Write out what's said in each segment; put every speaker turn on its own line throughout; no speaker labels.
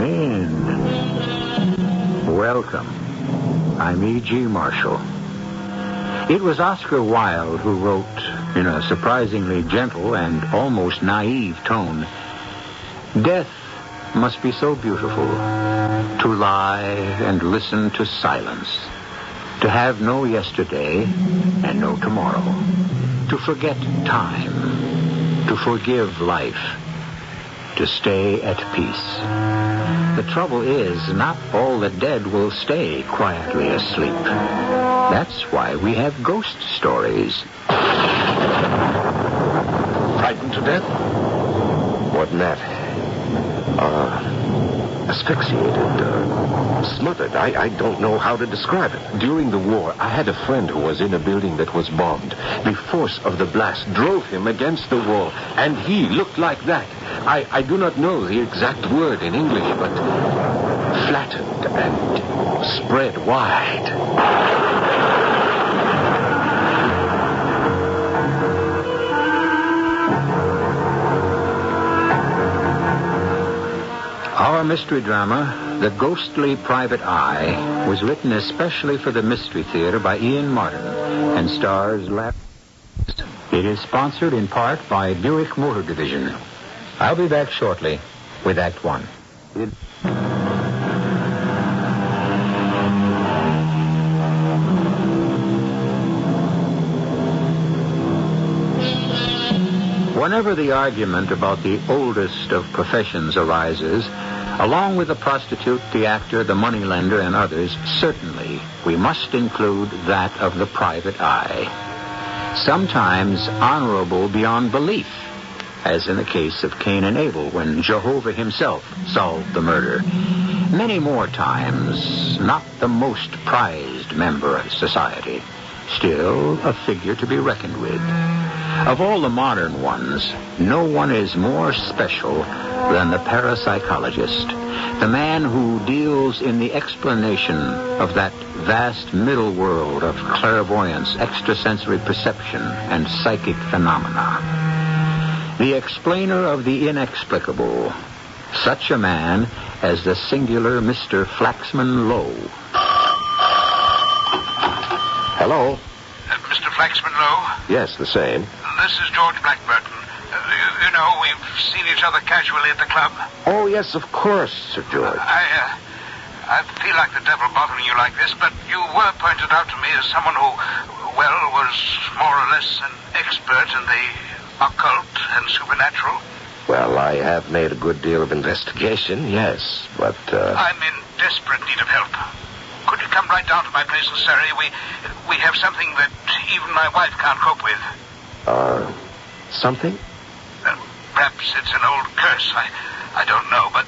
Come in. Welcome. I'm E.G. Marshall. It was Oscar Wilde who wrote, in a surprisingly gentle and almost naive tone, "Death must be so beautiful, to lie and listen to silence, to have no yesterday and no tomorrow, to forget time, to forgive life, to stay at peace. The trouble is, not all the dead will stay quietly asleep. That's why we have ghost stories."
Frightened to death?
More than that. Asphyxiated, smothered. I don't know how to describe it.
During the war, I had a friend who was in a building that was bombed. The force of the blast drove him against the wall, and he looked like that. I do not know the exact word in English, but flattened and spread wide.
Our mystery drama, The Ghostly Private Eye, was written especially for the Mystery Theater by Ian Martin and stars It is sponsored in part by Buick Motor Division. I'll be back shortly with Act One. Whenever the argument about the oldest of professions arises, along with the prostitute, the actor, the moneylender, and others, certainly we must include that of the private eye. Sometimes honorable beyond belief, as in the case of Cain and Abel when Jehovah himself solved the murder. Many more times, not the most prized member of society, still a figure to be reckoned with. Of all the modern ones, no one is more special than the parapsychologist, the man who deals in the explanation of that vast middle world of clairvoyance, extrasensory perception, and psychic phenomena. The explainer of the inexplicable, such a man as the singular Mr. Flaxman Lowe.
Hello?
Mr. Flaxman Lowe?
Yes, the same.
This is George Blackburton. You know, we've seen each other casually at the club.
Oh, yes, of course, Sir George.
I feel like the devil bothering you like this, but you were pointed out to me as someone who, well, was more or less an expert in the occult and supernatural.
Well, I have made a good deal of investigation, yes, but,
I'm in desperate need of help. Could you come right down to my place in Surrey? We have something that even my wife can't cope with.
Something?
Perhaps it's an old curse. I don't know, but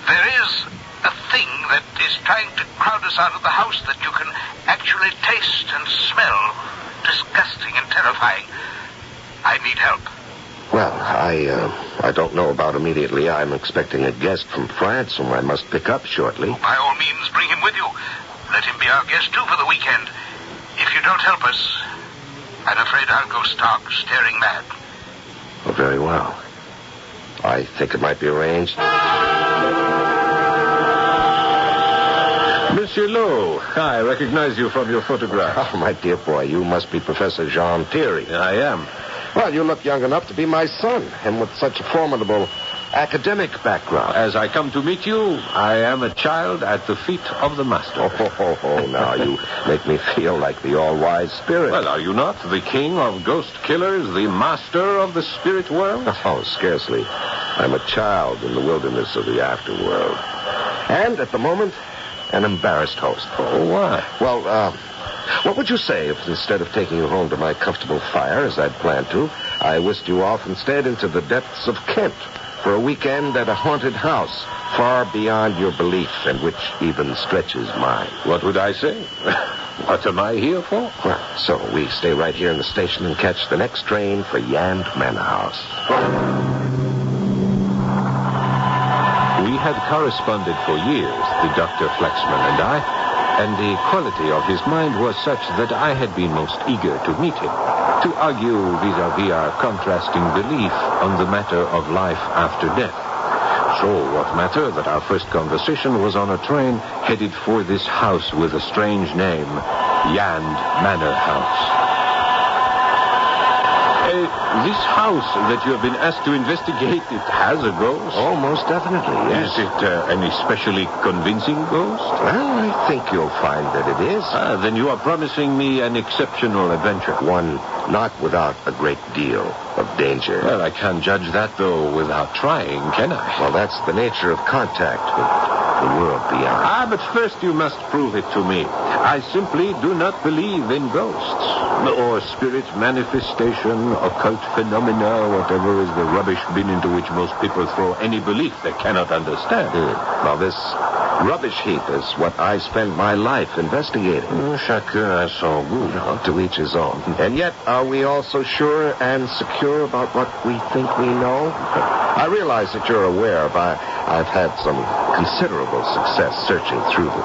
there is a thing that is trying to crowd us out of the house that you can actually taste and smell. Disgusting and terrifying. I need help.
Well, I don't know about immediately. I'm expecting a guest from France whom I must pick up shortly.
By all means, bring him with you. Let him be our guest, too, for the weekend. If you don't help us, I'm afraid I'll go stark, staring mad.
Oh, very well. I think it might be arranged.
Monsieur Lowe, I recognize you from your photograph.
Oh, my dear boy, you must be Professor Jean Thierry.
I am.
Well, you look young enough to be my son, and with such a formidable academic background.
As I come to meet you, I am a child at the feet of the master.
Oh, now you make me feel like the all-wise spirit.
Well, are you not the king of ghost killers, the master of the spirit world?
Oh, scarcely. I'm a child in the wilderness of the afterworld. And, at the moment, an embarrassed host.
Oh, why?
Well, what would you say if instead of taking you home to my comfortable fire, as I'd planned to, I whisked you off instead into the depths of Kent for a weekend at a haunted house, far beyond your belief, and which even stretches mine?
What would I say? What am I here for?
Well, so we stay right here in the station and catch the next train for Yand Manor House.
We had corresponded for years, the Dr. Flaxman and I, and the quality of his mind was such that I had been most eager to meet him, to argue vis-à-vis our contrasting belief on the matter of life after death. So what matter that our first conversation was on a train headed for this house with a strange name, Yand Manor House. This house that you have been asked to investigate, it has a ghost?
Oh, most definitely, yes.
Is it an especially convincing ghost?
Well, I think you'll find that it is.
Then you are promising me an exceptional adventure.
One not without a great deal of danger.
Well, I can't judge that, though, without trying, can I?
Well, that's the nature of contact with the world beyond.
But first you must prove it to me. I simply do not believe in ghosts, or spirit manifestation, occult phenomena, whatever is the rubbish bin into which most people throw any belief they cannot understand.
Now, this rubbish heap is what I spend my life investigating.
Chacun a son goût.
No, to each his own. And yet, are we all so sure and secure about what we think we know? I realize that you're aware I've had some considerable success searching through the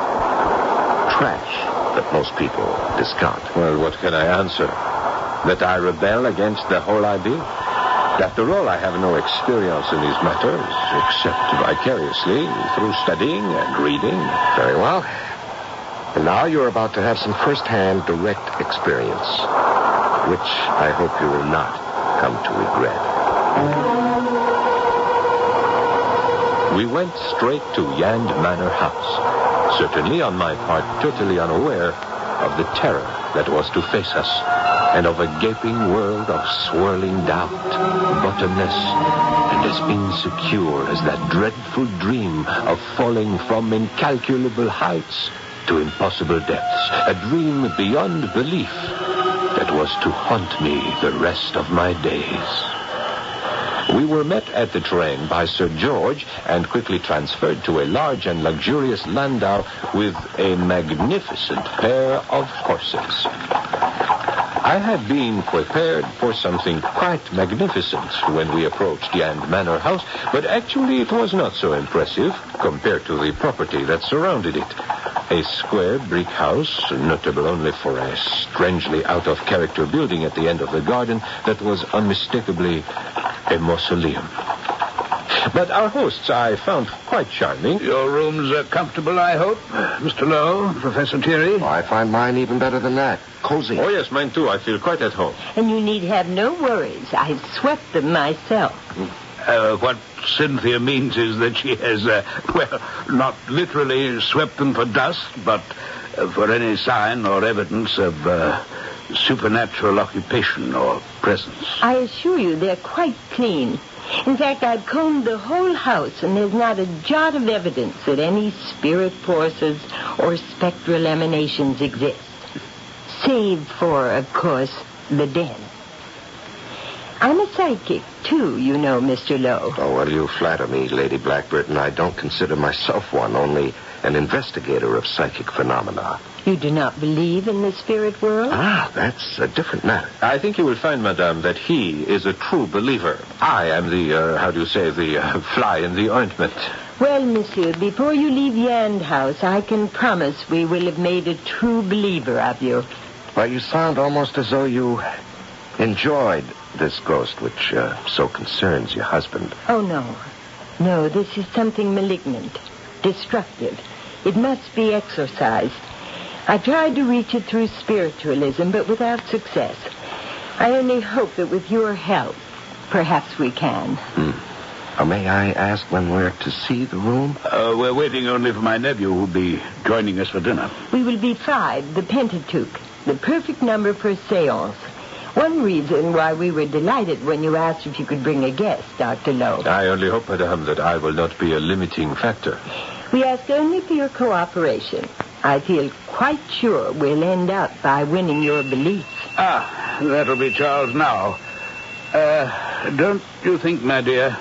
trash that most people discount.
Well, what can I answer? That I rebel against the whole idea? After all, I have no experience in these matters, except vicariously through studying and reading.
Very well. And now you're about to have some first-hand direct experience, which I hope you will not come to regret.
We went straight to Yand Manor House, certainly on my part totally unaware of the terror that was to face us, and of a gaping world of swirling doubt, bottomless, and as insecure as that dreadful dream of falling from incalculable heights to impossible depths, a dream beyond belief that was to haunt me the rest of my days. We were met at the train by Sir George and quickly transferred to a large and luxurious landau with a magnificent pair of horses. I had been prepared for something quite magnificent when we approached Yand Manor House, but actually it was not so impressive compared to the property that surrounded it. A square brick house, notable only for a strangely out-of-character building at the end of the garden that was unmistakably a mausoleum. But our hosts I found quite charming.
Your rooms are comfortable, I hope, Mr. Lowe, Professor Thierry?
Oh, I find mine even better than that. Cozy.
Oh, yes, mine too. I feel quite at home.
And you need have no worries. I've swept them myself.
What Cynthia means is that she has, not literally swept them for dust, but for any sign or evidence of supernatural occupation or presence.
I assure you they're quite clean. In fact, I've combed the whole house, and there's not a jot of evidence that any spirit forces or spectral emanations exist. Save for, of course, the den. I'm a psychic, too, you know, Mr. Lowe.
Oh, well, you flatter me, Lady Blackburton. I don't consider myself one, only an investigator of psychic phenomena.
You do not believe in the spirit world?
That's a different matter.
I think you will find, madame, that he is a true believer. I am the fly in the ointment.
Well, monsieur, before you leave Yand House, I can promise we will have made a true believer of you.
Well, you sound almost as though you enjoyed this ghost, which so concerns your husband.
Oh, no. No, this is something malignant, destructive. It must be exorcised. I tried to reach it through spiritualism, but without success. I only hope that with your help, perhaps we can.
May I ask when we're to see the room?
We're waiting only for my nephew, who'll be joining us for dinner.
We will be 5, the Pentateuch, the perfect number for a seance. One reason why we were delighted when you asked if you could bring a guest, Dr. Lowe.
I only hope, madame, that I will not be a limiting factor.
We ask only for your cooperation. I feel quite sure we'll end up by winning your belief.
That'll be Charles now. Don't you think, my dear,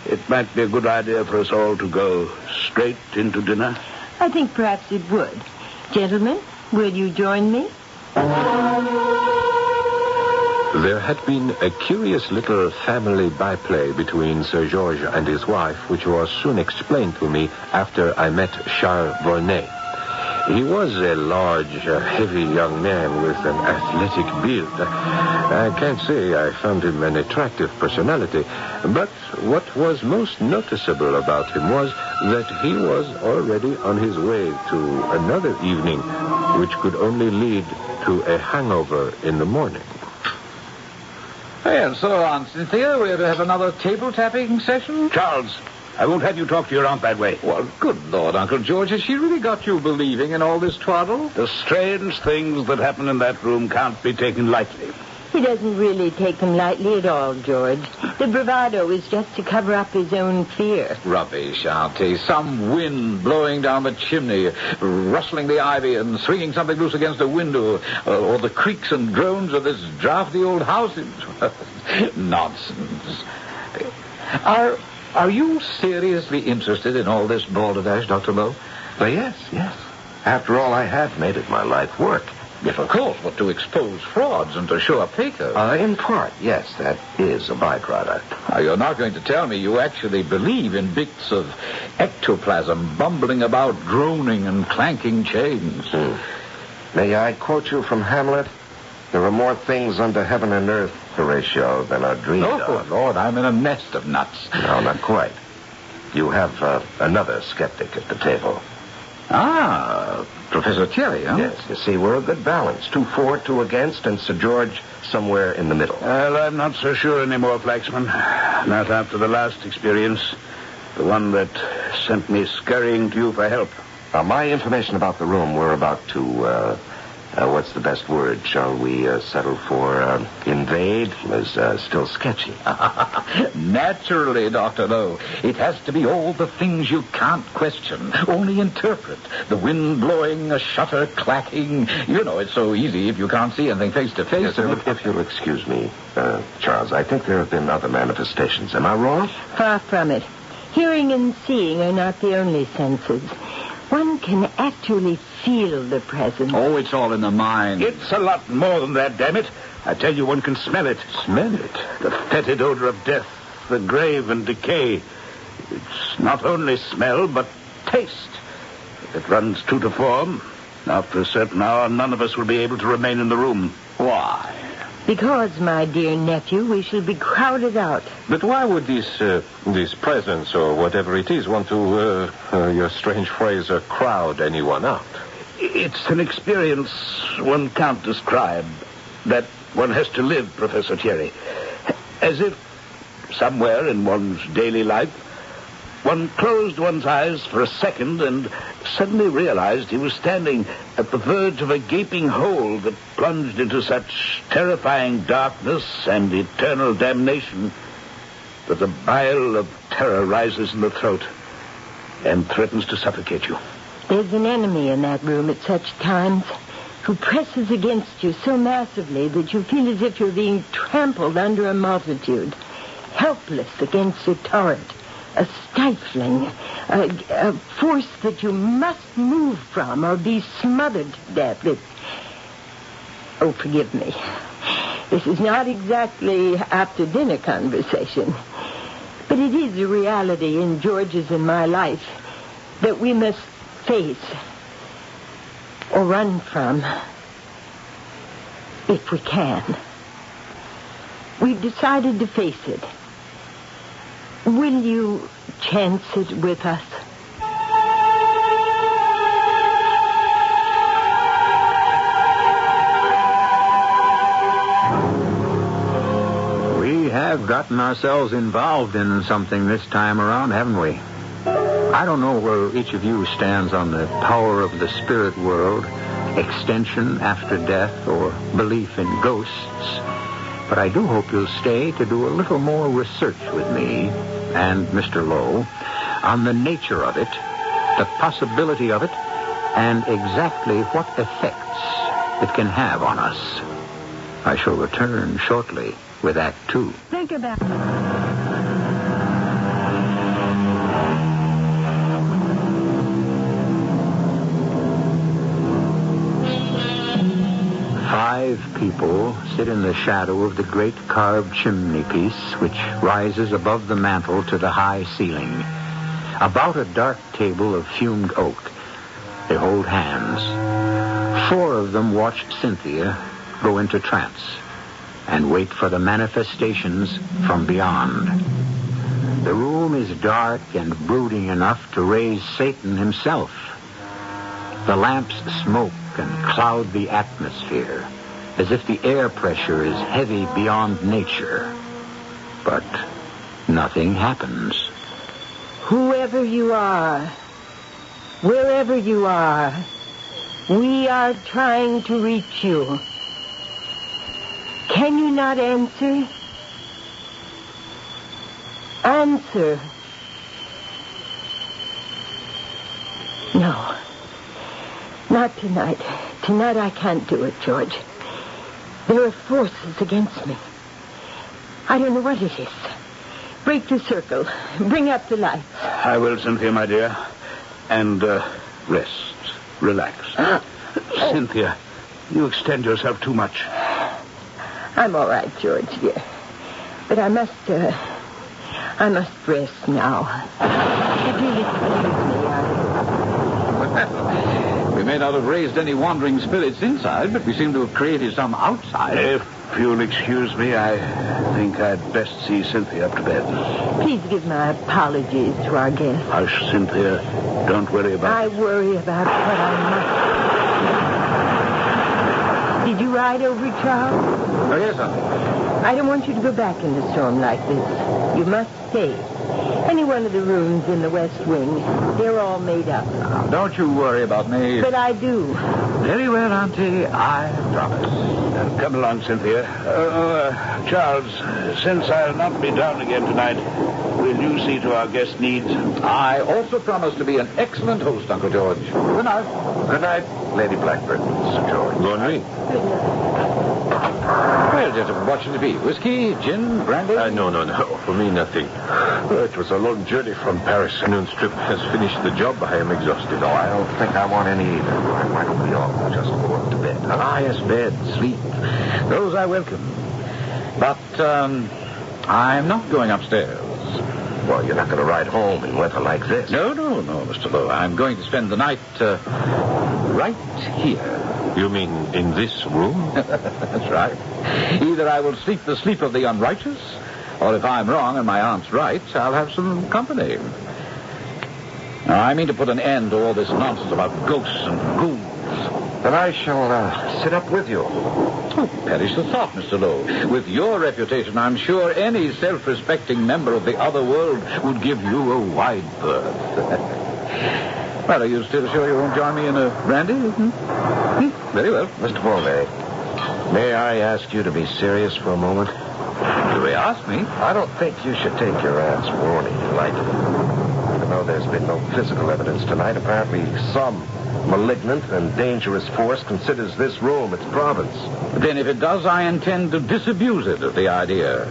it might be a good idea for us all to go straight into dinner?
I think perhaps it would. Gentlemen, will you join me?
There had been a curious little family byplay between Sir George and his wife, which was soon explained to me after I met Charles Volney. He was a large, heavy young man with an athletic build. I can't say I found him an attractive personality, but what was most noticeable about him was that he was already on his way to another evening, which could only lead to a hangover in the morning.
And so, Aunt Cynthia, we're to have another table-tapping session?
Charles, I won't have you talk to your aunt that way.
Well, good Lord, Uncle George, has she really got you believing in all this twaddle?
The strange things that happen in that room can't be taken lightly.
He doesn't really take them lightly at all, George. The bravado is just to cover up his own fear.
Rubbish, Auntie. Some wind blowing down the chimney, rustling the ivy and swinging something loose against the window, or the creaks and groans of this drafty old house. Nonsense. Are you seriously interested in all this balderdash, Dr. Lowe?
Well, yes. After all, I have made it my life work.
Yes, of course, but to expose frauds and to show up fakers.
In part, yes, that is a byproduct.
Now, you're not going to tell me you actually believe in bits of ectoplasm bumbling about, droning and clanking chains.
May I quote you from Hamlet? There are more things under heaven and earth, Horatio, than are dreamed of.
Oh, Lord, I'm in a nest of nuts.
No, not quite. You have another skeptic at the table.
Ah, Professor Thierry, huh?
Yes, you see, we're a good balance. 2 for, 2 against, and Sir George somewhere in the middle.
Well, I'm not so sure anymore, Flaxman. Not after the last experience. The one that sent me scurrying to you for help.
Now, my information about the room, we're about to, what's the best word? Shall we settle for invade? Is still sketchy.
Naturally, Dr. Lowe. It has to be all the things you can't question, only interpret. The wind blowing, a shutter clacking. You know, it's so easy if you can't see anything face to face.
Yes, sir, but if you'll excuse me, Charles, I think there have been other manifestations. Am I wrong?
Far from it. Hearing and seeing are not the only senses. One can actually feel the presence.
Oh, it's all in the mind.
It's a lot more than that, damn it. I tell you, one can smell it.
Smell it?
The fetid odor of death, the grave and decay. It's not only smell, but taste. It runs true to form. After a certain hour, none of us will be able to remain in the room.
Why?
Because, my dear nephew, we shall be crowded out.
But why would this presence, or whatever it is, want to, your strange phrase, crowd anyone out?
It's an experience one can't describe, that one has to live, Professor Thierry. As if, somewhere in one's daily life, one closed one's eyes for a second and suddenly realized he was standing at the verge of a gaping hole that plunged into such terrifying darkness and eternal damnation that the bile of terror rises in the throat and threatens to suffocate you.
There's an enemy in that room at such times who presses against you so massively that you feel as if you're being trampled under a multitude, helpless against a torrent. A stifling, a force that you must move from or be smothered to death. Oh, forgive me. This is not exactly after-dinner conversation, but it is a reality in George's and my life that we must face or run from if we can. We've decided to face it. Will you chance it with us?
We have gotten ourselves involved in something this time around, haven't we? I don't know where each of you stands on the power of the spirit world, extension after death, or belief in ghosts. But I do hope you'll stay to do a little more research with me and Mr. Lowe on the nature of it, the possibility of it, and exactly what effects it can have on us. I shall return shortly with Act 2.
Think about it.
5 people sit in the shadow of the great carved chimney piece which rises above the mantel to the high ceiling. About a dark table of fumed oak, They hold hands. 4 of them watch Cynthia go into trance and wait for the manifestations from beyond. The room is dark and brooding enough to raise Satan himself. The lamps smoke and cloud the atmosphere, as if the air pressure is heavy beyond nature. But nothing happens.
Whoever you are, wherever you are, we are trying to reach you. Can you not answer? Answer. No. Not tonight. Tonight I can't do it, George. There are forces against me. I don't know what it is. Break the circle. Bring up the lights.
I will, Cynthia, my dear. And rest. Relax. Cynthia, you extend yourself too much.
I'm all right, George, dear. But I must rest now. If you'll excuse me,
We may not have raised any wandering spirits inside, but we seem to have created some outside.
If you'll excuse me, I think I'd best see Cynthia up to bed.
Please give my apologies to our guest.
Hush, Cynthia. Don't worry about
I worry about what I must. Did you ride over, Charles?
Oh, yes, sir.
I don't want you to go back in the storm like this. You must stay. Any one of the rooms in the West Wing, they're all made up.
Now, don't you worry about me.
But I do.
Very well, Auntie. I promise.
Come along, Cynthia. Charles, since I'll not be down again tonight, will you see to our guest needs?
I also promise to be an excellent host, Uncle George. Good night.
Good night, Lady Blackbird, Sir George.
Good night.
Well, gentlemen, what should it be? Whiskey, gin, brandy?
No. For me, nothing.
It was a long journey from Paris.
Afternoon's trip has finished the job. I am exhausted.
No, I don't think I want any either. Why don't we all just go up to bed? Huh?
Ah, yes, bed, sleep. Those I welcome. But, I'm not going upstairs.
Well, you're not going to ride home in weather like this.
No, Mr. Lowe. I'm going to spend the night, right here.
You mean in this room?
That's right. Either I will sleep the sleep of the unrighteous, or if I'm wrong and my aunt's right, I'll have some company. Now, I mean to put an end to all this nonsense about ghosts and ghouls.
Then I shall sit up with you.
Oh, perish the thought, Mr. Lowe. With your reputation, I'm sure any self-respecting member of the other world would give you a wide berth. Well, are you still sure you won't join me in a brandy? Very well.
Mr. Volney, may I ask you to be serious for a moment?
You may ask me.
I don't think you should take your aunt's warning lightly. Even though there's been no physical evidence tonight, apparently some malignant and dangerous force considers this room its province.
Then if it does, I intend to disabuse it of the idea.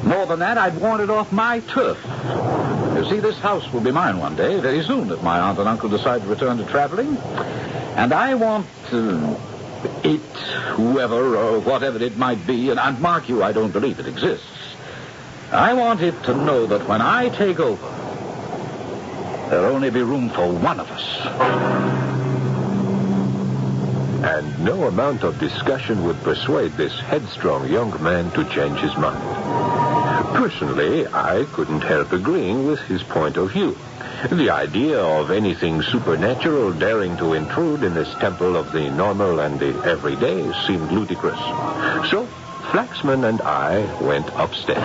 More than that, I'd want it off my turf. You see, this house will be mine one day, very soon, if my aunt and uncle decide to return to traveling. And I want it, whoever or whatever it might be, and mark you, I don't believe it exists. I want it to know that when I take over, there'll only be room for one of us.
And no amount of discussion would persuade this headstrong young man to change his mind. Personally, I couldn't help agreeing with his point of view. The idea of anything supernatural daring to intrude in this temple of the normal and the everyday seemed ludicrous. So, Flaxman and I went upstairs.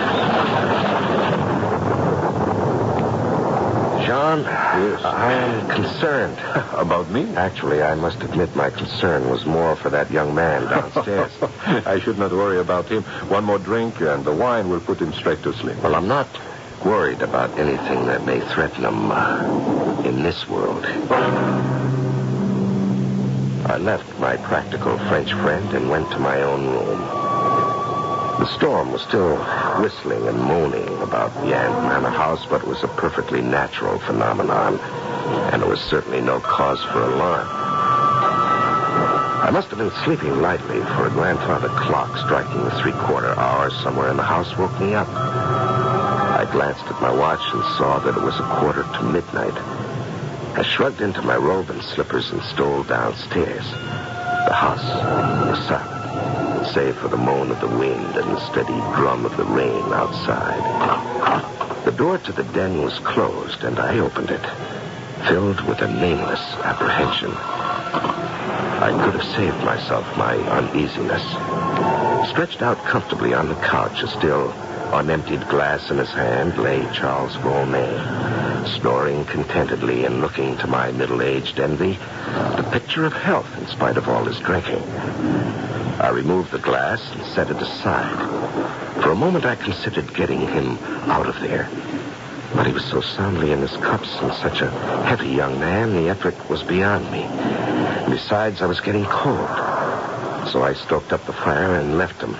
John, yes. I am concerned.
About me?
Actually, I must admit my concern was more for that young man downstairs.
I should not worry about him. One more drink and the wine will put him straight to sleep.
Well, I'm not worried about anything that may threaten him in this world. I left my practical French friend and went to my own room. The storm was still whistling and moaning about Yand Manor House, but it was a perfectly natural phenomenon, and there was certainly no cause for alarm. I must have been sleeping lightly, for a grandfather clock striking the 3/4 hour somewhere in the house woke me up. I glanced at my watch and saw that it was 1:45 to midnight. I shrugged into my robe and slippers and stole downstairs. The house was silent, save for the moan of the wind and the steady drum of the rain outside. The door to the den was closed, and I opened it, filled with a nameless apprehension. I could have saved myself my uneasiness. Stretched out comfortably on the couch, a still unemptied glass in his hand, lay Charles Volney, snoring contentedly and looking to my middle-aged envy the picture of health in spite of all his drinking. I removed the glass and set it aside. For a moment I considered getting him out of there. But he was so soundly in his cups and such a heavy young man, the effort was beyond me. Besides, I was getting cold. So I stoked up the fire and left him.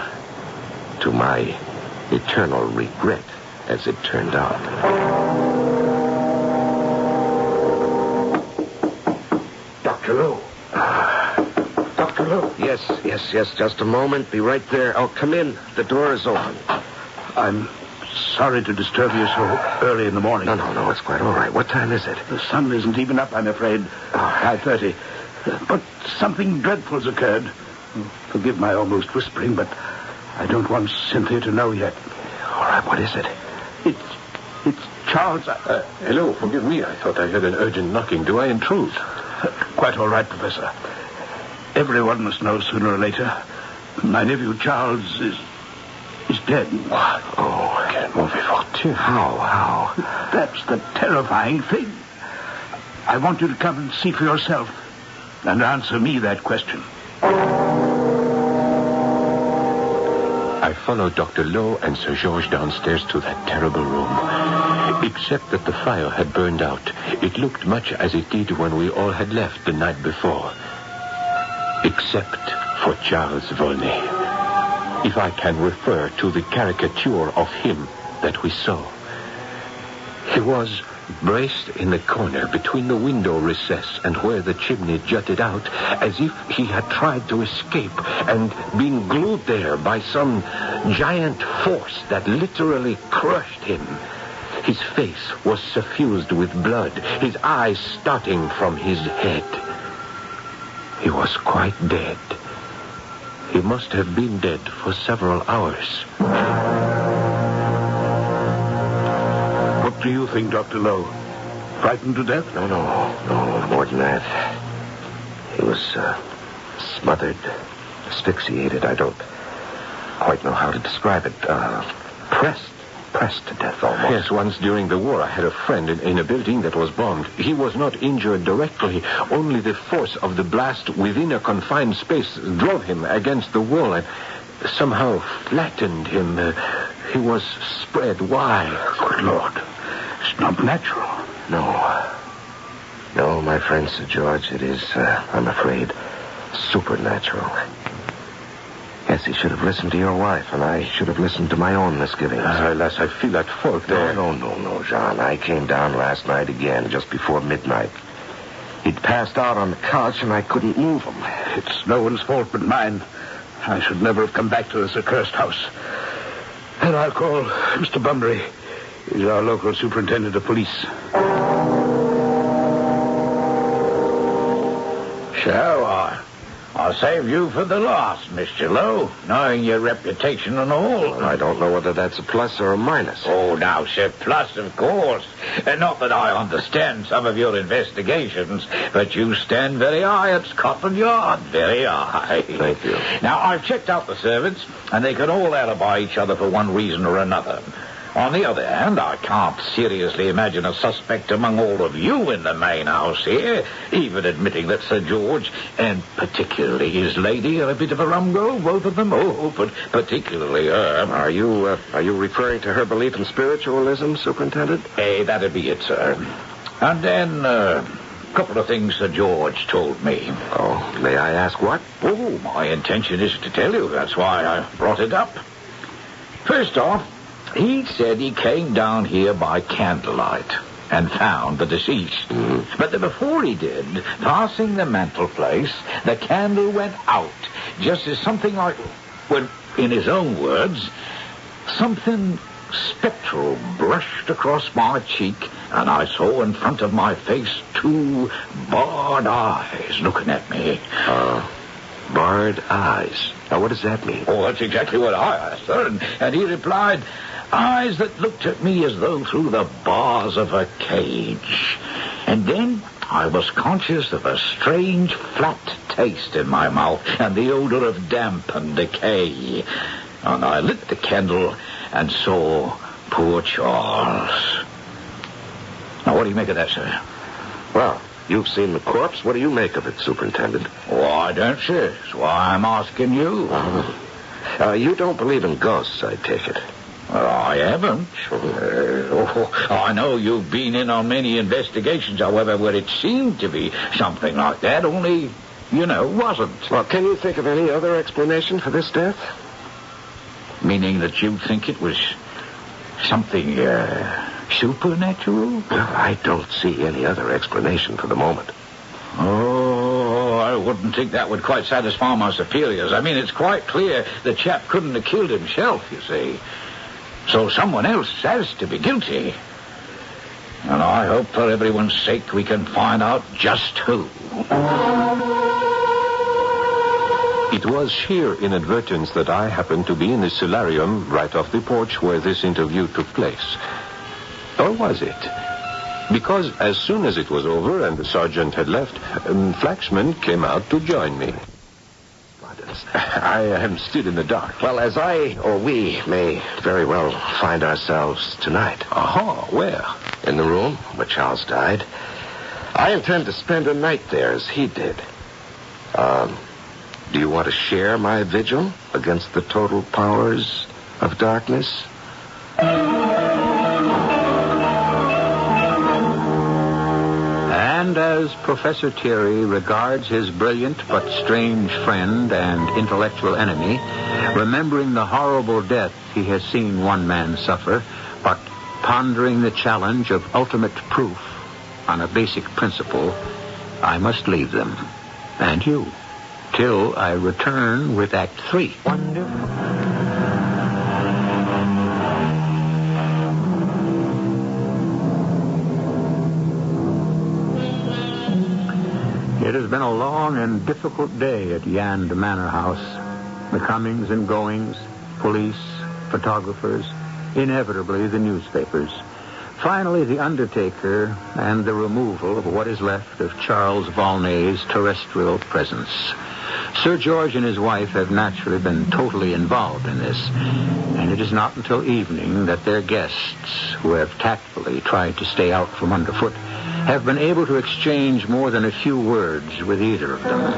To my eternal regret, as it turned out.
Dr. Lowe. Dr. Lowe.
Yes. Just a moment. Be right there. Oh, come in. The door is open.
I'm sorry to disturb you so early in the morning.
No. It's quite all right. What time is it?
The sun isn't even up, I'm afraid. 5:30. But something dreadful's occurred. Forgive my almost whispering, but I don't want Cynthia to know yet.
All right, what is it?
It's Charles.
Hello, forgive me. I thought I heard an urgent knocking. Do I intrude?
Quite all right, Professor. Everyone must know sooner or later. My nephew Charles is dead.
What? Oh, I can't move it.
How?
That's the terrifying thing. I want you to come and see for yourself and answer me that question.
I followed Dr. Lowe and Sir George downstairs to that terrible room. Except that the fire had burned out, it looked much as it did when we all had left the night before. Except for Charles Volney. If I can refer to the caricature of him that we saw. He was braced in the corner between the window recess and where the chimney jutted out, as if he had tried to escape and been glued there by some giant force that literally crushed him. His face was suffused with blood, his eyes starting from his head. He was quite dead. He must have been dead for several hours.
What do you think, Dr. Lowe? Frightened to death?
No, more than that. He was smothered, asphyxiated. I don't quite know how to describe it. Pressed to death almost.
Yes, once during the war I had a friend in a building that was bombed. He was not injured directly. Only the force of the blast within a confined space drove him against the wall and somehow flattened him. He was spread wide.
Good Lord. It's not natural.
No, my friend Sir George, it is, I'm afraid, supernatural. Yes, he should have listened to your wife, and I should have listened to my own misgivings.
Alas, I feel at fault there.
No, Jean. I came down last night again, just before midnight. He'd passed out on the couch, and I couldn't move him.
It's no one's fault but mine. I should never have come back to this accursed house. And I'll call Mr. Bunbury. He's our local superintendent of police.
So, I'll save you for the last, Mr. Lowe, knowing your reputation and all.
Well, I don't know whether that's a plus or a minus.
Oh, now, sir, plus, of course. And not that I understand some of your investigations, but you stand very high at Scotland Yard, very high.
Thank you.
Now, I've checked out the servants, and they can all alibi each other for one reason or another. On the other hand, I can't seriously imagine a suspect among all of you in the main house here, even admitting that Sir George, and particularly his lady, are a bit of a rum go, both of them. Oh, but particularly her.
Are you referring to her belief in spiritualism, Superintendent?
That'd be it, sir. And then, a couple of things Sir George told me.
Oh, may I ask what?
Oh, my intention is to tell you. That's why I brought it up. First off, he said he came down here by candlelight and found the deceased. But before he did, passing the mantelpiece, the candle went out, just as something like, well, in his own words, something spectral brushed across my cheek, and I saw in front of my face 2 barred eyes looking at me.
Barred eyes. Now, what does that mean?
Oh, that's exactly what I asked her, and he replied, eyes that looked at me as though through the bars of a cage. And then I was conscious of a strange flat taste in my mouth and the odor of damp and decay. And I lit the candle and saw poor Charles. Now, what do you make of that, sir?
Well, you've seen the corpse. What do you make of it, Superintendent?
Oh, I don't, sir. That's why I'm asking you.
You don't believe in ghosts, I take it.
Well, I haven't. I know you've been in on many investigations, however, where it seemed to be something like that, only, wasn't.
Well, can you think of any other explanation for this death?
Meaning that you think it was something, supernatural?
Well, I don't see any other explanation for the moment.
Oh, I wouldn't think that would quite satisfy my superiors. I mean, it's quite clear the chap couldn't have killed himself, you see. So someone else has to be guilty. And I hope for everyone's sake we can find out just who.
It was sheer inadvertence that I happened to be in the solarium right off the porch where this interview took place. Or was it? Because as soon as it was over and the sergeant had left, Flaxman came out to join me. I am still in the dark.
Well, as we may very well find ourselves tonight.
Aha, where?
In the room where Charles died. I intend to spend a night there as he did. Do you want to share my vigil against the total powers of darkness?
And as Professor Thierry regards his brilliant but strange friend and intellectual enemy, remembering the horrible death he has seen one man suffer, but pondering the challenge of ultimate proof on a basic principle, I must leave them, and you, till I return with Act 3.
Wonderful.
It has been a long and difficult day at Yand Manor House. The comings and goings, police, photographers, inevitably the newspapers. Finally, the undertaker and the removal of what is left of Charles Volney's terrestrial presence. Sir George and his wife have naturally been totally involved in this, and it is not until evening that their guests, who have tactfully tried to stay out from underfoot, have been able to exchange more than a few words with either of them.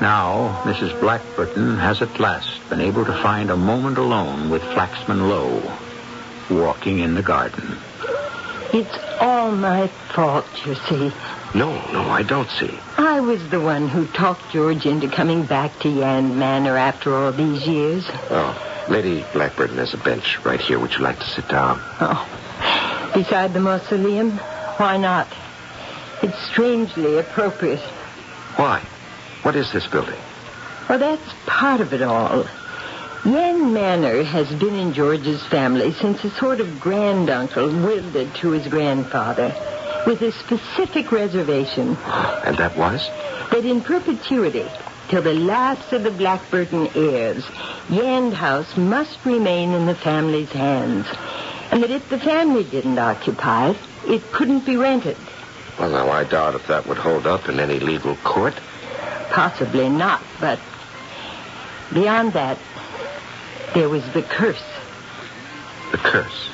Now, Mrs. Blackburton has at last been able to find a moment alone with Flaxman Lowe, walking in the garden.
It's all my fault, you see.
No, I don't see.
I was the one who talked George into coming back to Yand Manor after all these years.
Oh, Lady Blackburton has a bench right here. Would you like to sit down?
Oh, beside the mausoleum? Why not? It's strangely appropriate.
Why? What is this building?
Well, that's part of it all. Yand Manor has been in George's family since a sort of granduncle willed it to his grandfather, with a specific reservation.
And that was?
That in perpetuity, till the last of the Blackburton heirs, Yand House must remain in the family's hands. And that if the family didn't occupy it, it couldn't be rented.
Well, now, I doubt if that would hold up in any legal court.
Possibly not, but beyond that, there was the curse.
The curse?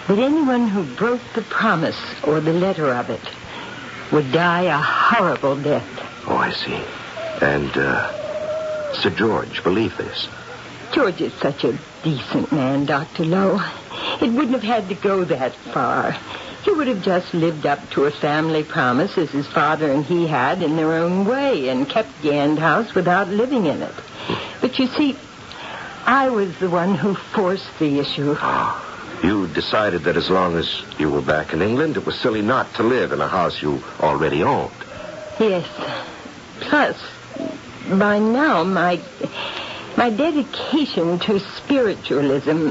That anyone who broke the promise or the letter of it would die a horrible death.
Oh, I see. And, Sir George believed this?
George is such a decent man, Dr. Lowe. It wouldn't have had to go that far. He would have just lived up to a family promise as his father and he had in their own way and kept Yand House without living in it. But you see, I was the one who forced the issue.
You decided that as long as you were back in England, it was silly not to live in a house you already owned.
Yes. Plus, by now, my My dedication to spiritualism,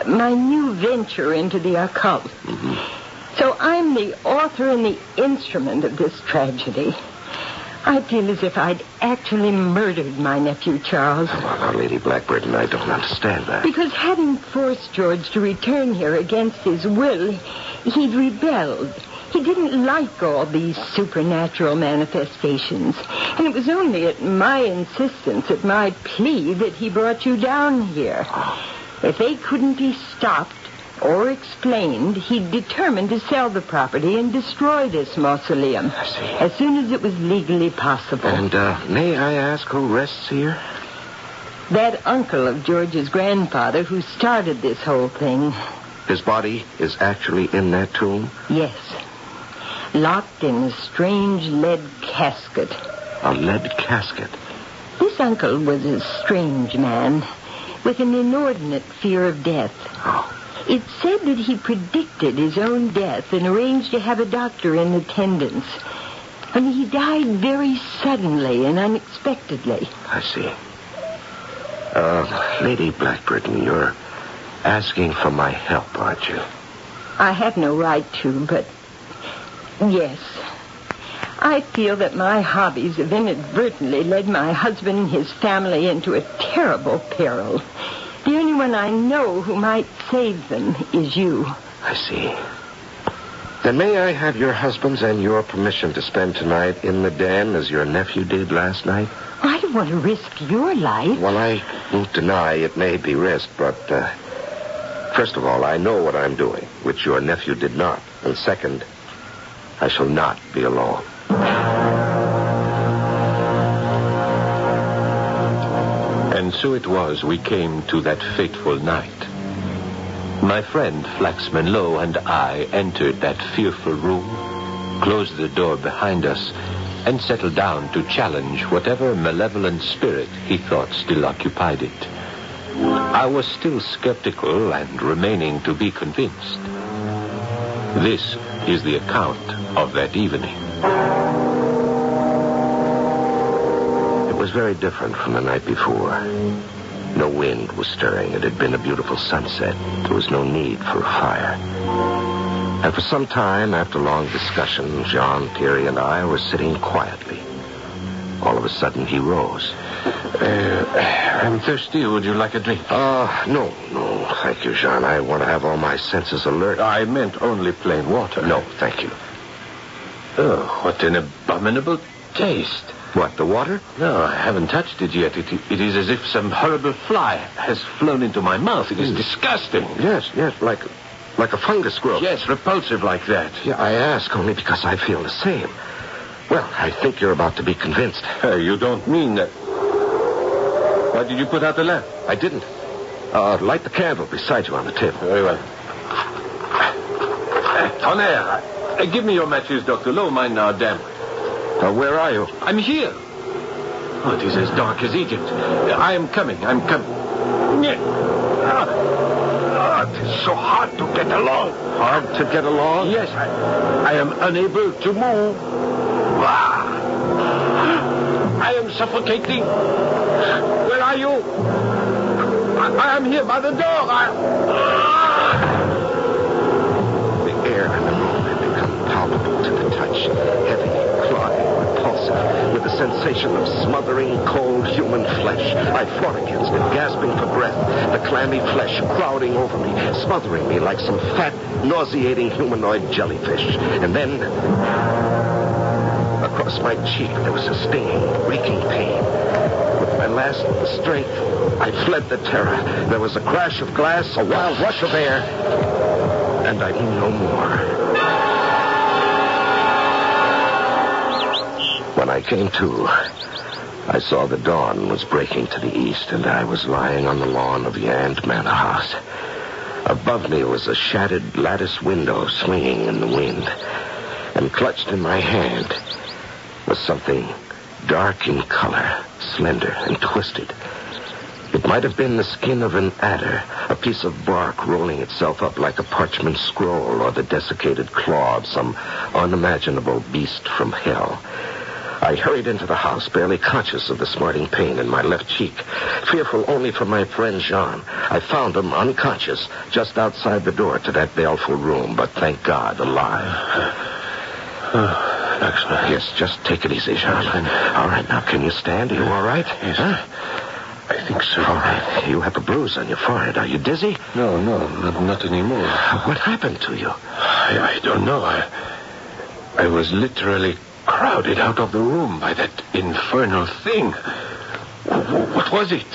my new venture into the occult. Mm-hmm. So I'm the author and the instrument of this tragedy. I feel as if I'd actually murdered my nephew, Charles.
Well, now, Lady Blackburn, I don't understand that.
Because having forced George to return here against his will, he'd rebelled. He didn't like all these supernatural manifestations. And it was only at my insistence, at my plea, that he brought you down here. If they couldn't be stopped or explained, he determined to sell the property and destroy this mausoleum.
I see.
As soon as it was legally possible.
And may I ask who rests here?
That uncle of George's grandfather who started this whole thing.
His body is actually in that tomb?
Yes. Locked in a strange lead casket.
A lead casket?
This uncle was a strange man with an inordinate fear of death.
Oh.
It's said that he predicted his own death and arranged to have a doctor in attendance. And he died very suddenly and unexpectedly.
I see. Lady Blackburn, you're asking for my help, aren't you?
I have no right to, but yes. I feel that my hobbies have inadvertently led my husband and his family into a terrible peril. The only one I know who might save them is you.
I see. Then may I have your husband's and your permission to spend tonight in the den as your nephew did last night?
I don't want to risk your life.
Well, I won't deny it may be risked, but first of all, I know what I'm doing, which your nephew did not. And second, I shall not be alone.
And so it was we came to that fateful night. My friend Flaxman Lowe and I entered that fearful room, closed the door behind us, and settled down to challenge whatever malevolent spirit he thought still occupied it. I was still skeptical and remaining to be convinced. This is the account of that evening.
It was very different from the night before. No wind was stirring. It had been a beautiful sunset. There was no need for a fire. And for some time, after long discussion, Jean, Thierry, and I were sitting quietly. All of a sudden, he rose.
I'm thirsty. Would you like a drink?
No, thank you, Jean. I want to have all my senses alert.
I meant only plain water.
No, thank you.
Oh, what an abominable taste.
What, the water?
No, I haven't touched it yet. It is as if some horrible fly has flown into my mouth. It is disgusting.
Yes, like a fungus growth.
Yes, repulsive like that.
Yeah, I ask only because I feel the same. Well, I think you're about to be convinced.
You don't mean that. Why did you put out the lamp?
I didn't. Light the candle beside you on the table.
Very well. Tonnerre, give me your matches, Dr. Lowe. Mine are damp.
Where are you?
I'm here. Oh, it is as dark as Egypt. I am coming. It is so hard to get along.
Hard to get along?
Yes, I am unable to move. I am suffocating. Where are you? I am here by the door.
The air in the room had become palpable to the touch. Heavy, clogging, repulsive, with the sensation of smothering, cold human flesh. I fought against it, gasping for breath, the clammy flesh crowding over me, smothering me like some fat, nauseating humanoid jellyfish. And then, across my cheek, there was a stinging, reeking pain. With my last strength, I fled the terror. There was a crash of glass, a wild rush of air, and I knew no more. When I came to, I saw the dawn was breaking to the east, and I was lying on the lawn of Yand Manor House. Above me was a shattered lattice window swinging in the wind, and clutched in my hand was something dark in color, slender and twisted. It might have been the skin of an adder, a piece of bark rolling itself up like a parchment scroll, or the desiccated claw of some unimaginable beast from hell. I hurried into the house, barely conscious of the smarting pain in my left cheek, fearful only for my friend Jean. I found him unconscious just outside the door to that baleful room, but thank God, alive.
Excellent.
Yes, just take it easy, Jean. All right, now, can you stand? Are you all right?
Yes.
Huh?
I think so.
All right. You have a bruise on your forehead. Are you dizzy?
No, not anymore.
What happened to you?
I don't know. I was literally crowded out of the room by that infernal thing. What was it?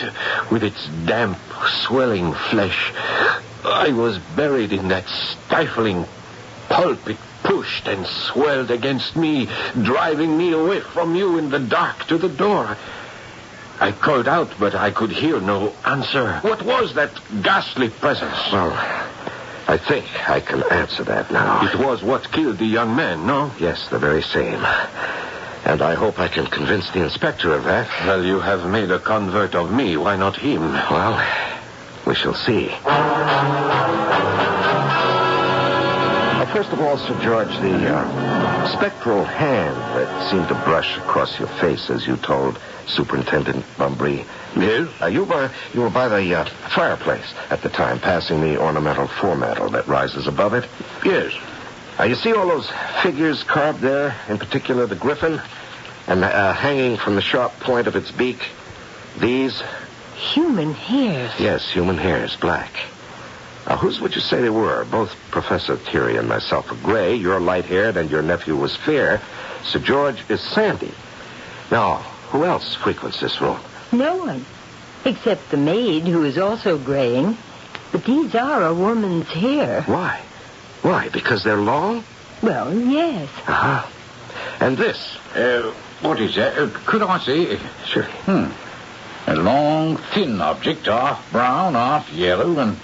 With its damp, swelling flesh. I was buried in that stifling pulp. It pushed and swelled against me, driving me away from you in the dark to the door. I called out, but I could hear no answer. What was that ghastly presence?
Well, I think I can answer that now.
It was what killed the young man, no?
Yes, the very same. And I hope I can convince the inspector of that.
Well, you have made a convert of me. Why not him?
Well, we shall see. First of all, Sir George, the spectral hand that seemed to brush across your face as you told Superintendent Bumbry.
Yes?
You were by the fireplace at the time, passing the ornamental foremantle that rises above it.
Yes.
You see all those figures carved there, in particular the griffin, and hanging from the sharp point of its beak? These?
Human hairs.
Yes, human hairs, black. Whose would you say they were? Both Professor Thierry and myself are gray. You're light-haired, and your nephew was fair. Sir George is sandy. Now, who else frequents this room?
No one, except the maid, who is also graying. But these are a woman's hair.
Why? Why? Because they're long?
Well, yes.
Uh-huh. And this?
What is that? Could I see?
Sure.
A long, thin object, half brown, half yellow, and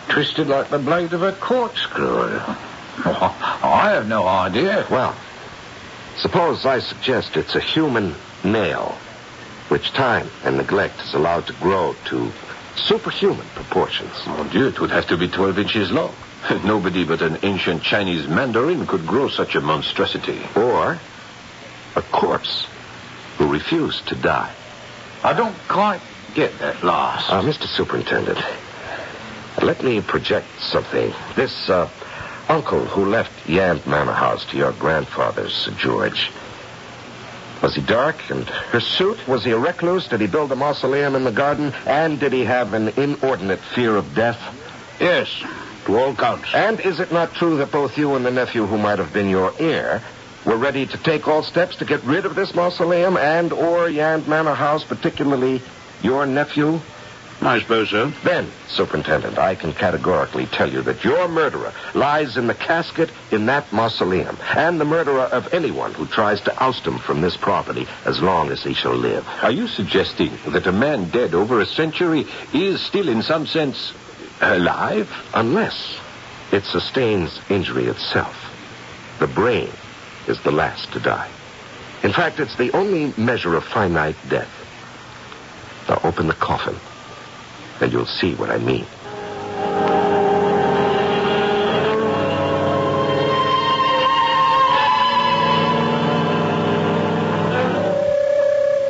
twisted like the blade of a corkscrew. I have no idea.
Well, suppose I suggest it's a human nail, which time and neglect has allowed to grow to superhuman proportions.
Mon Dieu, it would have to be 12 inches long. Nobody but an ancient Chinese mandarin could grow such a monstrosity.
Or a corpse who refused to die.
I don't quite get that last.
Mr. Superintendent, let me project something. This uncle who left Yand Manor House to your grandfather, Sir George, was he dark and hirsute? Was he a recluse? Did he build a mausoleum in the garden? And did he have an inordinate fear of death?
Yes, to all counts.
And is it not true that both you and the nephew who might have been your heir were ready to take all steps to get rid of this mausoleum and or Yand Manor House, particularly your nephew?
I suppose so.
Then, Superintendent, I can categorically tell you that your murderer lies in the casket in that mausoleum, and the murderer of anyone who tries to oust him from this property as long as he shall live.
Are you suggesting that a man dead over a century is still in some sense alive?
Unless it sustains injury itself. The brain is the last to die. In fact, it's the only measure of finite death. Now open the coffin, and you'll see what I mean.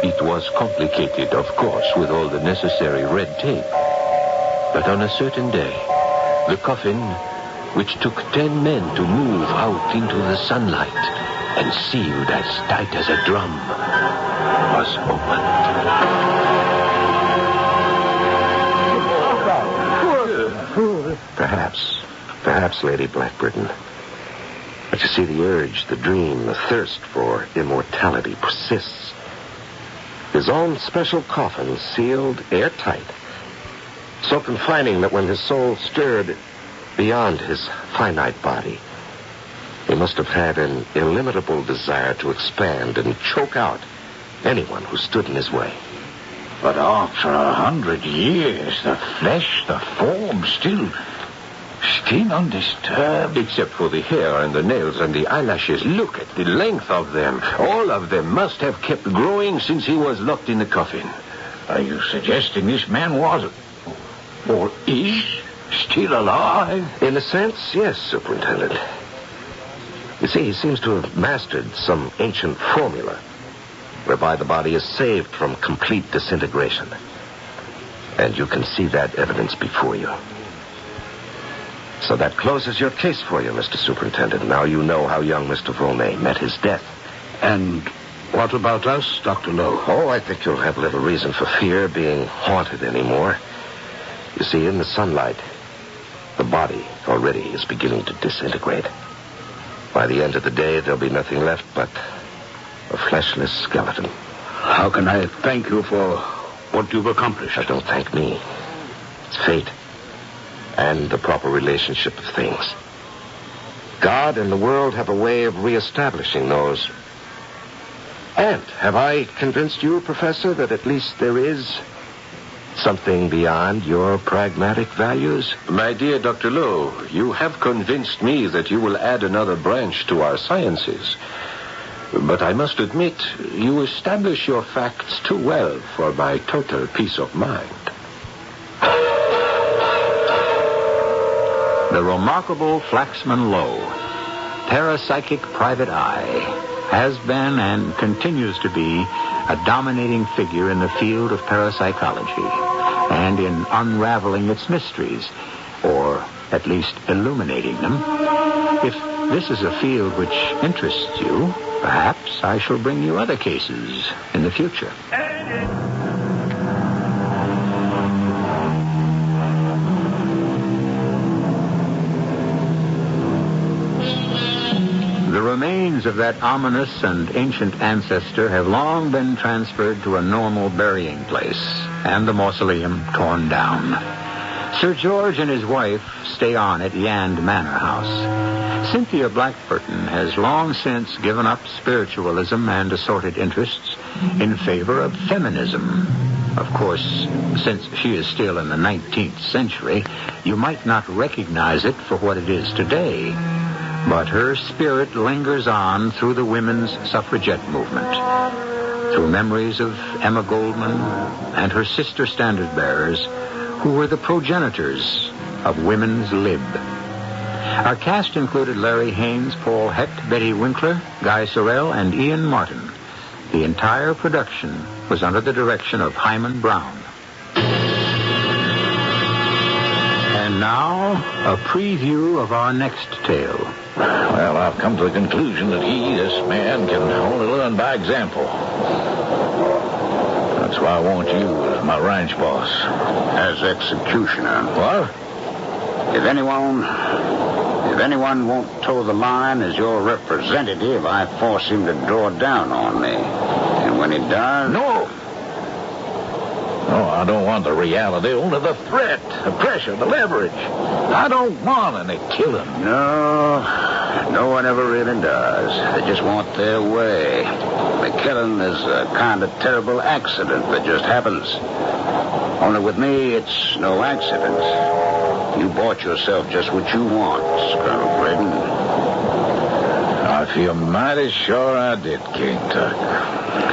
It was complicated, of course, with all the necessary red tape. But on a certain day, the coffin, which took 10 men to move out into the sunlight and sealed as tight as a drum, was opened.
Perhaps, Lady Blackburton. But you see, the urge, the dream, the thirst for immortality persists. His own special coffin, sealed airtight, so confining that when his soul stirred beyond his finite body, he must have had an illimitable desire to expand and choke out anyone who stood in his way.
But after 100 years, the flesh, the form, still undisturbed.
Except for the hair and the nails and the eyelashes. Look at the length of them. All of them must have kept growing since he was locked in the coffin.
Are you suggesting this man was, or is, still alive?
In a sense, yes, Superintendent. You see, he seems to have mastered some ancient formula whereby the body is saved from complete disintegration. And you can see that evidence before you. So that closes your case for you, Mr. Superintendent. Now you know how young Mr. Volney met his death.
And what about us, Dr. Lowe?
Oh, I think you'll have little reason for fear being haunted anymore. You see, in the sunlight, the body already is beginning to disintegrate. By the end of the day, there'll be nothing left but a fleshless skeleton.
How can I thank you for what you've accomplished?
Now, don't thank me. It's fate and the proper relationship of things. God and the world have a way of reestablishing those. And have I convinced you, Professor, that at least there is something beyond your pragmatic values?
My dear Dr. Lowe, you have convinced me that you will add another branch to our sciences. But I must admit, you establish your facts too well for my total peace of mind.
The remarkable Flaxman Lowe, parapsychic private eye, has been and continues to be a dominating figure in the field of parapsychology and in unraveling its mysteries, or at least illuminating them. If this is a field which interests you, perhaps I shall bring you other cases in the future. The remains of that ominous and ancient ancestor have long been transferred to a normal burying place, and the mausoleum torn down. Sir George and his wife stay on at Yand Manor House. Cynthia Blackburton has long since given up spiritualism and assorted interests in favor of feminism. Of course, since she is still in the 19th century, you might not recognize it for what it is today. But her spirit lingers on through the women's suffragette movement, through memories of Emma Goldman and her sister standard bearers, who were the progenitors of women's lib. Our cast included Larry Haynes, Paul Hecht, Betty Winkler, Guy Sorrell, and Ian Martin. The entire production was under the direction of Hyman Brown. And now, a preview of our next tale.
Well, I've come to the conclusion that this man, can only learn by example. That's why I want you as my ranch boss.
As executioner.
What?
If anyone won't toe the line as your representative, I force him to draw down on me. And when he does...
No, I don't want the reality, only the threat, the pressure, the leverage. I don't want any killing.
No one ever really does. They just want their way. The killing is a kind of terrible accident that just happens. Only with me, it's no accident. You bought yourself just what you want, Colonel Braden.
I feel mighty sure I did, King Tut.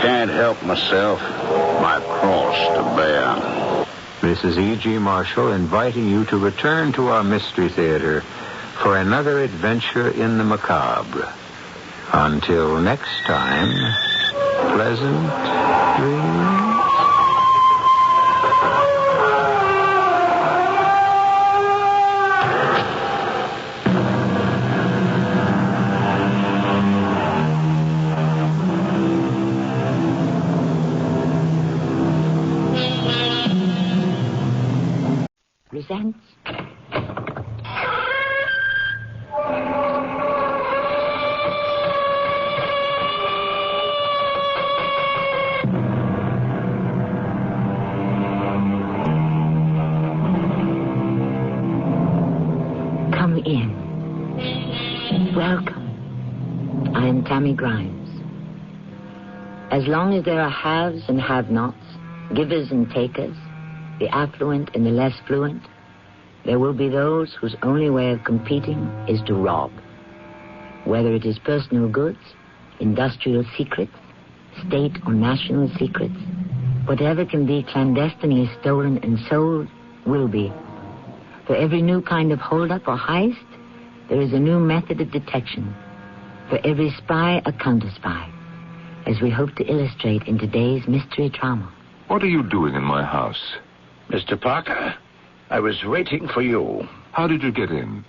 Can't help myself. My cross to bear.
This is E.G. Marshall inviting you to return to our Mystery Theater for another adventure in the macabre. Until next time, pleasant dreams.
Presents. Come in. Welcome. I am Tammy Grimes. As long as there are haves and have-nots, givers and takers, the affluent and the less fluent, there will be those whose only way of competing is to rob. Whether it is personal goods, industrial secrets, state or national secrets, whatever can be clandestinely stolen and sold will be. For every new kind of holdup or heist, there is a new method of detection. For every spy, a counter-spy.
as we hope to illustrate in today's mystery drama.
What are you doing in my house?
Mr. Parker, I was waiting for you.
How did you get in?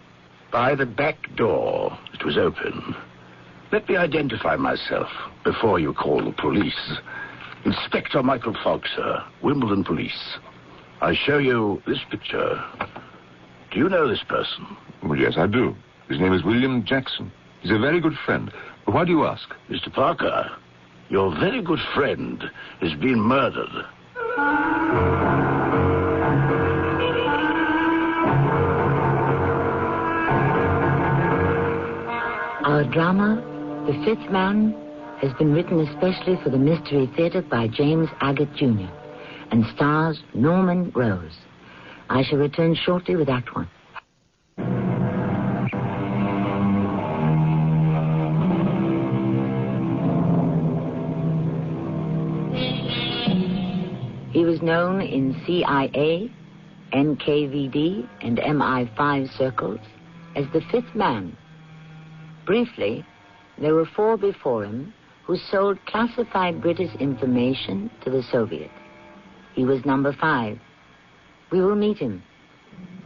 By the back door. It was open. Let me identify myself before you call the police. Inspector Michael Fogg, sir, Wimbledon Police. I show you this picture. Do you know this person?
Well, yes, I do. His name is William Jackson. He's a very good friend. Why do you ask?
Mr. Parker, your very good friend has been murdered.
Our drama, The Fifth Man, has been written especially for the Mystery Theater by James Agate Jr. and stars Norman Rose. I shall return shortly with Act One. He was known in CIA, NKVD, and MI5 circles as the Fifth Man. Briefly, there were 4 before him who sold classified British information to the Soviets. He was number 5. We will meet him.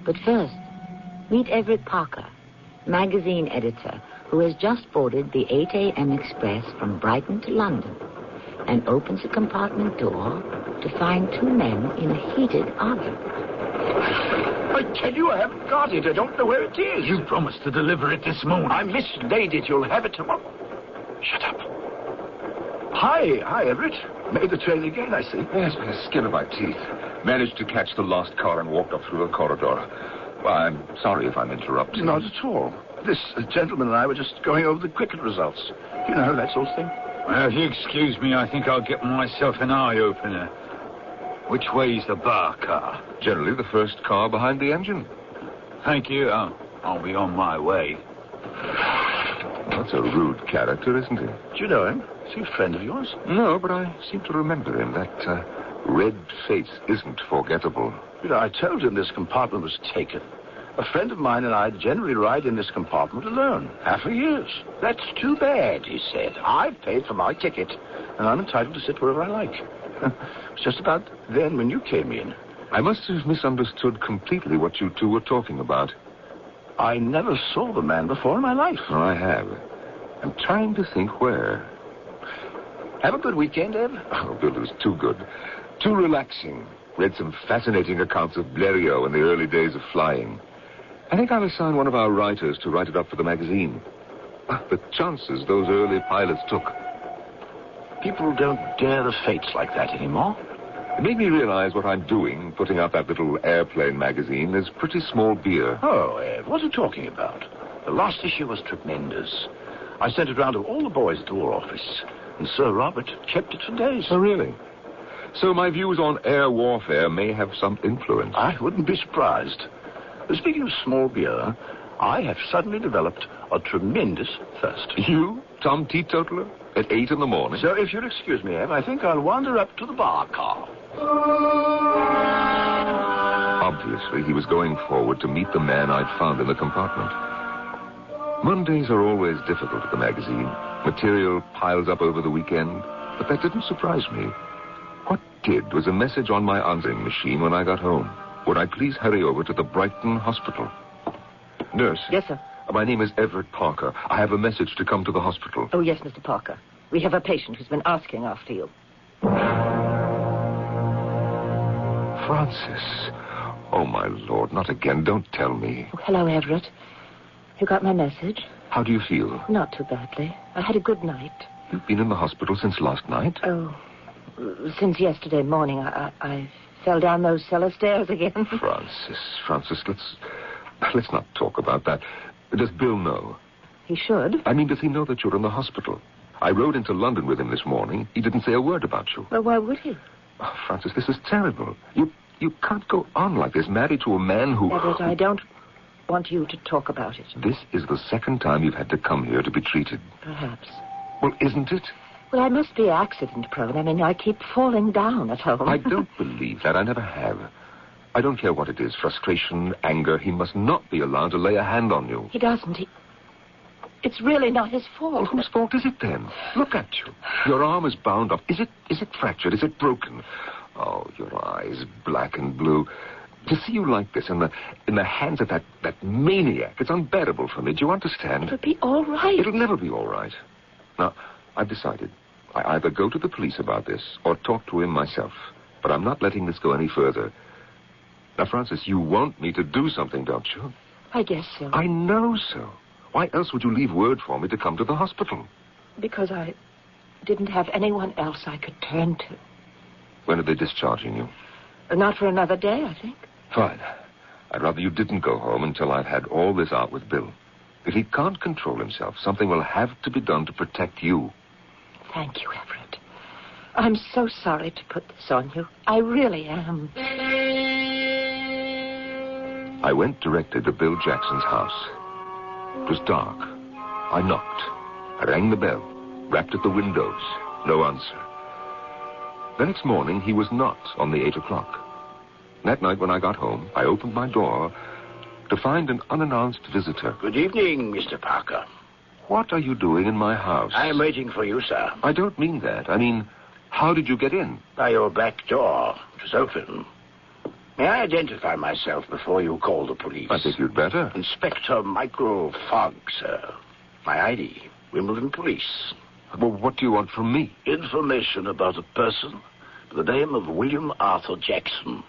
But first, meet Everett Parker, magazine editor, who has just boarded the 8 a.m. express from Brighton to London and opens a compartment door to find 2 men in a heated argument.
I tell you, I haven't got it. I don't know where it is.
You promised to deliver it this morning.
I mislaid it. You'll have it tomorrow. Shut up. Hi, Everett. Made the train again, I see.
Yes, by the skin of my teeth. Managed to catch the lost car and walked up through the corridor. Well, I'm sorry if I'm interrupting.
Not at all. This gentleman and I were just going over the cricket results. You know, that sort of thing.
Well, if you excuse me, I think I'll get myself an eye-opener. Which way's the bar car?
Generally the first car behind the engine.
Thank you. I'll be on my way.
That's a rude character, isn't he?
Do you know him? Is he a friend of yours?
No, but I seem to remember him. That red face isn't forgettable.
You know, I told him this compartment was taken. A friend of mine and I generally ride in this compartment alone. Half a year's. That's too bad, he said. I've paid for my ticket, and I'm entitled to sit wherever I like. It was just about then when you came in.
I must have misunderstood completely what you two were talking about.
I never saw the man before in my life.
Oh, I have. I'm trying to think where.
Have a good weekend, Eb.
Oh, Bill, it was too good. Too relaxing. Read some fascinating accounts of Blériot in the early days of flying. I think I'll assign one of our writers to write it up for the magazine. The chances those early pilots took.
People don't dare the fates like that anymore.
It made me realize what I'm doing, putting out that little airplane magazine, is pretty small beer.
Oh, Ed, what are you talking about? The last issue was tremendous. I sent it round to all the boys at the War Office, and Sir Robert kept it for days.
Oh, really? So my views on air warfare may have some influence.
I wouldn't be surprised. Speaking of small beer, I have suddenly developed a tremendous thirst.
You, Tom Teetotaler, at 8 in the morning?
So if you'll excuse me, Eb, I think I'll wander up to the bar car.
Obviously, he was going forward to meet the man I'd found in the compartment. Mondays are always difficult at the magazine. Material piles up over the weekend, but that didn't surprise me. What did was a message on my answering machine when I got home. Would I please hurry over to the Brighton Hospital? Nurse.
Yes, sir.
My name is Everett Parker. I have a message to come to the hospital.
Oh, yes, Mr. Parker. We have a patient who's been asking after you.
Francis. Oh, my Lord, not again. Don't tell me.
Oh, hello, Everett. You got my message?
How do you feel?
Not too badly. I had a good night.
You've been in the hospital since last night?
Oh, since yesterday morning. I fell down those cellar stairs again.
Francis, let's not talk about that. Does Bill know?
He should.
I mean, does he know that you're in the hospital? I rode into London with him this morning. He didn't say a word about you.
Well, why would he?
Oh, Francis, this is terrible. You can't go on like this, married to a man who...
Everett, I don't want you to talk about it.
This is the second time you've had to come here to be treated.
Perhaps.
Well, isn't it?
Well, I must be accident-prone. I mean, I keep falling down at home.
I don't believe that. I never have. I don't care what it is, frustration, anger. He must not be allowed to lay a hand on you.
He doesn't. It's really not his
Well,
fault.
whose fault is it then? Look at you. Your arm is bound up. Is it fractured? Is it broken? Oh, your eyes, black and blue. To see you like this in the hands of that maniac, it's unbearable for me. Do you understand?
It'll be all right.
It'll never be all right. Now, I've decided. I either go to the police about this or talk to him myself. But I'm not letting this go any further. Now, Francis, you want me to do something, don't you?
I guess so.
I know so. Why else would you leave word for me to come to the hospital?
Because I didn't have anyone else I could turn to.
When are they discharging you?
Not for another day, I think.
Fine. I'd rather you didn't go home until I've had all this out with Bill. If he can't control himself, something will have to be done to protect you.
Thank you, Everett. I'm so sorry to put this on you. I really am.
I went directly to Bill Jackson's house. It was dark. I knocked. I rang the bell, rapped at the windows. No answer. The next morning, he was not on the 8 o'clock. That night when I got home, I opened my door to find an unannounced visitor.
Good evening, Mr. Parker.
What are you doing in my house?
I am waiting for you, sir.
I don't mean that. I mean, how did you get in?
By your back door. It was open. May I identify myself before you call the police?
I think you'd better.
Inspector Michael Fogg, sir. My ID, Wimbledon Police.
Well, what do you want from me?
Information about a person by the name of William Arthur Jackson.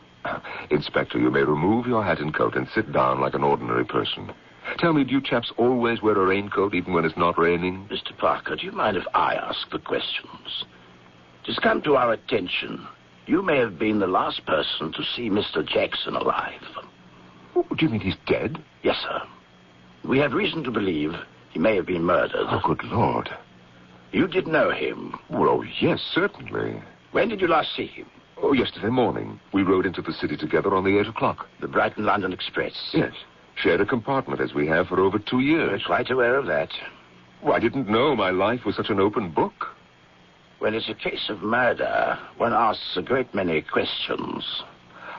Inspector, you may remove your hat and coat and sit down like an ordinary person. Tell me, do you chaps always wear a raincoat even when it's not raining?
Mr. Parker, do you mind if I ask the questions? It's come to our attention. You may have been the last person to see Mr. Jackson alive.
Oh, do you mean he's dead?
Yes, sir. We have reason to believe he may have been murdered.
Oh, good Lord.
You did know him?
Well, oh, yes, certainly.
When did you last see him?
Oh, yesterday morning. We rode into the city together on the 8 o'clock.
The Brighton-London Express?
Yes. Shared a compartment as we have for over 2 years.
We're quite aware of that.
Well, I didn't know my life was such an open book.
When it's a case of murder, one asks a great many questions.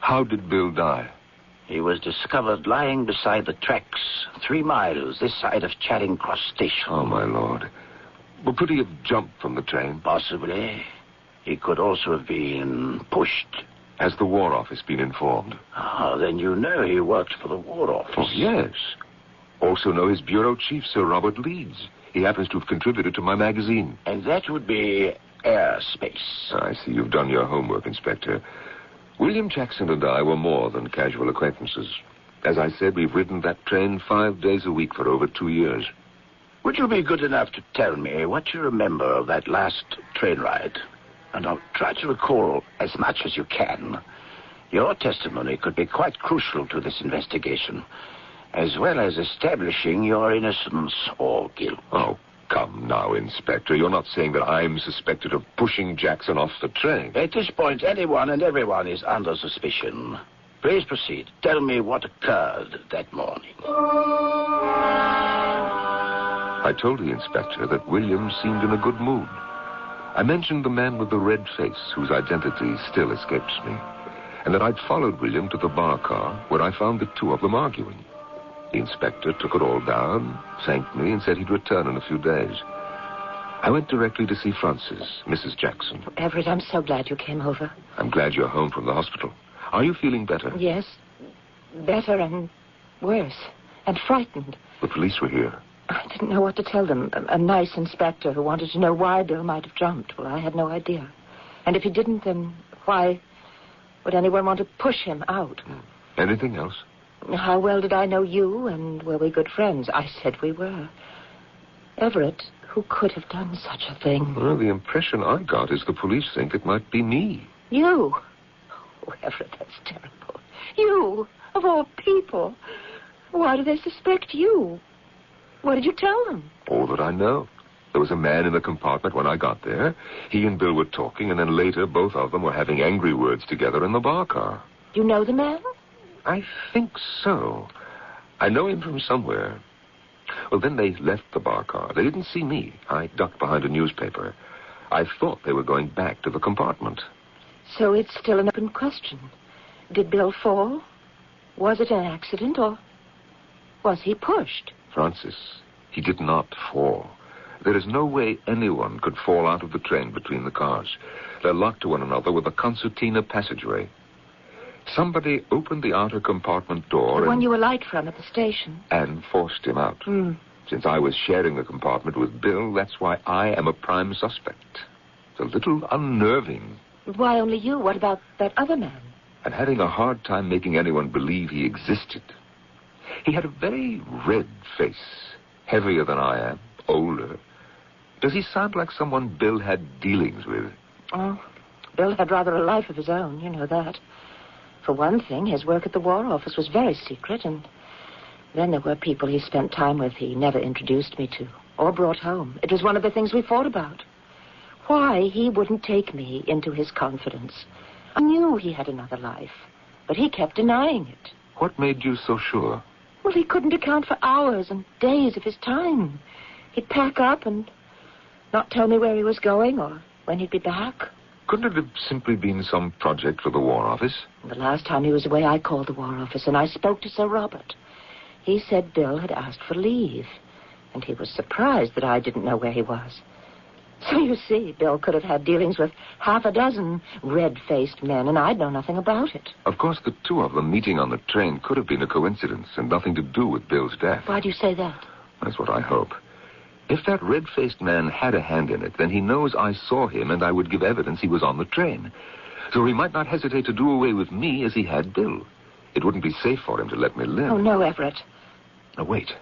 How did Bill die?
He was discovered lying beside the tracks 3 miles this side of Charing Cross Station.
Oh, my Lord. Well, could he have jumped from the train?
Possibly. He could also have been pushed.
Has the War Office been informed?
Ah, then you know he worked for the War Office.
Oh, yes. Also know his bureau chief, Sir Robert Leeds. He happens to have contributed to my magazine.
And that would be Airspace.
I see you've done your homework, Inspector. William Jackson and I were more than casual acquaintances. As I said, we've ridden that train 5 days a week for over 2 years.
Would you be good enough to tell me what you remember of that last train ride? And I'll try to recall as much as you can. Your testimony could be quite crucial to this investigation, as well as establishing your innocence or guilt.
Oh, come now, Inspector. You're not saying that I'm suspected of pushing Jackson off the train.
At this point, anyone and everyone is under suspicion. Please proceed. Tell me what occurred that morning.
I told the inspector that William seemed in a good mood. I mentioned the man with the red face, whose identity still escapes me, and that I'd followed William to the bar car, where I found the two of them arguing. The inspector took it all down, thanked me, and said he'd return in a few days. I went directly to see Frances, Mrs. Jackson.
Everett, I'm so glad you came over.
I'm glad you're home from the hospital. Are you feeling better?
Yes. Better and worse. And frightened.
The police were here.
I didn't know what to tell them. A nice inspector who wanted to know why Bill might have jumped. Well, I had no idea. And if he didn't, then why would anyone want to push him out?
Anything else?
How well did I know you, and were we good friends? I said we were. Everett, who could have done such a thing?
Well, the impression I got is the police think it might be me.
You? Oh, Everett, that's terrible. You, of all people. Why do they suspect you? What did you tell them?
All that I know. There was a man in the compartment when I got there. He and Bill were talking, and then later both of them were having angry words together in the bar car.
You know the man?
I think so. I know him from somewhere. Well, then they left the bar car. They didn't see me. I ducked behind a newspaper. I thought they were going back to the compartment.
So it's still an open question. Did Bill fall? Was it an accident, or was he pushed?
Francis,
He did not fall. There is no way anyone could fall out of the train between the cars. They're locked to one another with a concertina passageway. Somebody opened the outer compartment door
The one you alight from at the station.
and forced him out. Since I was sharing the compartment with Bill, that's why I am a prime suspect. It's a little unnerving.
Why only you? What about that other man?
I'm having a hard time making anyone believe he existed. He had a very red face, heavier than I am, older. Does he sound like someone Bill had dealings with?
Oh, Bill had rather a life of his own, you know that. For one thing, his work at the War Office was very secret, and then there were people he spent time with he never introduced me to, or brought home. It was one of the things we fought about. Why he wouldn't take me into his confidence. I knew he had another life, but he kept denying it.
What made you so sure?
Well, he couldn't account for hours and days of his time. He'd pack up and not tell me where he was going or when he'd be back.
Couldn't it have simply been some project for the War Office?
The last time he was away, I called the War Office, and I spoke to Sir Robert. He said Bill had asked for leave, and he was surprised that I didn't know where he was. So you see, Bill could have had dealings with half a dozen red-faced men, and I'd know nothing about it.
Of course, the two of them meeting on the train could have been a coincidence and nothing to do with Bill's death.
Why do you say that?
That's what I hope. If that red-faced man had a hand in it, then he knows I saw him and I would give evidence he was on the train. So he might not hesitate to do away with me as he had Bill. It wouldn't be safe for him to let me live.
Oh, no, Everett.
Now, wait.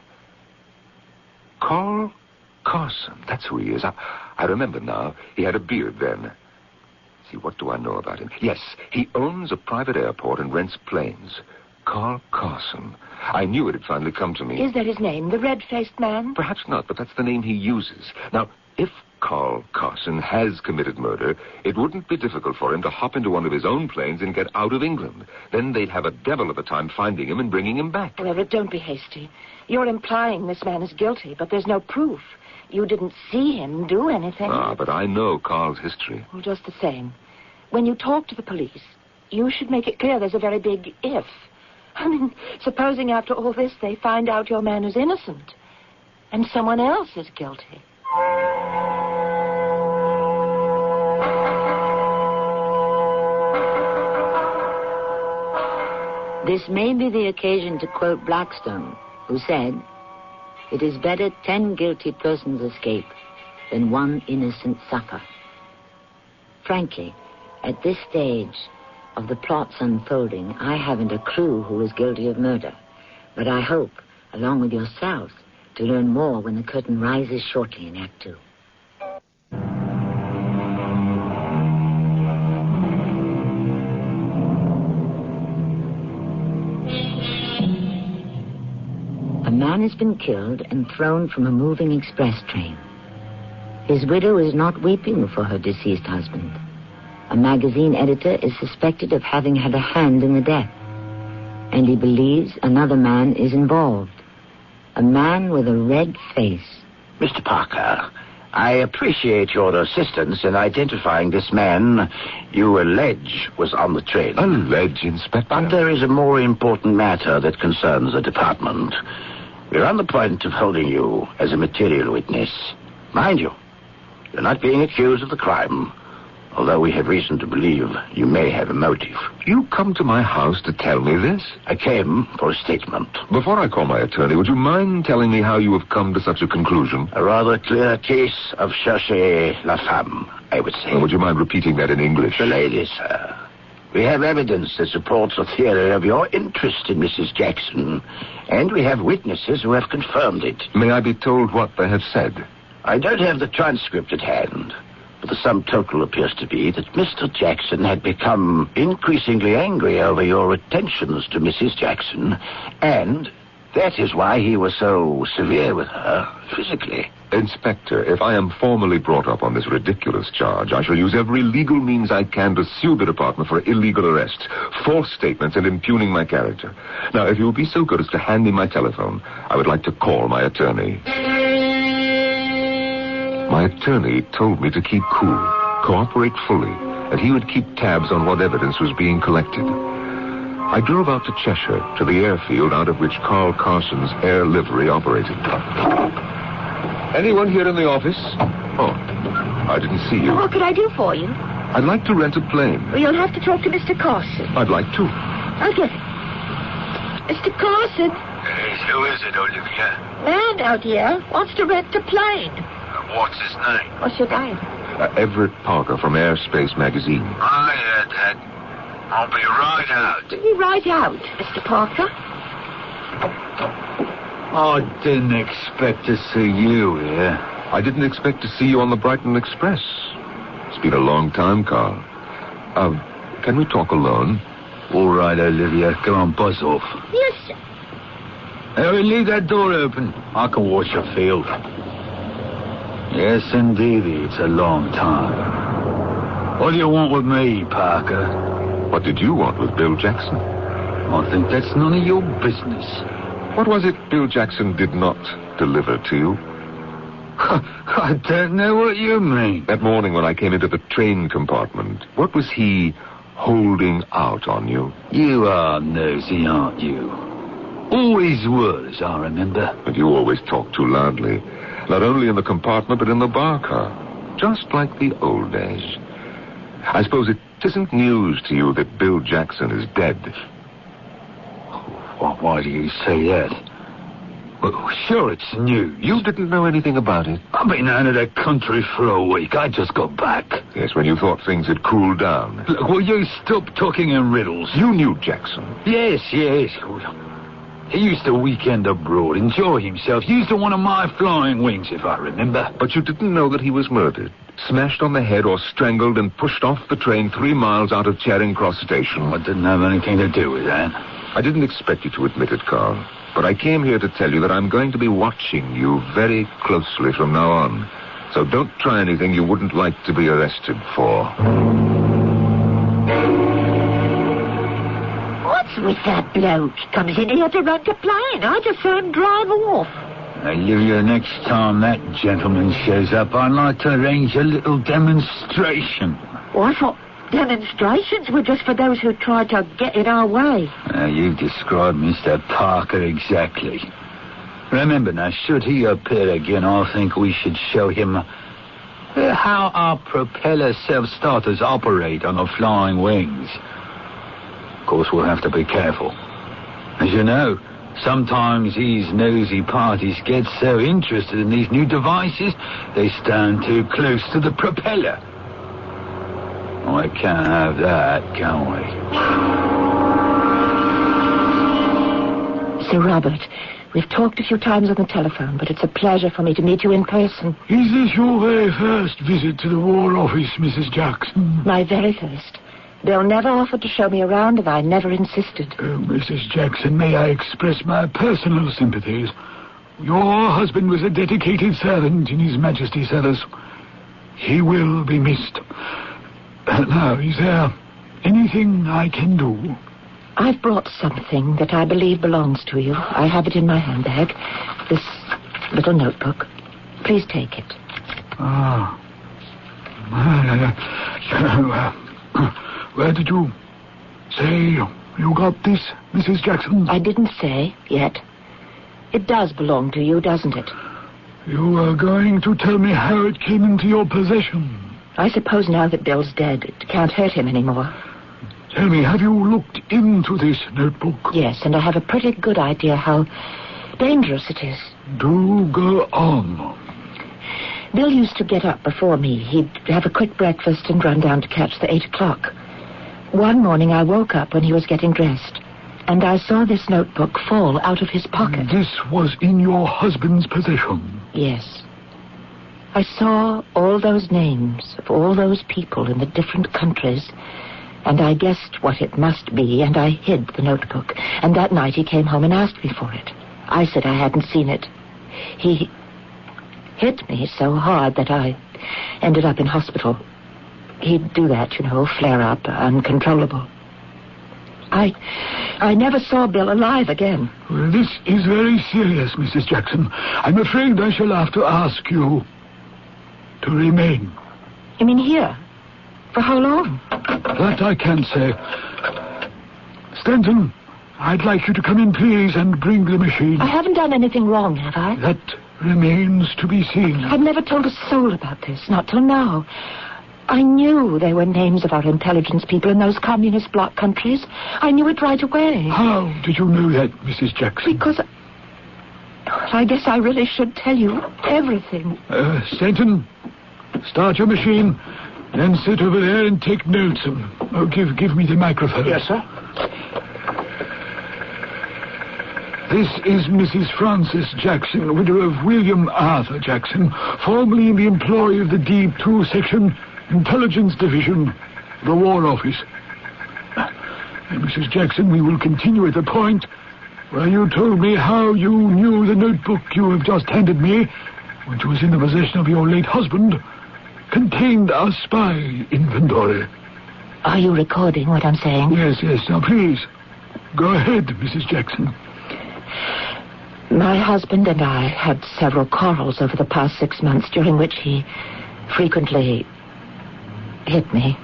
Carl Carson, that's who he is. I remember now. He had a beard then. See, what do I know about him? Yes, he owns a private airport and rents planes. Carl Carson. I knew it had finally come to me.
Is that his name, the red-faced man?
Perhaps not, but that's the name he uses. Now, if Carl Carson has committed murder, it wouldn't be difficult for him to hop into one of his own planes and get out of England. Then they'd have a devil of a time finding him and bringing him back.
Well, Everett, don't be hasty. You're implying this man is guilty, but there's no proof. You didn't see him do anything.
Ah, but I know Carl's history.
Well, just the same. When you talk to the police, you should make it clear there's a very big if. I mean, supposing after all this they find out your man is innocent and someone else is guilty.
This may be the occasion to quote Blackstone, who said, "It is better 10 guilty persons escape than 1 innocent suffer." Frankly, at this stage of the plot's unfolding, I haven't a clue who is guilty of murder. But I hope, along with yourselves, to learn more when the curtain rises shortly in Act 2. A man has been killed and thrown from a moving express train. His widow is not weeping for her deceased husband. A magazine editor is suspected of having had a hand in the death, and he believes another man is involved. A man with a red face.
Mr. Parker, I appreciate your assistance in identifying this man you allege was on the train.
Allege, Inspector?
But there is a more important matter that concerns the department. We're on the point of holding you as a material witness. Mind you, you're not being accused of the crime, although we have reason to believe you may have a motive.
You come to my house to tell me this?
I came for a statement.
Before I call my attorney, would you mind telling me how you have come to such a conclusion?
A rather clear case of chercher la femme, I would say.
Would you mind repeating that in English?
The lady, sir. We have evidence that supports a theory of your interest in Mrs. Jackson, and we have witnesses who have confirmed it.
May I be told what they have said?
I don't have the transcript at hand, but the sum total appears to be that Mr. Jackson had become increasingly angry over your attentions to Mrs. Jackson, and that is why he was so severe with her physically.
Inspector, if I am formally brought up on this ridiculous charge, I shall use every legal means I can to sue the department for illegal arrest, false statements, and impugning my character. Now, if you will be so good as to hand me my telephone, I would like to call my attorney. My attorney told me to keep cool, cooperate fully, and he would keep tabs on what evidence was being collected. I drove out to Cheshire, to the airfield out of which Carl Carson's air livery operated. Anyone here in the office? Oh, I didn't see you.
What could I do for you?
I'd like to rent a plane.
Well, you'll have to talk to Mr. Carson.
I'd like to.
I'll get it. Mr. Carson.
Yes, who is it, Olivia?
Man out here wants to rent a plane.
What's his name?
What's your name?
Everett Parker from Airspace Magazine.
I heard that. I'll be right out.
Will you ride out, Mr. Parker?
I didn't expect to see you here.
I didn't expect to see you on the Brighton Express. It's been a long time, Carl. Can we talk alone?
All right, Olivia. Go on, buzz off.
Yes, sir.
Harry, leave that door open. I can watch your field. Yes, indeed, it's a long time. What do you want with me, Parker?
What did you want with Bill Jackson?
I think that's none of your business.
What was it Bill Jackson did not deliver to you?
I don't know what you mean.
That morning when I came into the train compartment, what was he holding out on you?
You are nosy, aren't you? Always was, I remember.
But you always talk too loudly. Not only in the compartment, but in the bar car. Just like the old days. I suppose it isn't news to you that Bill Jackson is dead.
Why do you say that? Well, sure, it's new.
You didn't know anything about it?
I've been out of the country for a week. I just got back.
Yes, when you thought things had cooled down.
Look, will you stop talking in riddles?
You knew Jackson.
Yes. He used to weekend abroad, enjoy himself. Used to one of my flying wings, if I remember.
But you didn't know that he was murdered. Smashed on the head or strangled and pushed off the train 3 miles out of Charing Cross Station.
I didn't have anything to do with that.
I didn't expect you to admit it, Carl. But I came here to tell you that I'm going to be watching you very closely from now on. So don't try anything you wouldn't like to be arrested for.
What's with that bloke? He comes in here to rent a plane. I just saw him drive off.
Olivia, next time that gentleman shows up, I'd like to arrange a little demonstration.
What? Demonstrations were just for those who tried to get in our way.
You described Mr. Parker exactly. Remember now, should he appear again, I think we should show him how our propeller self-starters operate on the flying wings. Of course, we'll have to be careful. As you know, sometimes these nosy parties get so interested in these new devices, they stand too close to the propeller. We can't have that, can we?
Sir Robert, we've talked a few times on the telephone, but it's a pleasure for me to meet you in person.
Is this your very first visit to the War Office, Mrs. Jackson?
My very first. Bill never offered to show me around, and I never insisted.
Mrs. Jackson, may I express my personal sympathies? Your husband was a dedicated servant in His Majesty's service. He will be missed. Now, is there anything I can do?
I've brought something that I believe belongs to you. I have it in my handbag. This little notebook. Please take it.
Where did you say you got this, Mrs. Jackson?
I didn't say yet. It does belong to you, doesn't it?
You are going to tell me how it came into your possession.
I suppose now that Bill's dead, it can't hurt him anymore.
Tell me, have you looked into this notebook?
Yes, and I have a pretty good idea how dangerous it is.
Do go on.
Bill used to get up before me. He'd have a quick breakfast and run down to catch the 8 o'clock. One morning I woke up when he was getting dressed, and I saw this notebook fall out of his pocket.
This was in your husband's possession?
Yes. I saw all those names of all those people in the different countries, and I guessed what it must be, and I hid the notebook. And that night he came home and asked me for it. I said I hadn't seen it. He hit me so hard that I ended up in hospital. He'd do that, flare up, uncontrollable. I never saw Bill alive again.
Well, this is very serious, Mrs. Jackson. I'm afraid I shall have to ask you to remain.
You mean here? For how long?
That I can't say. Stanton, I'd like you to come in, please, and bring the machine.
I haven't done anything wrong, have I?
That remains to be seen.
I've never told a soul about this, not till now. I knew they were names of our intelligence people in those communist bloc countries. I knew it right away.
How did you know that, Mrs. Jackson?
Because I guess I really should tell you everything.
Stanton, start your machine, then sit over there and take notes. Give me the microphone.
Yes, sir.
This is Mrs. Frances Jackson, widow of William Arthur Jackson, formerly in the employ of the D2 Section Intelligence Division, the War Office. Mrs. Jackson, we will continue at the point where you told me how you knew the notebook you have just handed me, which was in the possession of your late husband, contained our spy inventory.
Are you recording what I'm saying?
Yes. Now, please, go ahead, Mrs. Jackson.
My husband and I had several quarrels over the past 6 months, during which he frequently hit me.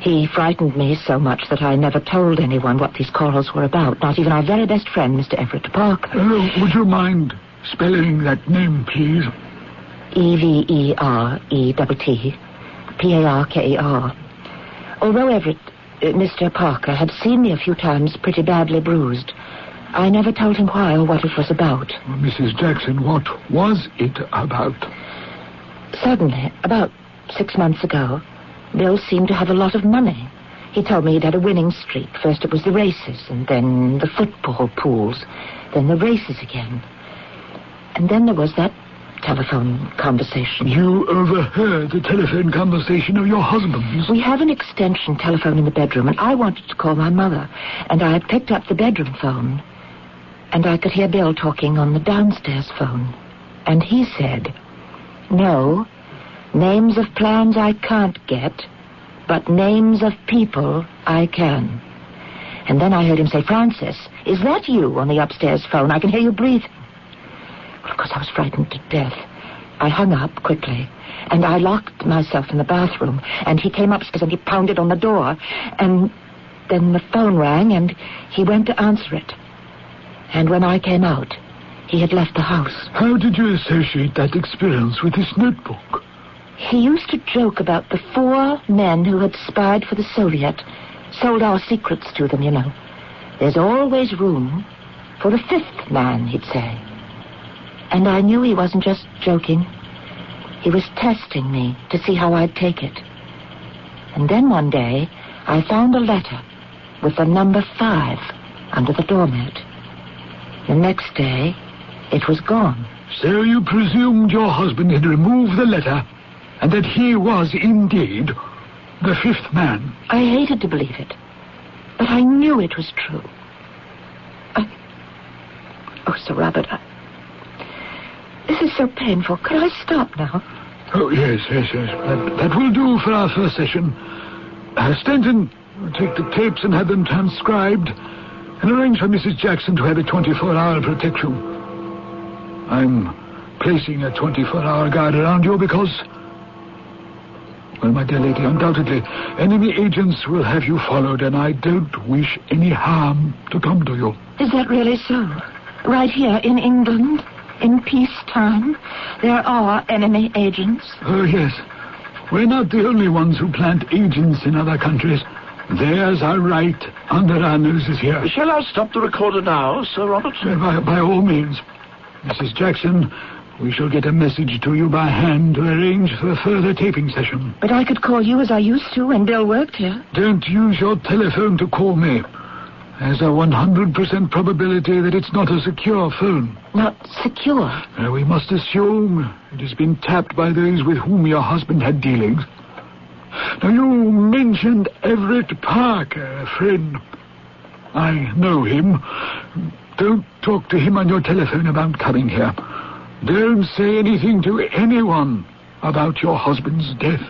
He frightened me so much that I never told anyone what these quarrels were about, not even our very best friend, Mr. Everett Parker.
Would you mind spelling that name, please?
Everett Parker. Although Everett, Mr. Parker, had seen me a few times pretty badly bruised, I never told him why or what it was about.
Well, Mrs. Jackson, what was it about?
Suddenly, about 6 months ago, Bill seemed to have a lot of money. He told me he'd had a winning streak. First it was the races, and then the football pools, then the races again. And then there was that telephone conversation.
You overheard the telephone conversation of your husband's?
We have an extension telephone in the bedroom, and I wanted to call my mother. And I picked up the bedroom phone, and I could hear Bill talking on the downstairs phone. And he said, "No, names of plans I can't get, but names of people I can." And then I heard him say, "Francis, is that you on the upstairs phone? I can hear you breathing." Well, of course, I was frightened to death. I hung up quickly, and I locked myself in the bathroom, and he came upstairs and he pounded on the door, and then the phone rang, and he went to answer it. And when I came out, he had left the house.
How did you associate that experience with this notebook?
He used to joke about the 4 men who had spied for the Soviet, sold our secrets to them, you know. There's always room for a 5th man, he'd say. And I knew he wasn't just joking. He was testing me to see how I'd take it. And then one day, I found a letter with the number 5 under the doormat. The next day, it was gone.
So you presumed your husband had removed the letter, and that he was indeed the 5th man?
I hated to believe it, but I knew it was true. Oh, Sir Robert, this is so painful. Could I stop now?
Oh, yes. That will do for our first session. Stanton, take the tapes and have them transcribed, and arrange for Mrs. Jackson to have a 24-hour protection. I'm placing a 24-hour guard around you because, well, my dear lady, undoubtedly, enemy agents will have you followed, and I don't wish any harm to come to you.
Is that really so? Right here in England, in peacetime, there are enemy agents?
Oh, yes. We're not the only ones who plant agents in other countries. Theirs are right under our noses here.
Shall I stop the recorder now, Sir Robert?
By all means. Mrs. Jackson, we shall get a message to you by hand to arrange for a further taping session.
But I could call you as I used to when Bill worked here.
Don't use your telephone to call me. There's a 100% probability that it's not a secure phone.
Not secure?
We must assume it has been tapped by those with whom your husband had dealings. Now, you mentioned Everett Parker, a friend. I know him. Don't talk to him on your telephone about coming here. Don't say anything to anyone about your husband's death.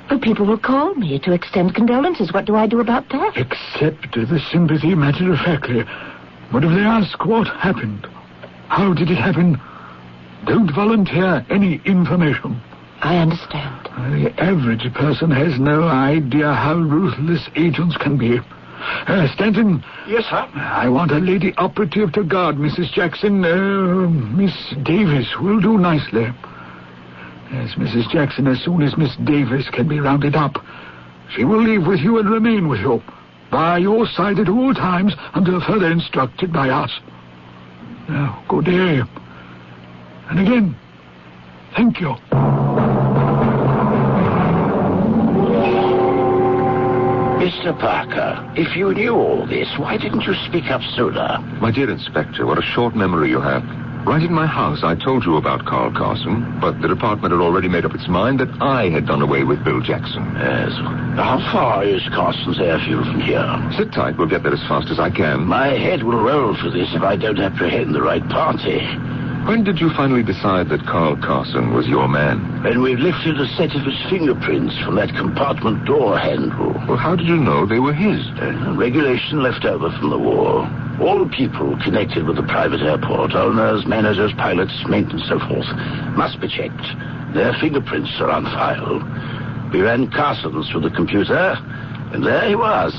But people will call me to extend condolences. What do I do about that?
Accept the sympathy matter-of-factly. But if they ask what happened, how did it happen, don't volunteer any information.
I understand.
The average person has no idea how ruthless agents can be. Stanton.
Yes, sir?
I want a lady operative to guard Mrs. Jackson. Miss Davis will do nicely. Yes, Mrs. Jackson, as soon as Miss Davis can be rounded up, she will leave with you and remain with you, by your side at all times, until further instructed by us. Now, good day. And again, thank you.
Mr. Parker, if you knew all this, why didn't you speak up sooner?
My dear Inspector, what a short memory you have. Right in my house, I told you about Carl Carson, but the department had already made up its mind that I had done away with Bill Jackson.
Yes. How far is Carson's airfield from here?
Sit tight. We'll get there as fast as I can.
My head will roll for this if I don't apprehend the right party.
When did you finally decide that Carl Carson was your man?
When we lifted a set of his fingerprints from that compartment door handle.
Well, how did you know they were his?
Regulation left over from the war. All people connected with the private airport, owners, managers, pilots, maintenance, so forth, must be checked. Their fingerprints are on file. We ran Carson's through the computer, and there he was,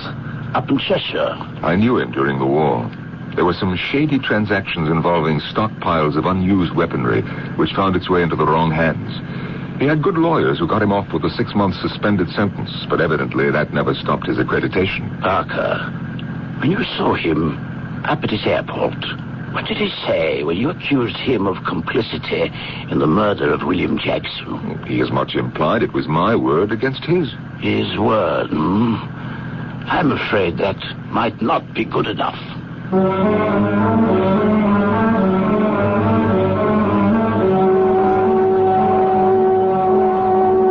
up in Cheshire.
I knew him during the war. There were some shady transactions involving stockpiles of unused weaponry, which found its way into the wrong hands. He had good lawyers who got him off with a 6-month suspended sentence, but evidently that never stopped his accreditation.
Parker, when you saw him up at his airport, what did he say when you accused him of complicity in the murder of William Jackson?
He as much implied it was my word against his.
His word, I'm afraid that might not be good enough.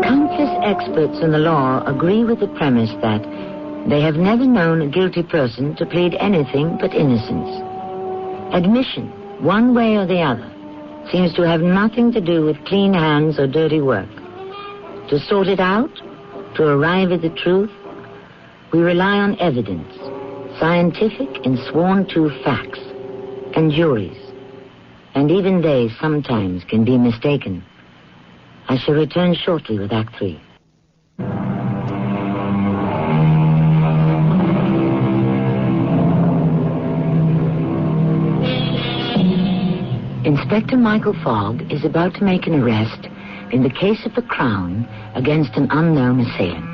Countless experts in the law agree with the premise that they have never known a guilty person to plead anything but innocence. Admission, one way or the other, seems to have nothing to do with clean hands or dirty work. To sort it out, to arrive at the truth, we rely on evidence, scientific and sworn-to facts, and juries. And even they sometimes can be mistaken. I shall return shortly with Act 3. Inspector Michael Fogg is about to make an arrest in the case of the Crown against an unknown assailant.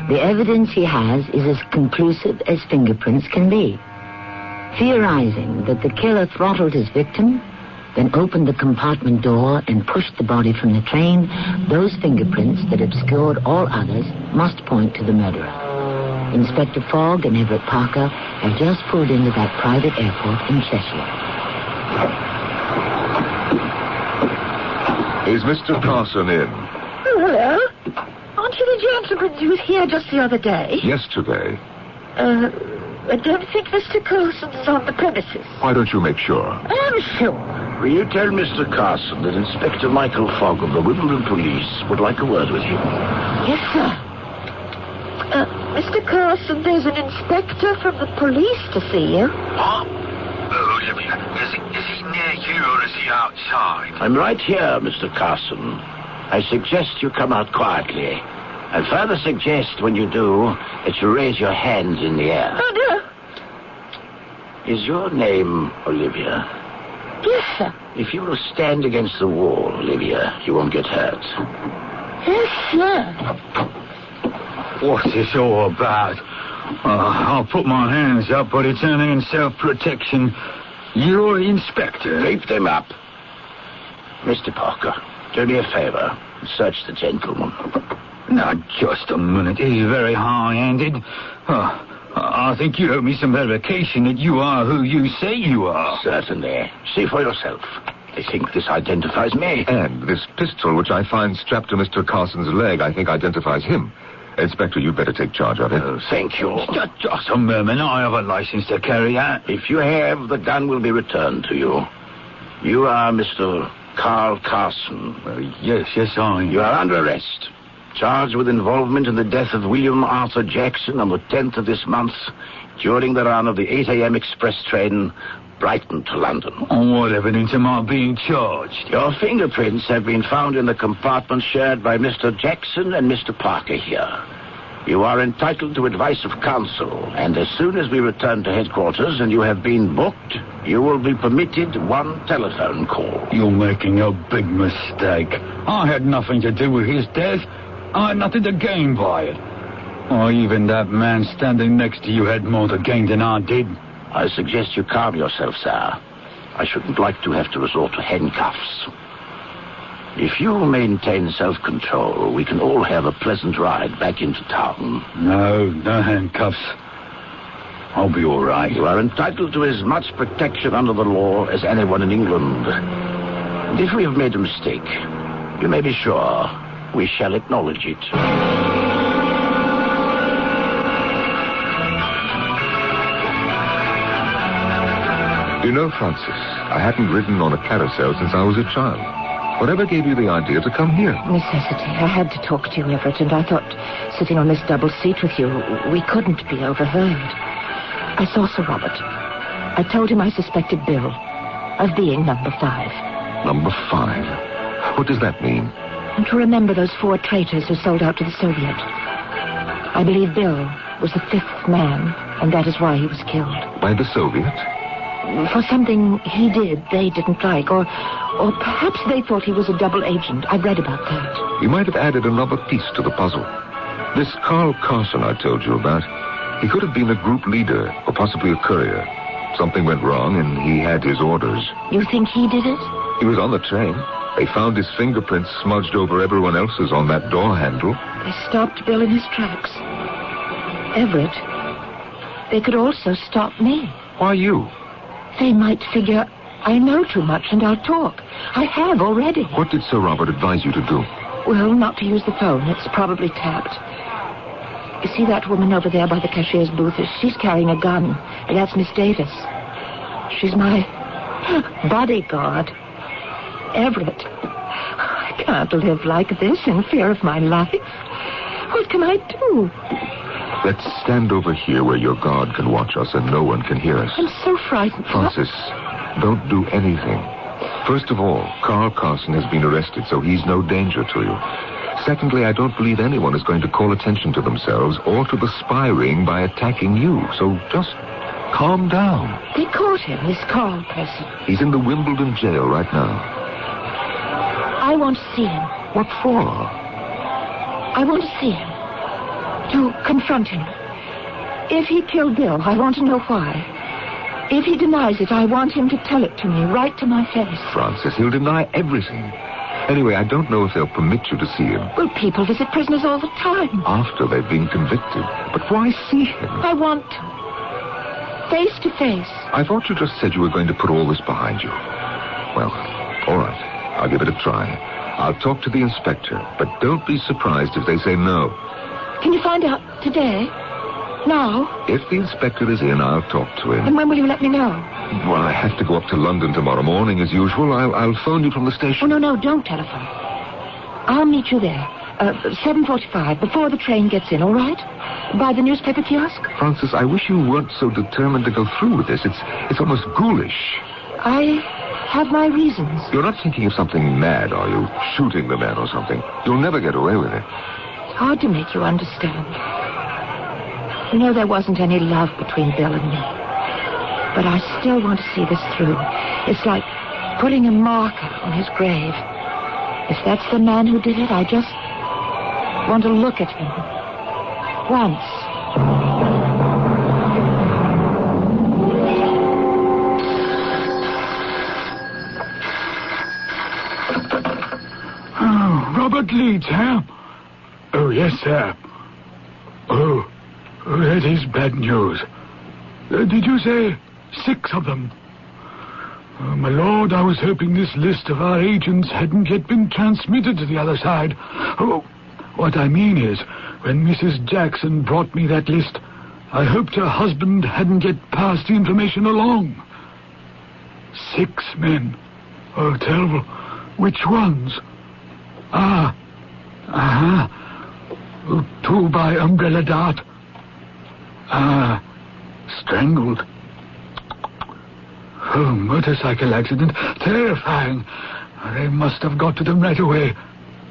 The evidence he has is as conclusive as fingerprints can be. Theorizing that the killer throttled his victim, then opened the compartment door and pushed the body from the train, those fingerprints that obscured all others must point to the murderer. Inspector Fogg and Everett Parker have just pulled into that private airport in Cheshire.
Is Mr. Carson in?
Oh, hello. Aren't you the gentleman who was here just the other day?
Yesterday.
I don't think Mr. Carson's on the premises.
Why don't you make sure?
I'm sure.
Will you tell Mr. Carson that Inspector Michael Fogg of the Wimbledon Police would like a word with him?
Yes, sir. Mr. Carson, there's an inspector from the police to see you.
What? Olivia, is he near you or is he outside?
I'm right here, Mr. Carson. I suggest you come out quietly. I further suggest when you do that you raise your hands in the air.
Oh,
no. Is your name Olivia?
Yes, sir.
If you will stand against the wall, Olivia, you won't get hurt.
Yes, sir.
What's this all about? I'll put my hands up, but it's only in self-protection. You're Inspector.
Keep them up. Mr. Parker, do me a favor. Search the gentleman.
Now, just a minute. He's very high-handed. I think you owe me some verification that you are who you say you are.
Certainly. See for yourself. I think this identifies me.
And this pistol, which I find strapped to Mr. Carson's leg, I think identifies him. Inspector, you'd better take charge of it.
Thank you.
Just a moment. I have a license to carry out.
If you have, the gun will be returned to you. You are Mr. Carl Carson.
Yes, I am.
You are under arrest. Charged with involvement in the death of William Arthur Jackson on the 10th of this month during the run of the 8 a.m. express train Brighton to London.
On what evidence am I being charged?
Your fingerprints have been found in the compartment shared by Mr. Jackson and Mr. Parker here. You are entitled to advice of counsel, and as soon as we return to headquarters and you have been booked, you will be permitted one telephone call.
You're making a big mistake. I had nothing to do with his death. I had nothing to gain by it. Or even that man standing next to you had more to gain than I did.
I suggest you calm yourself, sir. I shouldn't like to have to resort to handcuffs. If you maintain self-control, we can all have a pleasant ride back into town.
No handcuffs. I'll be all right.
You are entitled to as much protection under the law as anyone in England. And if we have made a mistake, you may be sure we shall acknowledge it.
You know, Francis, I hadn't ridden on a carousel since I was a child. Whatever gave you the idea to come here?
Necessity. I had to talk to you, Everett, and I thought sitting on this double seat with you, we couldn't be overheard. I saw Sir Robert. I told him I suspected Bill of being number 5.
Number 5? What does that mean?
And to remember those 4 traitors who sold out to the Soviet. I believe Bill was the 5th man, and that is why he was killed.
By the Soviet?
For something he did they didn't like, or perhaps they thought he was a double agent. I've read about that.
You might have added another piece to the puzzle. This Carl Carson I told you about, he could have been a group leader, or possibly a courier. Something went wrong, and he had his orders.
You think he did it?
He was on the train. They found his fingerprints smudged over everyone else's on that door handle.
They stopped Bill in his tracks. Everett, they could also stop me.
Why you?
They might figure I know too much and I'll talk. I have already.
What did Sir Robert advise you to do?
Well, not to use the phone. It's probably tapped. You see that woman over there by the cashier's booth? She's carrying a gun. That's Miss Davis. She's my bodyguard. Everett, I can't live like this in fear of my life. What can I do?
Let's stand over here where your guard can watch us and no one can hear us.
I'm so frightened.
Francis, don't do anything. First of all, Carl Carson has been arrested, so he's no danger to you. Secondly, I don't believe anyone is going to call attention to themselves or to the spy ring by attacking you. So just calm down.
They caught him, this Carl person.
He's in the Wimbledon jail right now.
I want to see him.
What for?
I want to see him. To confront him. If he killed Bill, I want to know why. If he denies it, I want him to tell it to me, right to my face.
Francis, he'll deny everything. Anyway, I don't know if they'll permit you to see him.
Well, people visit prisoners all the time.
After they've been convicted. But why see him?
I want to. Face to face.
I thought you just said you were going to put all this behind you. Well, all right. I'll give it a try. I'll talk to the inspector, but don't be surprised if they say no.
Can you find out today? Now?
If the inspector is in, I'll talk to him.
And when will you let me know?
Well, I have to go up to London tomorrow morning, as usual. I'll phone you from the station.
Oh, no, don't telephone. I'll meet you there. 7:45, before the train gets in, all right? By the newspaper kiosk?
Francis, I wish you weren't so determined to go through with this. It's almost ghoulish.
I have my reasons.
You're not thinking of something mad, are you? Shooting the man or something. You'll never get away with it.
It's hard to make you understand. You know, there wasn't any love between Bill and me. But I still want to see this through. It's like putting a marker on his grave. If that's the man who did it, I just want to look at him. Once.
Oh, Robert Leeds, huh? Oh, yes, sir. Oh, that is bad news. Did you say 6 of them? My lord, I was hoping this list of our agents hadn't yet been transmitted to the other side. Oh, what I mean is, when Mrs. Jackson brought me that list, I hoped her husband hadn't yet passed the information along. 6 men. Oh, terrible. Which ones? Oh, 2 by umbrella dart. Strangled. Oh, motorcycle accident. Terrifying. They must have got to them right away.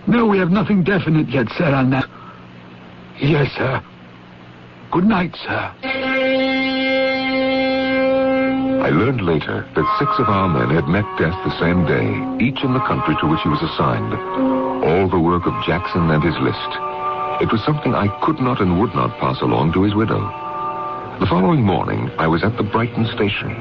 No, we have nothing definite yet, sir, on that. Yes, sir. Good night, sir.
I learned later that 6 of our men had met death the same day, each in the country to which he was assigned. All the work of Jackson and his list. It was something I could not and would not pass along to his widow. The following morning, I was at the Brighton station.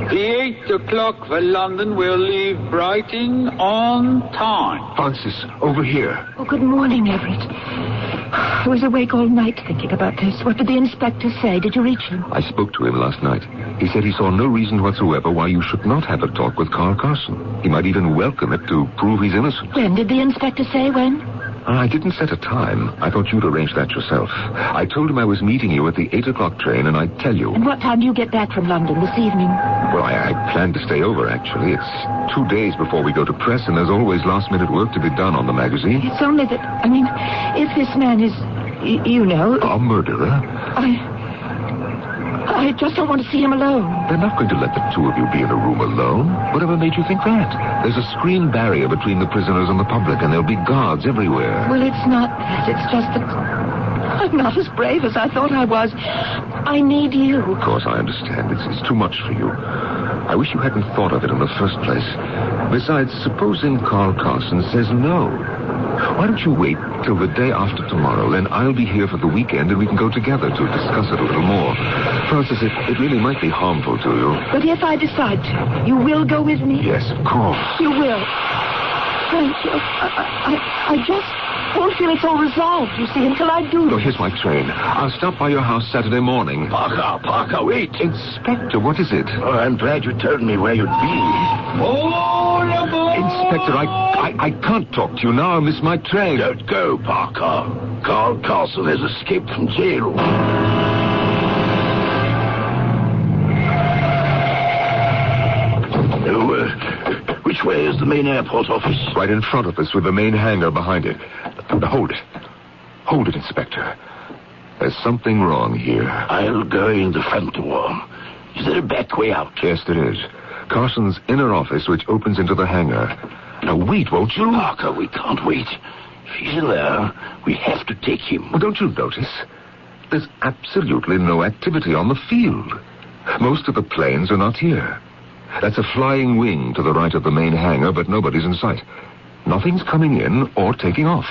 The 8 o'clock for London will leave Brighton on time.
Francis, over here.
Oh, good morning, Everett. I was awake all night thinking about this. What did the inspector say? Did you reach him?
I spoke to him last night. He said he saw no reason whatsoever why you should not have a talk with Carl Carson. He might even welcome it to prove he's innocent.
When did the inspector say when?
I didn't set a time. I thought you'd arrange that yourself. I told him I was meeting you at the 8 o'clock train, and I'd tell you.
And what time do you get back from London this evening?
Well, I planned to stay over, actually. It's 2 days before we go to press, and there's always last-minute work to be done on the magazine.
It's only that, if this man is, you know...
A murderer?
I just don't want to see him alone.
They're not going to let the two of you be in a room alone. Whatever made you think that? There's a screen barrier between the prisoners and the public, and there'll be guards everywhere.
Well, it's not that. It's just that I'm not as brave as I thought I was. I need you.
Of course, I understand. It's too much for you. I wish you hadn't thought of it in the first place. Besides, supposing Carl Carson says no. Why don't you wait till the day after tomorrow? Then I'll be here for the weekend, and we can go together to discuss it a little more. Francis, it really might be harmful to you.
But if I decide to, you will go with me?
Yes, of course.
You will. Thank you. I just won't feel it's all resolved, you see, until I do.
No, here's my train. I'll stop by your house Saturday morning.
Parker, wait.
Inspector, what is it?
Oh, I'm glad you told me where you'd be.
Inspector, I can't talk to you now. I'll miss my train.
Don't go, Parker. Carl Carson has escaped from jail. Which way is the main airport office?
Right in front of us with the main hangar behind it. Hold it. Hold it, Inspector. There's something wrong here.
I'll go in the front door. Is there a back way out?
Yes, there is. Carson's inner office, which opens into the hangar. Now, wait, won't you?
Parker, we can't wait. If he's in there, we have to take him.
Well, don't you notice? There's absolutely no activity on the field. Most of the planes are not here. That's a flying wing to the right of the main hangar, but nobody's in sight. Nothing's coming in or taking off.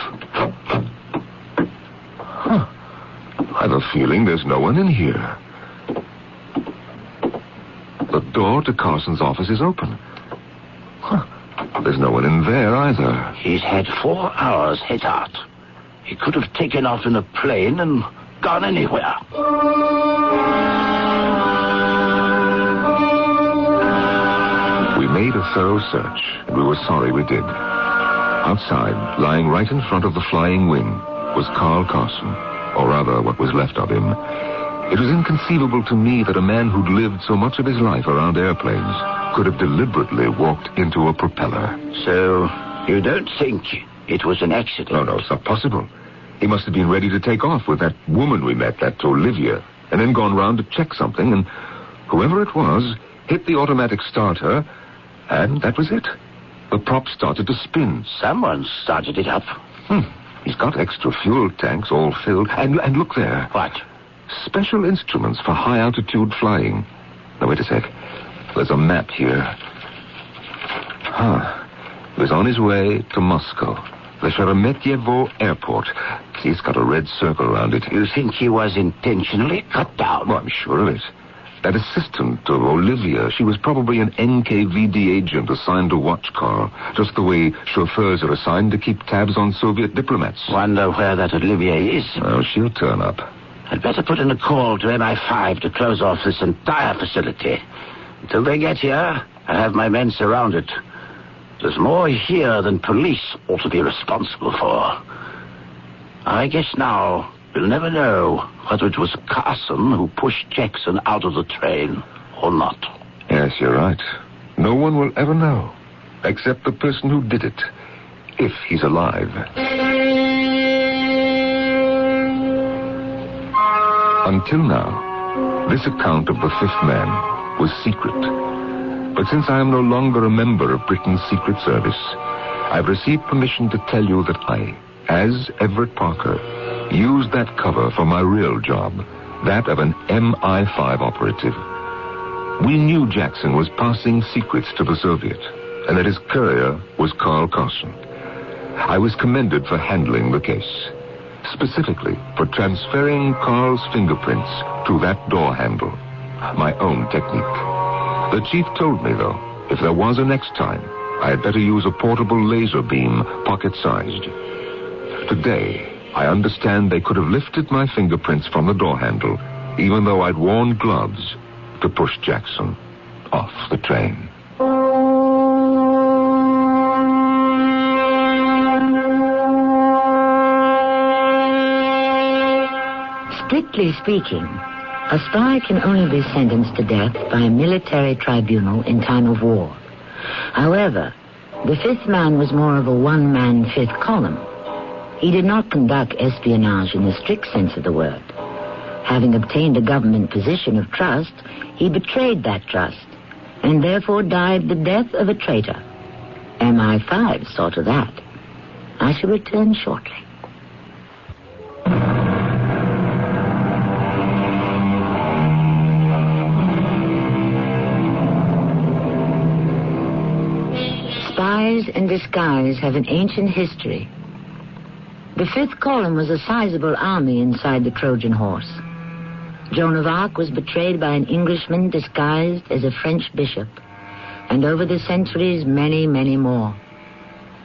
Huh. I've a feeling there's no one in here. The door to Carson's office is open. Huh. There's no one in there either.
He's had 4 hours head start. He could have taken off in a plane and gone anywhere.
We made a thorough search, and we were sorry we did. Outside, lying right in front of the flying wing, was Carl Carson, or rather what was left of him. It was inconceivable to me that a man who'd lived so much of his life around airplanes could have deliberately walked into a propeller.
So, you don't think it was an accident?
No, it's not possible. He must have been ready to take off with that woman we met, that Olivia, and then gone round to check something, and whoever it was hit the automatic starter, and that was it. The prop started to spin.
Someone started it up.
He's got extra fuel tanks all filled. And look there.
What?
Special instruments for high-altitude flying. Now, wait a sec. There's a map here. He was on his way to Moscow. The Sheremetyevo Airport. See, it's got a red circle around it.
You think he was intentionally cut down?
Well, I'm sure of it. That assistant of Olivia, she was probably an NKVD agent assigned to watch Carl, just the way chauffeurs are assigned to keep tabs on Soviet diplomats.
Wonder where that Olivia is.
Well, she'll turn up.
I'd better put in a call to MI5 to close off this entire facility. Until they get here, I have my men surrounded. There's more here than police ought to be responsible for. I guess now we'll never know whether it was Carson who pushed Jackson out of the train or not.
Yes, you're right. No one will ever know, except the person who did it, if he's alive. Until now, this account of the fifth man was secret. But since I am no longer a member of Britain's Secret Service, I've received permission to tell you that I, as Everett Parker, used that cover for my real job, that of an MI5 operative. We knew Jackson was passing secrets to the Soviets, and that his courier was Carl Carson. I was commended for handling the case, specifically for transferring Carl's fingerprints to that door handle, my own technique. The chief told me, though, if there was a next time, I had better use a portable laser beam, pocket-sized. Today, I understand they could have lifted my fingerprints from the door handle, even though I'd worn gloves to push Jackson off the train.
Strictly speaking, a spy can only be sentenced to death by a military tribunal in time of war. However, the fifth man was more of a one-man fifth column. He did not conduct espionage in the strict sense of the word. Having obtained a government position of trust, he betrayed that trust, and therefore died the death of a traitor. MI5 saw to that. I shall return shortly. Spies and disguise have an ancient history. The fifth column was a sizable army inside the Trojan horse. Joan of Arc was betrayed by an Englishman disguised as a French bishop, and over the centuries, many, many more.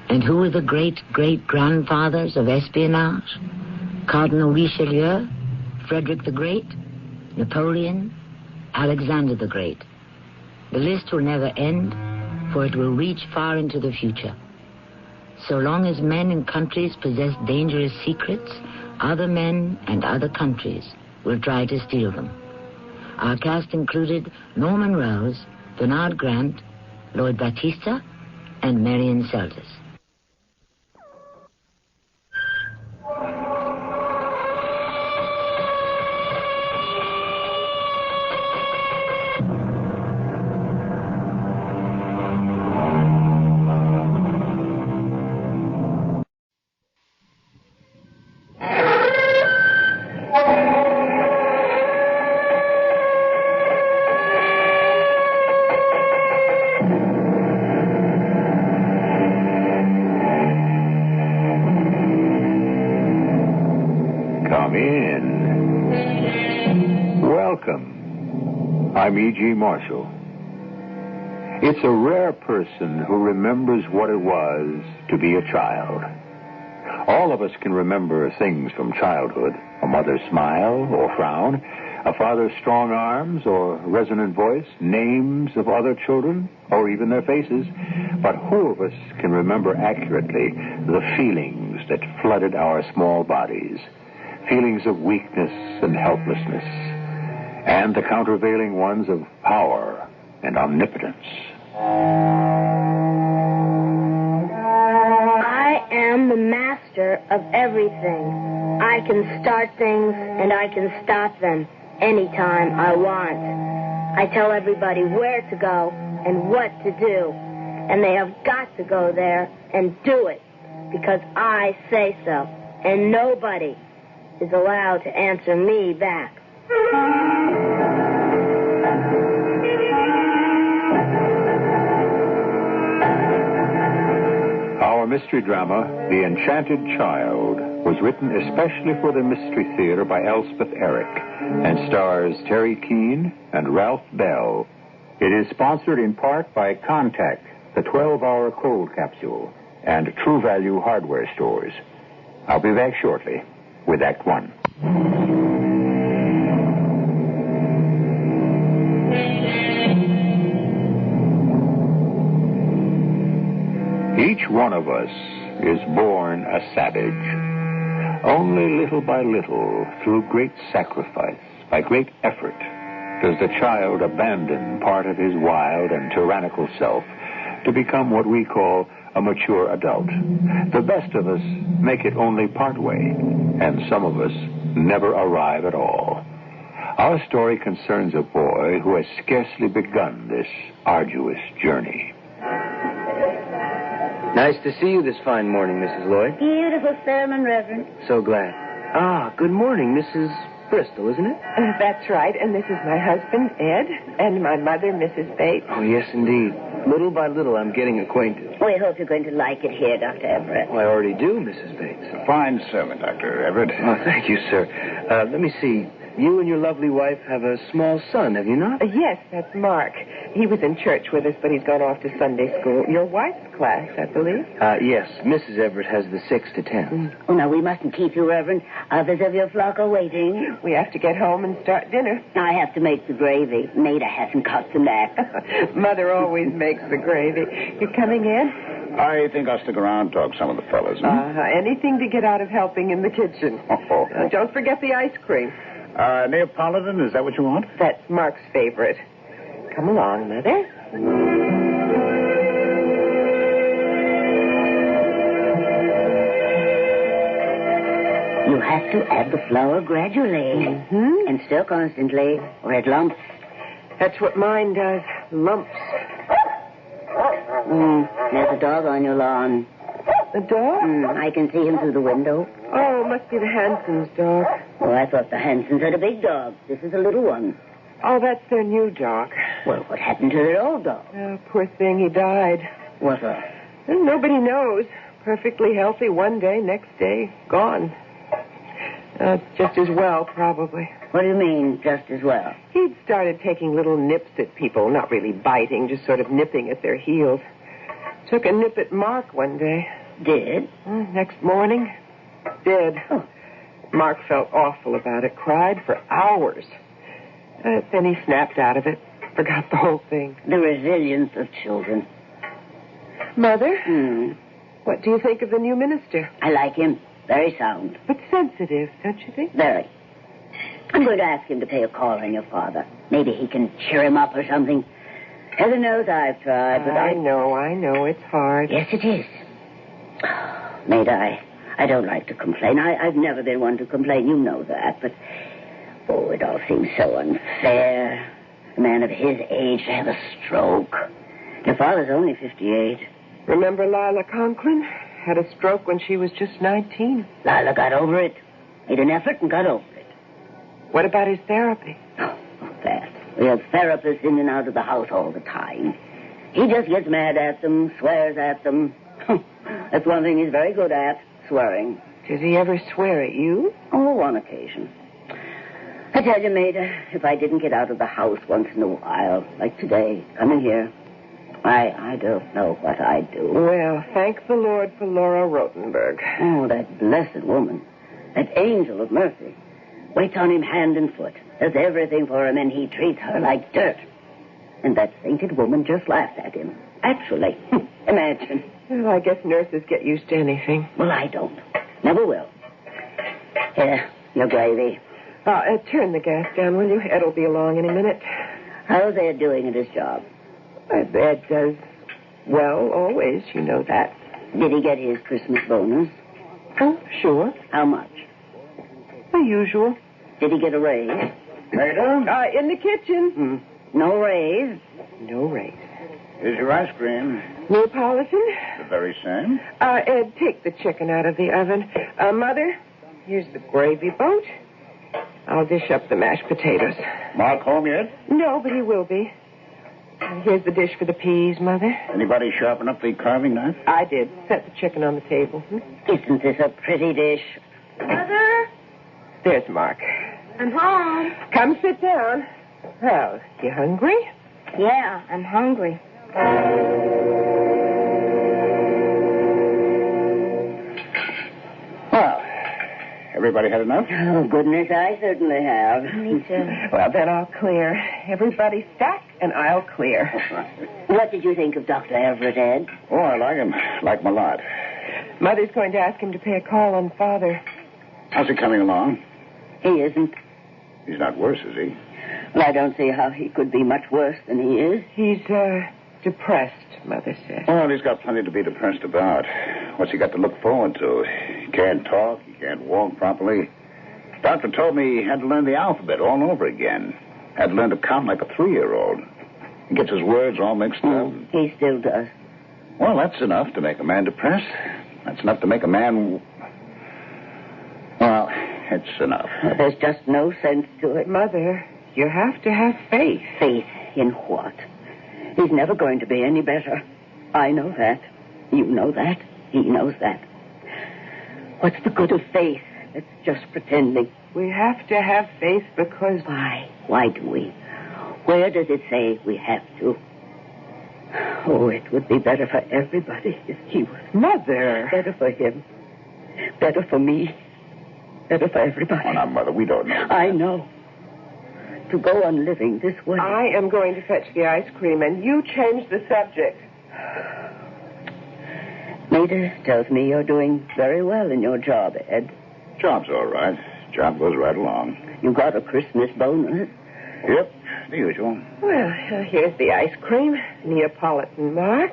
And who were the great-great-grandfathers of espionage? Cardinal Richelieu, Frederick the Great, Napoleon, Alexander the Great. The list will never end, for it will reach far into the future. So long as men and countries possess dangerous secrets, other men and other countries will try to steal them. Our cast included Norman Rose, Bernard Grant, Lloyd Battista, and Marion Seldes.
I'm E.G. Marshall. It's a rare person who remembers what it was to be a child. All of us can remember things from childhood, a mother's smile or frown, a father's strong arms or resonant voice, names of other children, or even their faces. But who of us can remember accurately the feelings that flooded our small bodies? Feelings of weakness and helplessness, and the countervailing ones of power and omnipotence.
I am the master of everything. I can start things and I can stop them anytime I want. I tell everybody where to go and what to do, and they have got to go there and do it because I say so, and nobody is allowed to answer me back.
Our mystery drama, The Enchanted Child, was written especially for the Mystery Theater by Elspeth Eric and stars Terry Keane and Ralph Bell. It is sponsored in part by Contact, the 12-hour cold capsule, and True Value hardware stores. I'll be back shortly with Act One. Each one of us is born a savage. Only little by little, through great sacrifice, by great effort, does the child abandon part of his wild and tyrannical self to become what we call a mature adult. The best of us make it only part way, and some of us never arrive at all. Our story concerns a boy who has scarcely begun this arduous journey.
Nice to see you this fine morning, Mrs. Lloyd.
Beautiful sermon, Reverend.
So glad. Ah, good morning, Mrs. Bristol, isn't it?
That's right, and this is my husband, Ed, and my mother, Mrs. Bates.
Oh, yes, indeed. Little by little, I'm getting acquainted.
We hope you're going to like it here, Dr. Everett.
Well, I already do, Mrs. Bates.
Fine sermon, Dr. Everett.
Oh, thank you, sir. Let me see. You and your lovely wife have a small son, have you not?
Yes, that's Mark. He was in church with us, but he's gone off to Sunday school. Your wife's class, I believe.
Yes. Mrs. Everett has the 6 to 10.
Oh, now, we mustn't keep you, Reverend. Others of your flock are waiting.
We have to get home and start dinner.
I have to make the gravy. Maida hasn't cut the neck.
Mother always makes the gravy. You coming in?
I think I'll stick around and talk to some of the fellas.
Anything to get out of helping in the kitchen. Don't forget the ice cream.
Neapolitan, is that what you want?
That's Mark's favorite. Come along, Mother.
You have to add the flour gradually. And stir constantly, or it lumps.
That's what mine does. Lumps.
There's a dog on your lawn.
A dog?
I can see him through the window.
Oh, must be the Hansons' dog.
Oh, I thought the Hansons had a big dog. This is a little one.
Oh, that's their new dog.
Well, what happened to their old dog?
Oh, poor thing, he died.
What of?
Nobody knows. Perfectly healthy one day, next day, gone. Just as well, probably.
What do you mean, just as well?
He'd started taking little nips at people, not really biting, just sort of nipping at their heels. Took a nip at Mark one day.
Did?
Next morning, dead.
Oh.
Mark felt awful about it, cried for hours. Then he snapped out of it, forgot the whole thing.
The resilience of children.
Mother? What do you think of the new minister?
I like him. Very sound.
But sensitive, don't you think?
Very. I'm going to ask him to pay a call on your father. Maybe he can cheer him up or something. Heaven knows I've tried, but
I know. It's hard.
Yes, it is. Maida, I don't like to complain. I've never been one to complain. You know that. But, it all seems so unfair. A man of his age to have a stroke. Your father's only 58.
Remember Lila Conklin? Had a stroke when she was just 19.
Lila got over it. Made an effort and got over it.
What about his therapy?
Oh, that. We have therapists in and out of the house all the time. He just gets mad at them, swears at them. That's one thing he's very good at, swearing.
Does he ever swear at you?
Oh, one occasion. I tell you, Maida, if I didn't get out of the house once in a while, like today, coming here, I don't know what I'd do.
Well, thank the Lord for Laura Rotenberg.
Oh, that blessed woman. That angel of mercy. Waits on him hand and foot. Does everything for him, and he treats her like dirt. And that sainted woman just laughs at him. Actually. Imagine.
Well, I guess nurses get used to anything.
Well, I don't. Never will. Here, your gravy.
Turn the gas down, will you? Ed'll be along any minute.
How's Ed doing at his job?
Ed does well, always. You know that.
Did he get his Christmas bonus?
Oh, sure.
How much?
The usual.
Did he get a raise?
Maida?
In the kitchen.
No raise?
No raise.
Here's your ice cream.
Neapolitan?
The very same.
Ed, take the chicken out of the oven. Mother, here's the gravy boat. I'll dish up the mashed potatoes.
Mark home yet?
No, but he will be. Here's the dish for the peas, Mother.
Anybody sharpen up the carving knife?
I did. Set the chicken on the table.
Isn't this a pretty dish?
Mother?
There's Mark.
I'm home.
Come sit down. Well, you hungry?
Yeah, I'm hungry.
Well, everybody had enough?
Oh, goodness, I certainly have.
Me too.
Well, then I'll clear. Everybody stack, and I'll clear.
What did you think of Dr. Everett, Ed?
Oh, I like him. Like him a lot.
Mother's going to ask him to pay a call on Father.
How's he coming along?
He isn't.
He's not worse, is he?
Well, I don't see how he could be much worse than he is.
He's, depressed, Mother says.
Well, he's got plenty to be depressed about. What's he got to look forward to? He can't talk. He can't walk properly. Doctor told me he had to learn the alphabet all over again. Had to learn to count like a 3-year-old. He gets his words all mixed up.
He still does.
Well, that's enough to make a man depressed. That's enough to make a man... Well, it's enough.
There's just no sense to it.
Mother, you have to have faith.
Faith in what? He's never going to be any better. I know that. You know that. He knows that. What's the good of faith? It's just pretending.
We have to have faith because...
Why? Why do we? Where does it say we have to? Oh, it would be better for everybody if he was...
Mother!
Better for him. Better for me. Better for everybody.
Oh, now, Mother, we don't know.
I know. To go on living this way...
I am going to fetch the ice cream, and you change the subject.
Maida tells me you're doing very well in your job, Ed.
Job's all right. Job goes right along.
You got a Christmas bonus.
Yep, the usual.
Well, here's the ice cream. Neapolitan, Mark.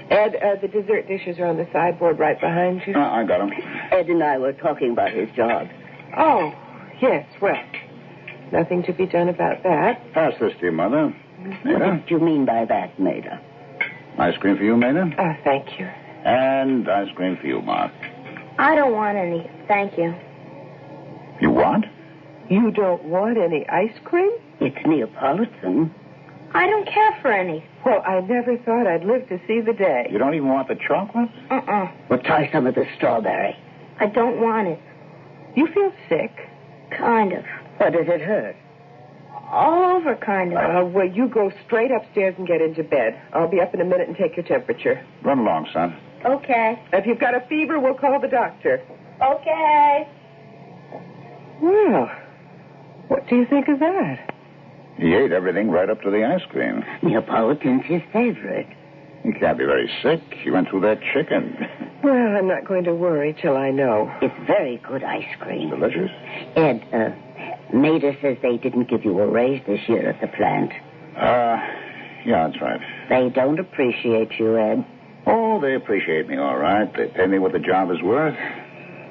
Ed, the dessert dishes are on the sideboard right behind you.
I got them.
Ed and I were talking about his job.
Oh, yes, well, nothing to be done about that.
Pass this to your mother. Maida?
What do you mean by that, Maida?
Ice cream for you, Maida?
Oh, thank you.
And ice cream for you, Mark.
I don't want any, thank you.
You want?
You don't want any ice cream?
It's Neapolitan.
I don't care for any.
Well, I never thought I'd live to see the day.
You don't even want the chocolate?
Well, try some of the strawberry.
I don't want it.
You feel sick?
Kind of.
Or does it hurt?
All over, kind of.
Well, you go straight upstairs and get into bed. I'll be up in a minute and take your temperature.
Run along, son.
Okay.
If you've got a fever, we'll call the doctor.
Okay.
Well, what do you think of that?
He ate everything right up to the ice cream.
Neapolitan's his favorite.
He can't be very sick. He went through that chicken.
Well, I'm not going to worry till I know.
It's very good ice cream.
Delicious.
Ed, Maida says they didn't give you a raise this year at the plant.
Yeah, that's right.
They don't appreciate you, Ed.
Oh, they appreciate me, all right. They pay me what the job is worth.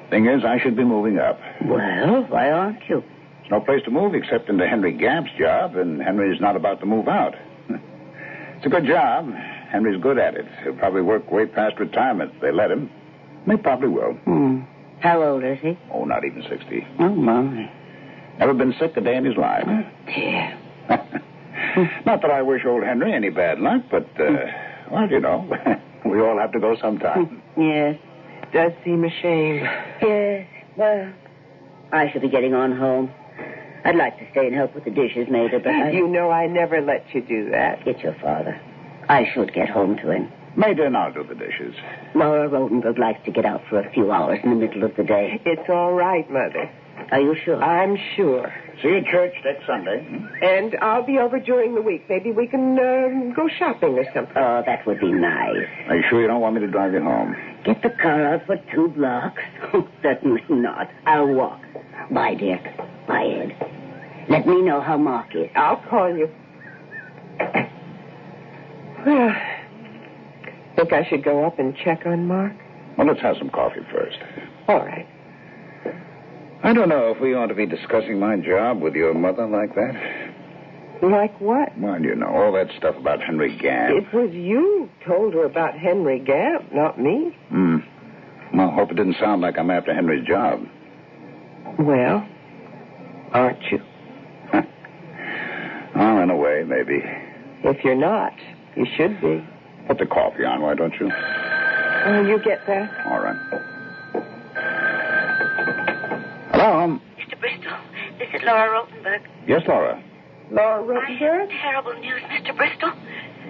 Thing is, I should be moving up.
Well, why aren't you?
There's no place to move except into Henry Gamp's job, and Henry's not about to move out. It's a good job. Henry's good at it. He'll probably work way past retirement if they let him. They probably will.
How old is he?
Oh, not even 60.
Oh, my.
Never been sick a day in his life.
Oh, dear.
Not that I wish old Henry any bad luck, but, well, you know, we all have to go sometime.
Yes.
It does seem a shame.
Yes. Well, I should be getting on home. I'd like to stay and help with the dishes, Maida, but
You know I never let you do that.
It's your father. I should get home to him.
Maida and I'll do the dishes.
Laura Rodenberg likes to get out for a few hours in the middle of the day.
It's all right, Mother.
Are you sure?
I'm sure.
See you at church next Sunday.
And I'll be over during the week. Maybe we can go shopping or something.
Oh, that would be nice.
Are you sure you don't want me to drive you home?
Get the car out for 2 blocks? Certainly not. I'll walk. Bye, dear. Bye, Ed. Let me know how Mark is.
I'll call you. Well, think I should go up and check on Mark?
Well, let's have some coffee first.
All right.
I don't know if we ought to be discussing my job with your mother like that.
Like what?
Well, you know, all that stuff about Henry Gamp.
It was you told her about Henry Gamp, not me.
Well, hope it didn't sound like I'm after Henry's job.
Well, aren't you?
Oh, in a way, maybe.
If you're not, you should be.
Put the coffee on, why don't you?
You get that?
All right. Hello?
Mr. Bristol, this is Laura Rotenberg.
Yes, Laura.
Laura
I have terrible news, Mr. Bristol.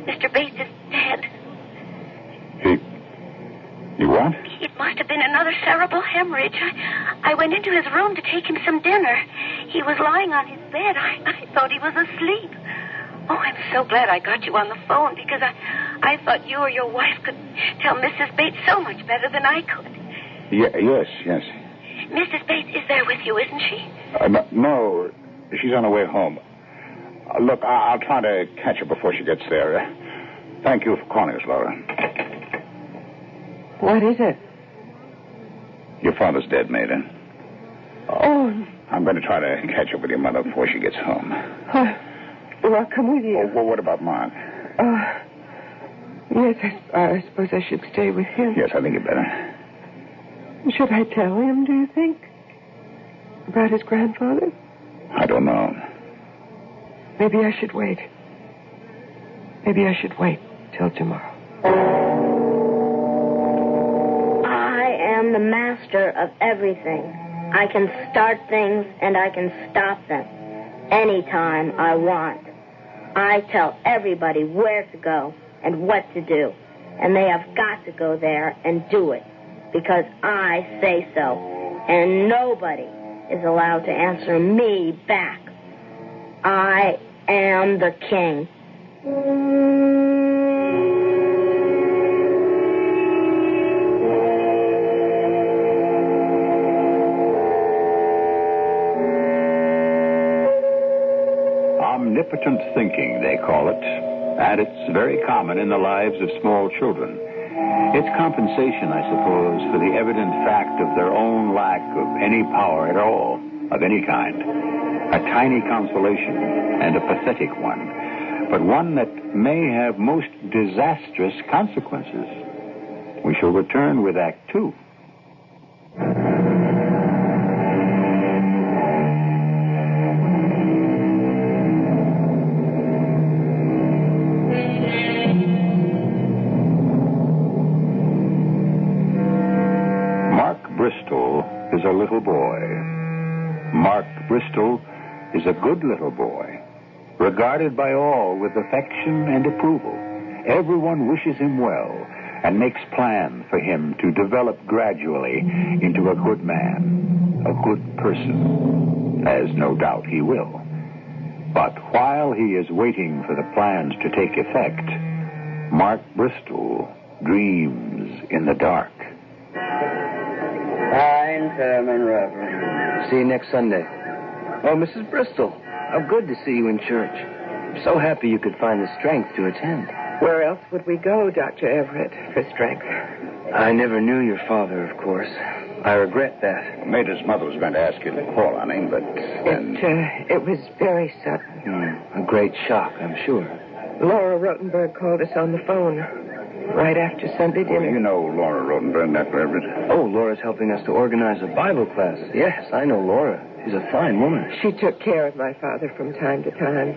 Mr. Bates is dead.
You what?
It must have been another cerebral hemorrhage. I went into his room to take him some dinner. He was lying on his bed. I thought he was asleep. Oh, I'm so glad I got you on the phone because I thought you or your wife could tell Mrs. Bates so much better than I could.
Yes.
Mrs. Bates is there with you, isn't she?
No, she's on her way home. Look, I'll try to catch her before she gets there. Thank you for calling us, Laura.
What is it?
Your father's dead, Maida.
Oh.
I'm going to try to catch up with your mother before she gets home.
Well, I'll come with you.
Well, what about Mark?
Yes, I suppose I should stay with him.
Yes, I think you better.
Should I tell him, do you think? About his grandfather?
I don't know.
Maybe I should wait. Maybe I should wait till tomorrow.
I am the master of everything. I can start things and I can stop them anytime I want. I tell everybody where to go and what to do, and they have got to go there and do it because I say so, and nobody is allowed to answer me back. I am the king.
Omnipotent thinking, they call it, and it's very common in the lives of small children. It's compensation, I suppose, for the evident fact of their own lack of any power at all, of any kind. A tiny consolation, and a pathetic one, but one that may have most disastrous consequences. We shall return with Act 2. Bristol is a little boy. Mark Bristol is a good little boy, regarded by all with affection and approval. Everyone wishes him well and makes plans for him to develop gradually into a good man, a good person, as no doubt he will. But while he is waiting for the plans to take effect, Mark Bristol dreams in the dark.
Fine sermon, Reverend. See you next Sunday. Oh, Mrs. Bristol, how good to see you in church. I'm so happy you could find the strength to attend.
Where else would we go, Dr. Everett, for strength?
I never knew your father, of course. I regret that.
Mater's mother was going to ask you to call on him, but then...
It was very sudden.
A great shock, I'm sure.
Laura Rotenberg called us on the phone right after Sunday dinner.
Well, you know Laura Rotenberg, Dr. Everett.
Oh, Laura's helping us to organize a Bible class. Yes, I know Laura. She's a fine woman.
She took care of my father from time to time.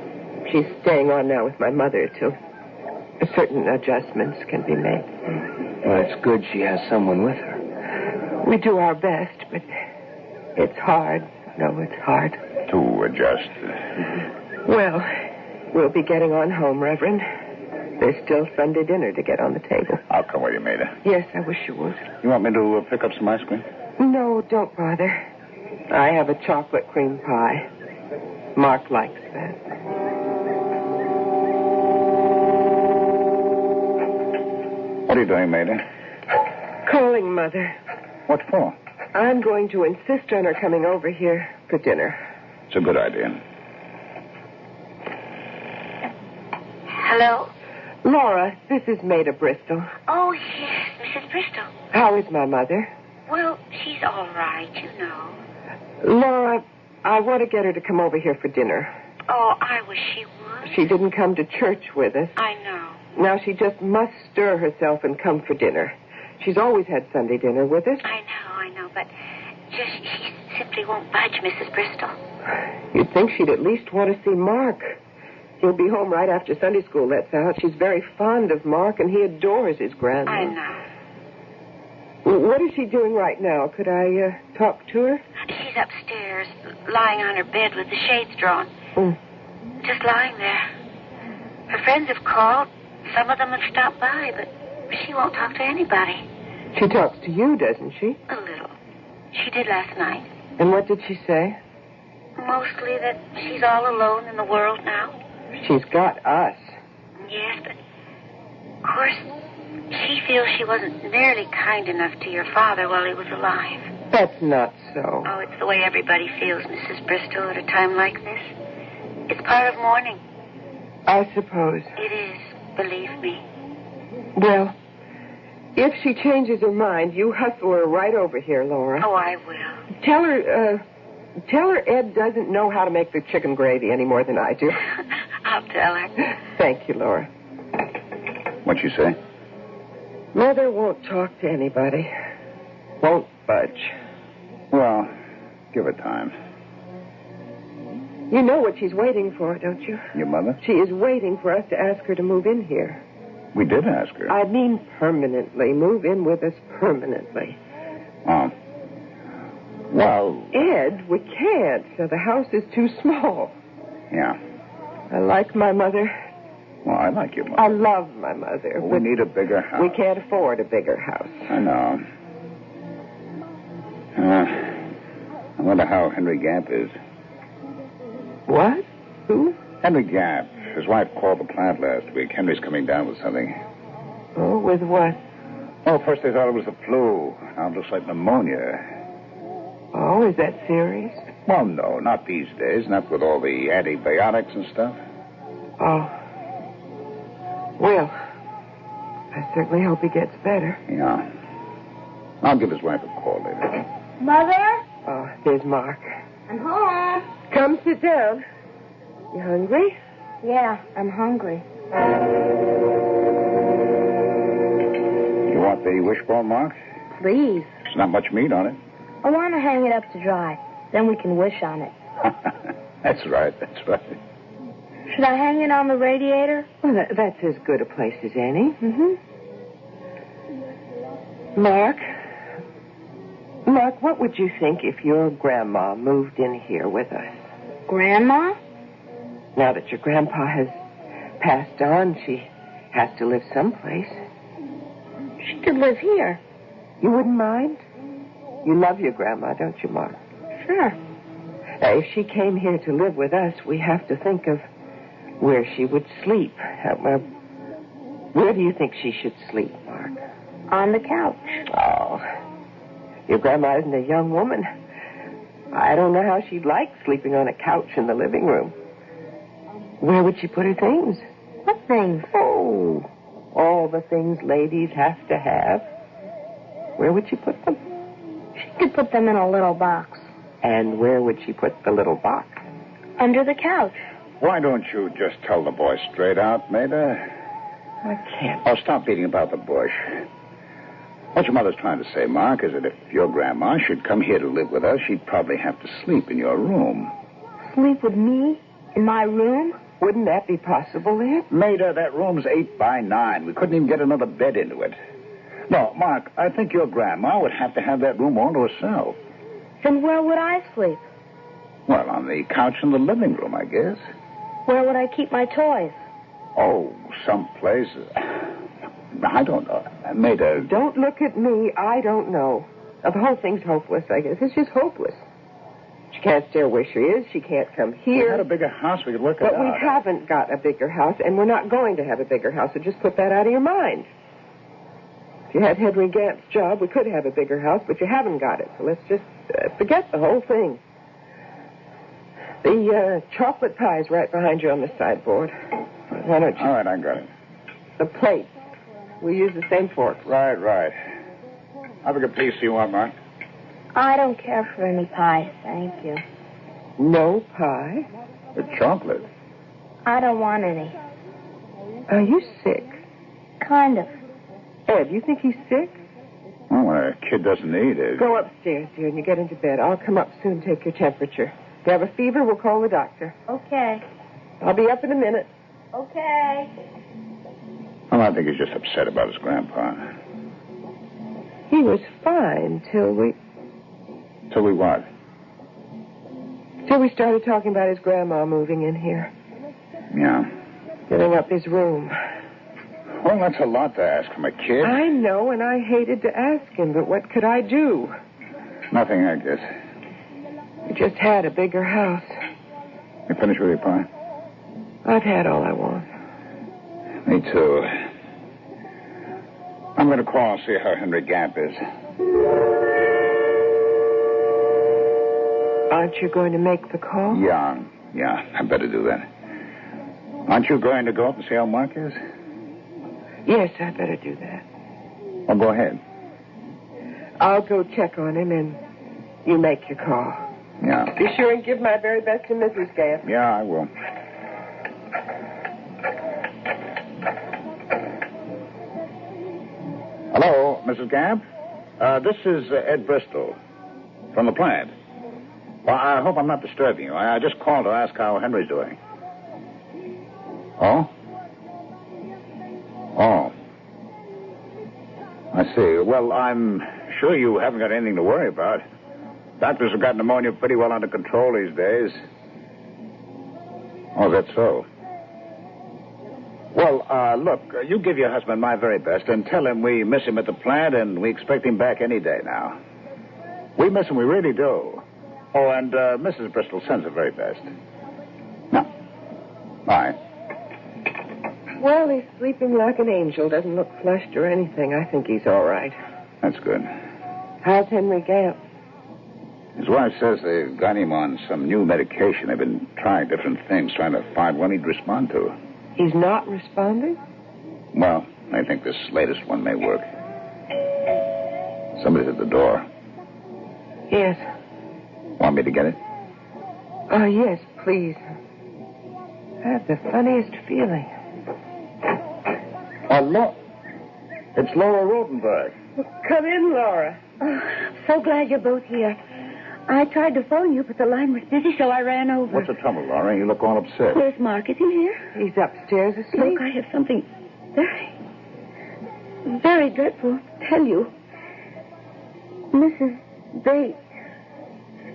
She's staying on now with my mother, till certain adjustments can be made.
Well, it's good she has someone with her.
We do our best, but it's hard. No, it's hard.
To adjust.
Well, we'll be getting on home, Reverend. There's still Sunday dinner to get on the table.
I'll come with you, Mater.
Yes, I wish you would.
You want me to pick up some ice cream?
No, don't bother. I have a chocolate cream pie. Mark likes that.
What are you doing, Mater?
Calling Mother.
What for?
I'm going to insist on her coming over here for dinner.
It's a good idea.
Hello?
Laura, this is Maida Bristol.
Oh, yes, Mrs. Bristol.
How is my mother?
Well, she's all right, you know.
Laura, I want to get her to come over here for dinner.
Oh, I wish she would.
She didn't come to church with us.
I know.
Now she just must stir herself and come for dinner. She's always had Sunday dinner with us.
I know, but she simply won't budge, Mrs. Bristol.
You'd think she'd at least want to see Mark. He'll be home right after Sunday school lets out. She's very fond of Mark, and he adores his grandma.
I know.
What is she doing right now? Could I talk to her?
She's upstairs, lying on her bed with the shades drawn. Just lying there. Her friends have called. Some of them have stopped by, but she won't talk to anybody.
She talks to you, doesn't she?
A little. She did last night.
And what did she say?
Mostly that she's all alone in the world now.
She's got us.
Yes, but of course, she feels she wasn't nearly kind enough to your father while he was alive.
That's not so.
Oh, it's the way everybody feels, Mrs. Bristol, at a time like this. It's part of mourning.
I suppose.
It is, believe me.
Well, if she changes her mind, you hustle her right over here, Laura.
Oh, I will.
Tell her Ed doesn't know how to make the chicken gravy any more than I do.
I'll tell her.
Thank you, Laura.
What'd she say?
Mother won't talk to anybody. Won't budge.
Well, Give her time.
You know what she's waiting for, don't you?
Your mother?
She is waiting for us to ask her to move in here.
We did ask her.
I mean permanently. Move in with us permanently.
Oh. Well...
Ed, we can't. The house is too small.
Yeah.
I like my mother.
Well, I like your mother.
I love my mother.
Well, we need a bigger house.
We can't afford a bigger house.
I know. I wonder how Henry Gamp is.
What? Who?
Henry Gamp. His wife called the plant last week. Henry's coming down with something.
Oh, with what?
Oh, first they thought it was the flu. Now it looks like pneumonia.
Oh, is that serious?
Well, no, not these days. Not with all the antibiotics and stuff.
Oh. Well, I certainly hope he gets better.
Yeah. I'll give his wife a call later.
Mother?
Oh, there's Mark.
I'm home.
Come sit down. You hungry?
Yeah, I'm hungry.
You want the wishbone, Mark?
Please.
There's not much meat on it.
I want to hang it up to dry. Then we can wish on it.
That's right, that's right.
Should I hang it on the radiator?
Well, that's as good a place as any.
Mm-hmm.
Mark, what would you think if your grandma moved in here with us?
Grandma?
Now that your grandpa has passed on, she has to live someplace.
She could live here.
You wouldn't mind? You love your grandma, don't you, Mark?
Sure.
Now, if she came here to live with us, we have to think of where she would sleep. Where do you think she should sleep, Mark?
On the couch.
Oh, your grandma isn't a young woman. I don't know how she'd like sleeping on a couch in the living room. Where would she put her things?
What things?
Oh, all the things ladies have to have. Where would she put them?
She could put them in a little box.
And where would she put the little box?
Under the couch.
Why don't you just tell the boy straight out, Maida?
I can't.
Oh, stop beating about the bush. What your mother's trying to say, Mark, is that if your grandma should come here to live with us, she'd probably have to sleep in your room.
Sleep with me? In my room?
Wouldn't that be possible, Ed?
Maida, that room's 8 by 9. We couldn't even get another bed into it. No, Mark, I think your grandma would have to have that room all to herself.
Then where would I sleep?
Well, on the couch in the living room, I guess.
Where would I keep my toys?
Oh, someplace. I don't know. Maida.
Don't look at me. I don't know. The whole thing's hopeless, I guess. It's just hopeless. She can't stay where she is. She can't come here.
We had a bigger house. We could work it out.
But we haven't got a bigger house, and we're not going to have a bigger house, so just put that out of your mind. If you had Henry Gamp's job, we could have a bigger house, but you haven't got it. So let's just forget the whole thing. The chocolate pie's right behind you on the sideboard. Why don't you?
All right, I got it.
The plate. We use the same fork.
Right. How big a piece do you want, Mark?
I don't care for any pie, thank you.
No pie?
The chocolate.
I don't want any.
Are you sick?
Kind of.
Ed, you think he's sick?
Well, when a kid doesn't eat it...
Go upstairs, dear, and you get into bed. I'll come up soon and take your temperature. If you have a fever, we'll call the doctor.
Okay.
I'll be up in a minute.
Okay.
Well, I think he's just upset about his grandpa.
He was fine till we...
Till we what?
Till we started talking about his grandma moving in here.
Yeah.
Filling up his room.
Well, that's a lot to ask from a kid.
I know, and I hated to ask him, but what could I do?
Nothing, I guess.
We just had a bigger house.
You finished with your pie?
I've had all I want.
Me too. I'm going to call and see how Henry Gamp is.
Aren't you going to make the call?
Yeah, I better do that. Aren't you going to go up and see how Mark is?
Yes, I better do that.
Well, go ahead.
I'll go check on him, and you make your call.
Yeah.
Be sure and give my very best to Mrs. Gamp.
Yeah, I will. Hello, Mrs. Gamp? This is Ed Bristol from the plant. Well, I hope I'm not disturbing you. I just called to ask how Henry's doing. Oh? Oh. I see. Well, I'm sure you haven't got anything to worry about. Doctors have got pneumonia pretty well under control these days. Oh, that's so. Well, look, you give your husband my very best and tell him we miss him at the plant and we expect him back any day now. We miss him, we really do. Oh, and Mrs. Bristol sends her very best. Now, bye.
Well, he's sleeping like an angel. Doesn't look flushed or anything. I think he's all right.
That's good.
How's Henry Gamp?
His wife says they've got him on some new medication. They've been trying different things, trying to find one he'd respond to.
He's not responding?
Well, I think this latest one may work. Somebody's at the door.
Yes.
Want me to get it?
Yes, please. I have the funniest feeling.
Oh, look. It's Laura Rodenberg.
Come in, Laura.
Oh, I'm so glad you're both here. I tried to phone you, but the line was busy, so I ran over.
What's the trouble, Laura? You look all upset.
Where's Mark? Is he here?
He's upstairs asleep.
Look, I have something very, very dreadful to tell you. Mrs. Bates,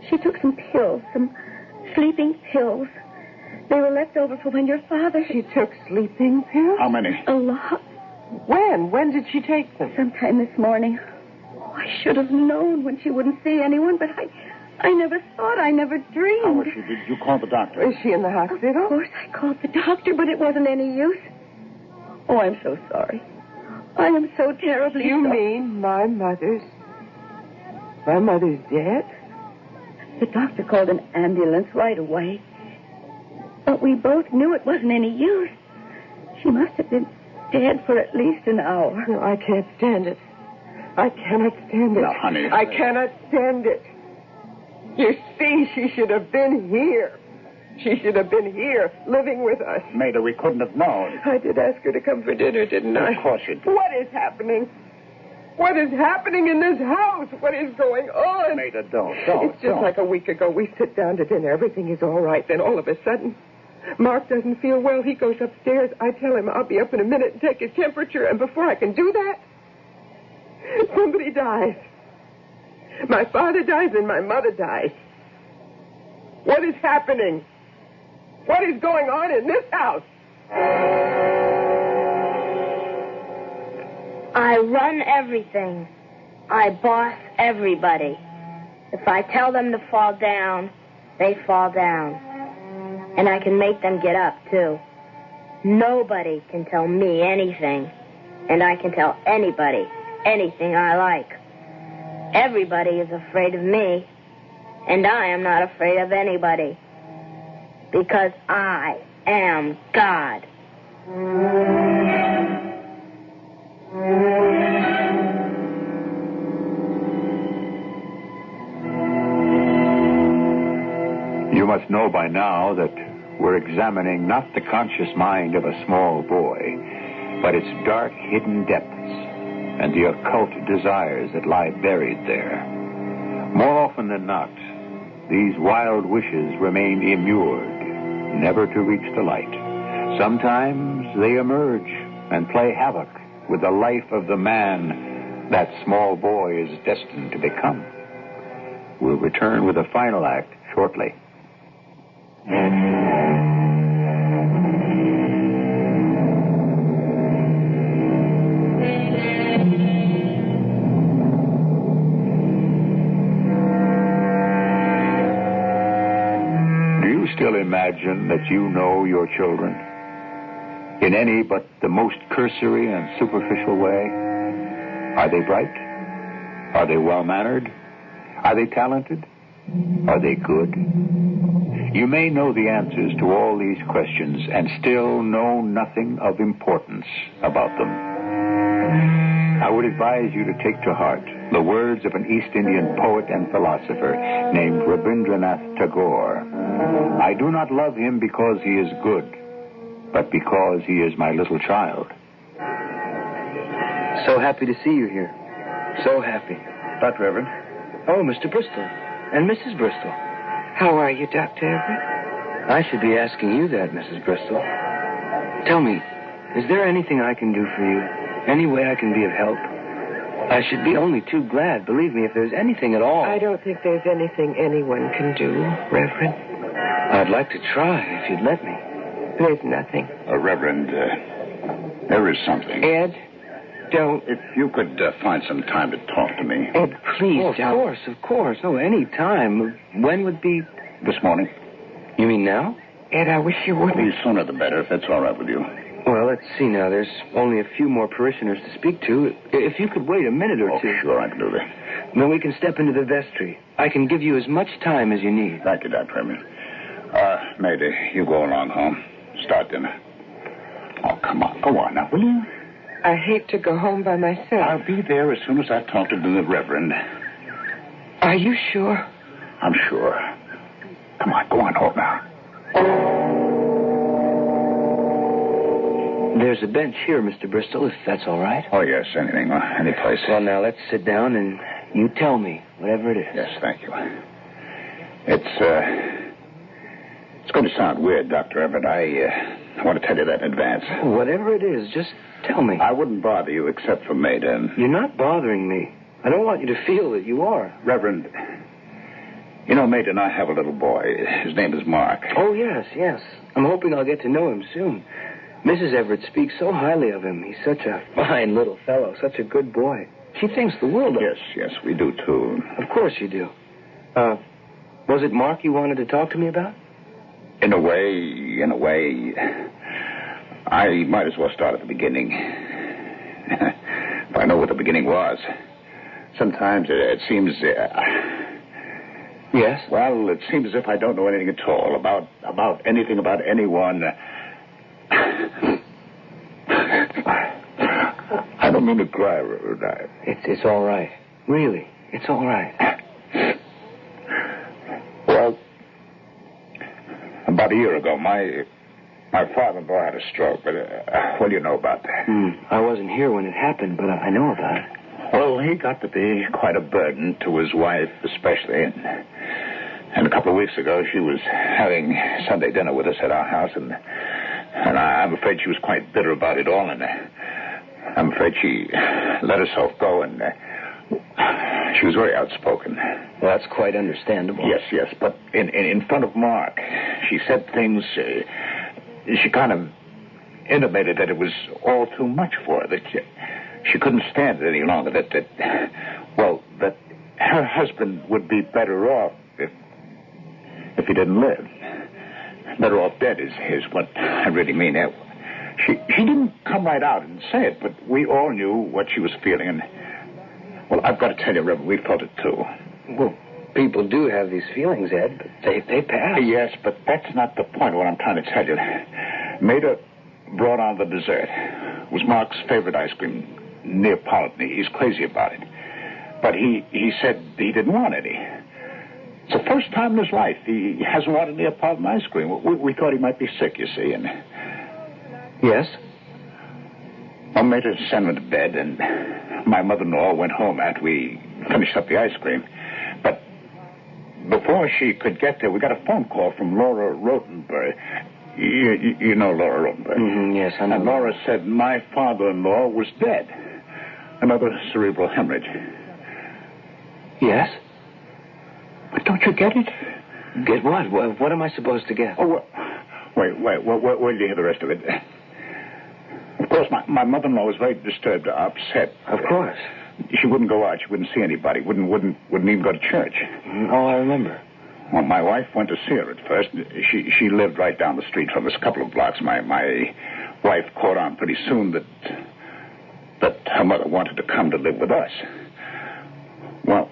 she took some pills, some sleeping pills. They were left over for when your father...
She took sleeping pills?
How many?
A lot.
When? When did she take them?
Sometime this morning. Oh, I should have known when she wouldn't see anyone, but I never thought, I never dreamed.
How was she? Did you call the doctor?
Is she in the hospital?
Of course, I called the doctor, but it wasn't any use. Oh, I'm so sorry. I am so terribly
You
sorry.
mean my mother's dead?
The doctor called an ambulance right away. But we both knew it wasn't any use. She must have been dead for at least an hour.
No, I can't stand it. I cannot stand it.
Now, honey.
I cannot stand it. You see, she should have been here. She should have been here, living with us.
Maida, we couldn't have known.
I did ask her to come for dinner, didn't I?
Of course you did.
What is happening? What is happening in this house? What is going on?
Maida, don't.
It's just like a week ago. We sit down to dinner. Everything is all right. Then all of a sudden, Mark doesn't feel well. He goes upstairs. I tell him I'll be up in a minute and take his temperature. And before I can do that, somebody dies. My father dies and my mother dies. What is happening? What is going on in this house?
I run everything. I boss everybody. If I tell them to fall down, they fall down. And I can make them get up, too. Nobody can tell me anything. And I can tell anybody anything I like. Everybody is afraid of me. And I am not afraid of anybody. Because I am God.
You must know by now that we're examining not the conscious mind of a small boy, but its dark hidden depths and the occult desires that lie buried there. More often than not, these wild wishes remain immured, never to reach the light. Sometimes they emerge and play havoc with the life of the man that small boy is destined to become. We'll return with the final act shortly. Still imagine that you know your children in any but the most cursory and superficial way? Are they bright? Are they well-mannered? Are they talented? Are they good? You may know the answers to all these questions and still know nothing of importance about them. I would advise you to take to heart the words of an East Indian poet and philosopher named Rabindranath Tagore. I do not love him because he is good, but because he is my little child.
So happy to see you here. So happy.
Dr. Reverend.
Oh, Mr. Bristol. And Mrs. Bristol.
How are you, Dr. Everett?
I should be asking you that, Mrs. Bristol. Tell me, is there anything I can do for you? Any way I can be of help? I should be only too glad, believe me, if there's anything at all.
I don't think there's anything anyone can do, Reverend.
I'd like to try, if you'd let me.
There's nothing.
Reverend, there is something.
Ed, don't.
If you could find some time to talk to me.
Ed, please don't.
Of course. No, any time. When would be...
This morning.
You mean now?
Ed, I wish you wouldn't.
The sooner the better, if that's all right with you.
Well, let's see now. There's only a few more parishioners to speak to. If you could wait a minute or two.
Sure, I can do that.
Then we can step into the vestry. I can give you as much time as you need.
Thank you, Dr. Everett. Mayday, you go along home. Start dinner. Oh, come on. Go on now, will you?
I hate to go home by myself.
I'll be there as soon as I talk to the Reverend.
Are you sure?
I'm sure. Come on, go on home now.
There's a bench here, Mr. Bristol, if that's all right.
Oh, yes, anything, any place.
Well, now, let's sit down and you tell me, whatever it is.
Yes, thank you. It's going to sound weird, Dr. Everett. I want to tell you that in advance.
Whatever it is, just tell me.
I wouldn't bother you except for Maida.
You're not bothering me. I don't want you to feel that you are.
Reverend, you know, Maida and I have a little boy. His name is Mark.
Oh, yes. I'm hoping I'll get to know him soon. Mrs. Everett speaks so highly of him. He's such a fine little fellow, such a good boy. She thinks the world of him.
Yes, we do, too.
Of course you do. Was it Mark you wanted to talk to me about?
In a way, I might as well start at the beginning. If I know what the beginning was. Sometimes it seems...
Yes?
Well, it seems as if I don't know anything at all about anything about anyone. I don't mean to cry, Reverend.
It's all right. Really, it's all right.
Well, about a year ago, my father-in-law had a stroke, but, what do you know about that?
I wasn't here when it happened, but I know about it.
Well, he got to be quite a burden to his wife, especially, and a couple of weeks ago, she was having Sunday dinner with us at our house, and I'm afraid she was quite bitter about it all, and I'm afraid she let herself go, and she was very outspoken.
Well, that's quite understandable.
Yes, but in front of Mark, she said things, she kind of intimated that it was all too much for her, that she couldn't stand it any longer, that her husband would be better off if he didn't live. Better off dead is what I really mean. She didn't come right out and say it, but we all knew what she was feeling. And, well, I've got to tell you, Reverend, we felt it too.
Well, people do have these feelings, Ed, but they pass.
Yes, but that's not the point of what I'm trying to tell you. Maida brought on the dessert. It was Mark's favorite ice cream, Neapolitan. He's crazy about it. But he said he didn't want any. It's the first time in his life he hasn't wanted Neapolitan ice cream. We thought he might be sick, you see, and...
Yes?
I made her send him to bed, and my mother-in-law went home after we finished up the ice cream. But before she could get there, we got a phone call from Laura Rotenberg. You know Laura Rotenberg?
Yes, I know.
And Laura said my father-in-law was dead. Another cerebral hemorrhage.
Yes?
But don't you get it?
Get what? What am I supposed to get?
Oh, wait till you hear the rest of it. Of course, my mother-in-law was very disturbed, upset.
Of course.
She wouldn't go out. She wouldn't see anybody. Wouldn't even go to church.
Oh, I remember.
Well, my wife went to see her at first. She lived right down the street from us, a couple of blocks. My wife caught on pretty soon that her mother wanted to come to live with us. Well,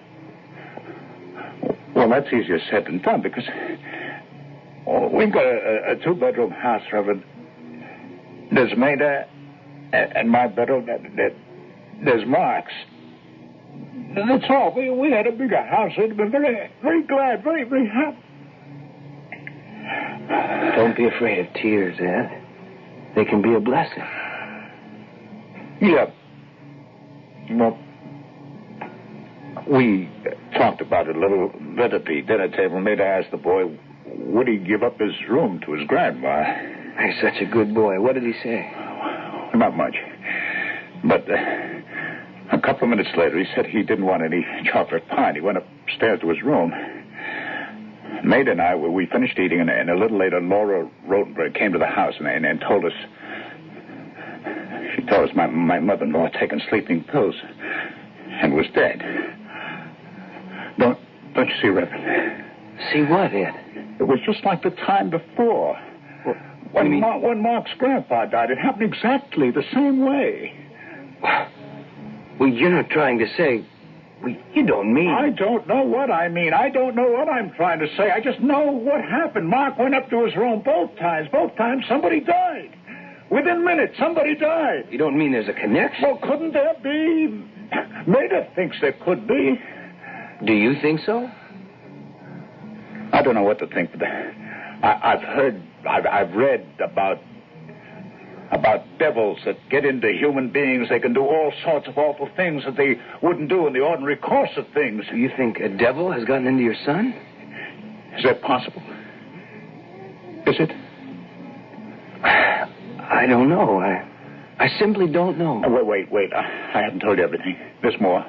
that's easier said than done, because we've got a two-bedroom house, Reverend. There's Maida and my bedroom. There's Mark's. That's all. We had a bigger house. We'd been very, very glad, very, very happy.
Don't be afraid of tears, Ed. They can be a blessing.
Yeah. Well, we talked about it a little bit at the dinner table. Maida asked the boy, would he give up his room to his grandma?
He's such a good boy. What did he say?
Not much. But a couple of minutes later, he said he didn't want any chocolate pie. He went upstairs to his room. Maida and I, we finished eating, and a little later, Laura Rotenberg came to the house and told us... She told us my mother-in-law had taken sleeping pills and was dead. Don't you see, Reverend?
See what, Ed?
It was just like the time before. When Mark's grandpa died, it happened exactly the same way.
Well, you're not trying to say... Well, you don't mean...
I don't know what I mean. I don't know what I'm trying to say. I just know what happened. Mark went up to his room both times. Both times, somebody died. Within minutes, somebody died.
You don't mean there's a connection?
Well, couldn't there be? Maida thinks there could be.
Do you think so?
I don't know what to think, but I've read about devils that get into human beings. They can do all sorts of awful things that they wouldn't do in the ordinary course of things.
Do you think a devil has gotten into your son?
Is that possible? Is it?
I don't know. I simply don't know.
Wait. I haven't told you everything. There's more.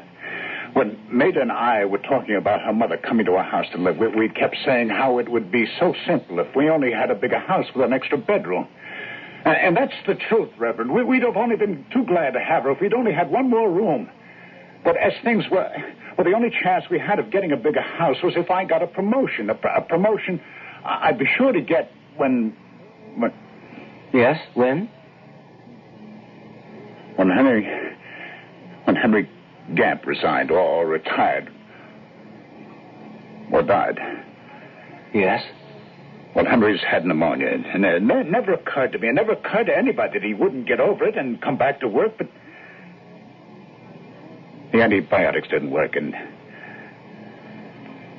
When Maida and I were talking about her mother coming to our house to live, we kept saying how it would be so simple if we only had a bigger house with an extra bedroom. And that's the truth, Reverend. We'd have only been too glad to have her if we'd only had one more room. But as things were, the only chance we had of getting a bigger house was if I got a promotion. A promotion I'd be sure to get when...
Yes, when?
When Henry Gamp resigned or retired or died.
Yes?
Well, Henry's had pneumonia, and it never occurred to me, it never occurred to anybody that he wouldn't get over it and come back to work, but the antibiotics didn't work, and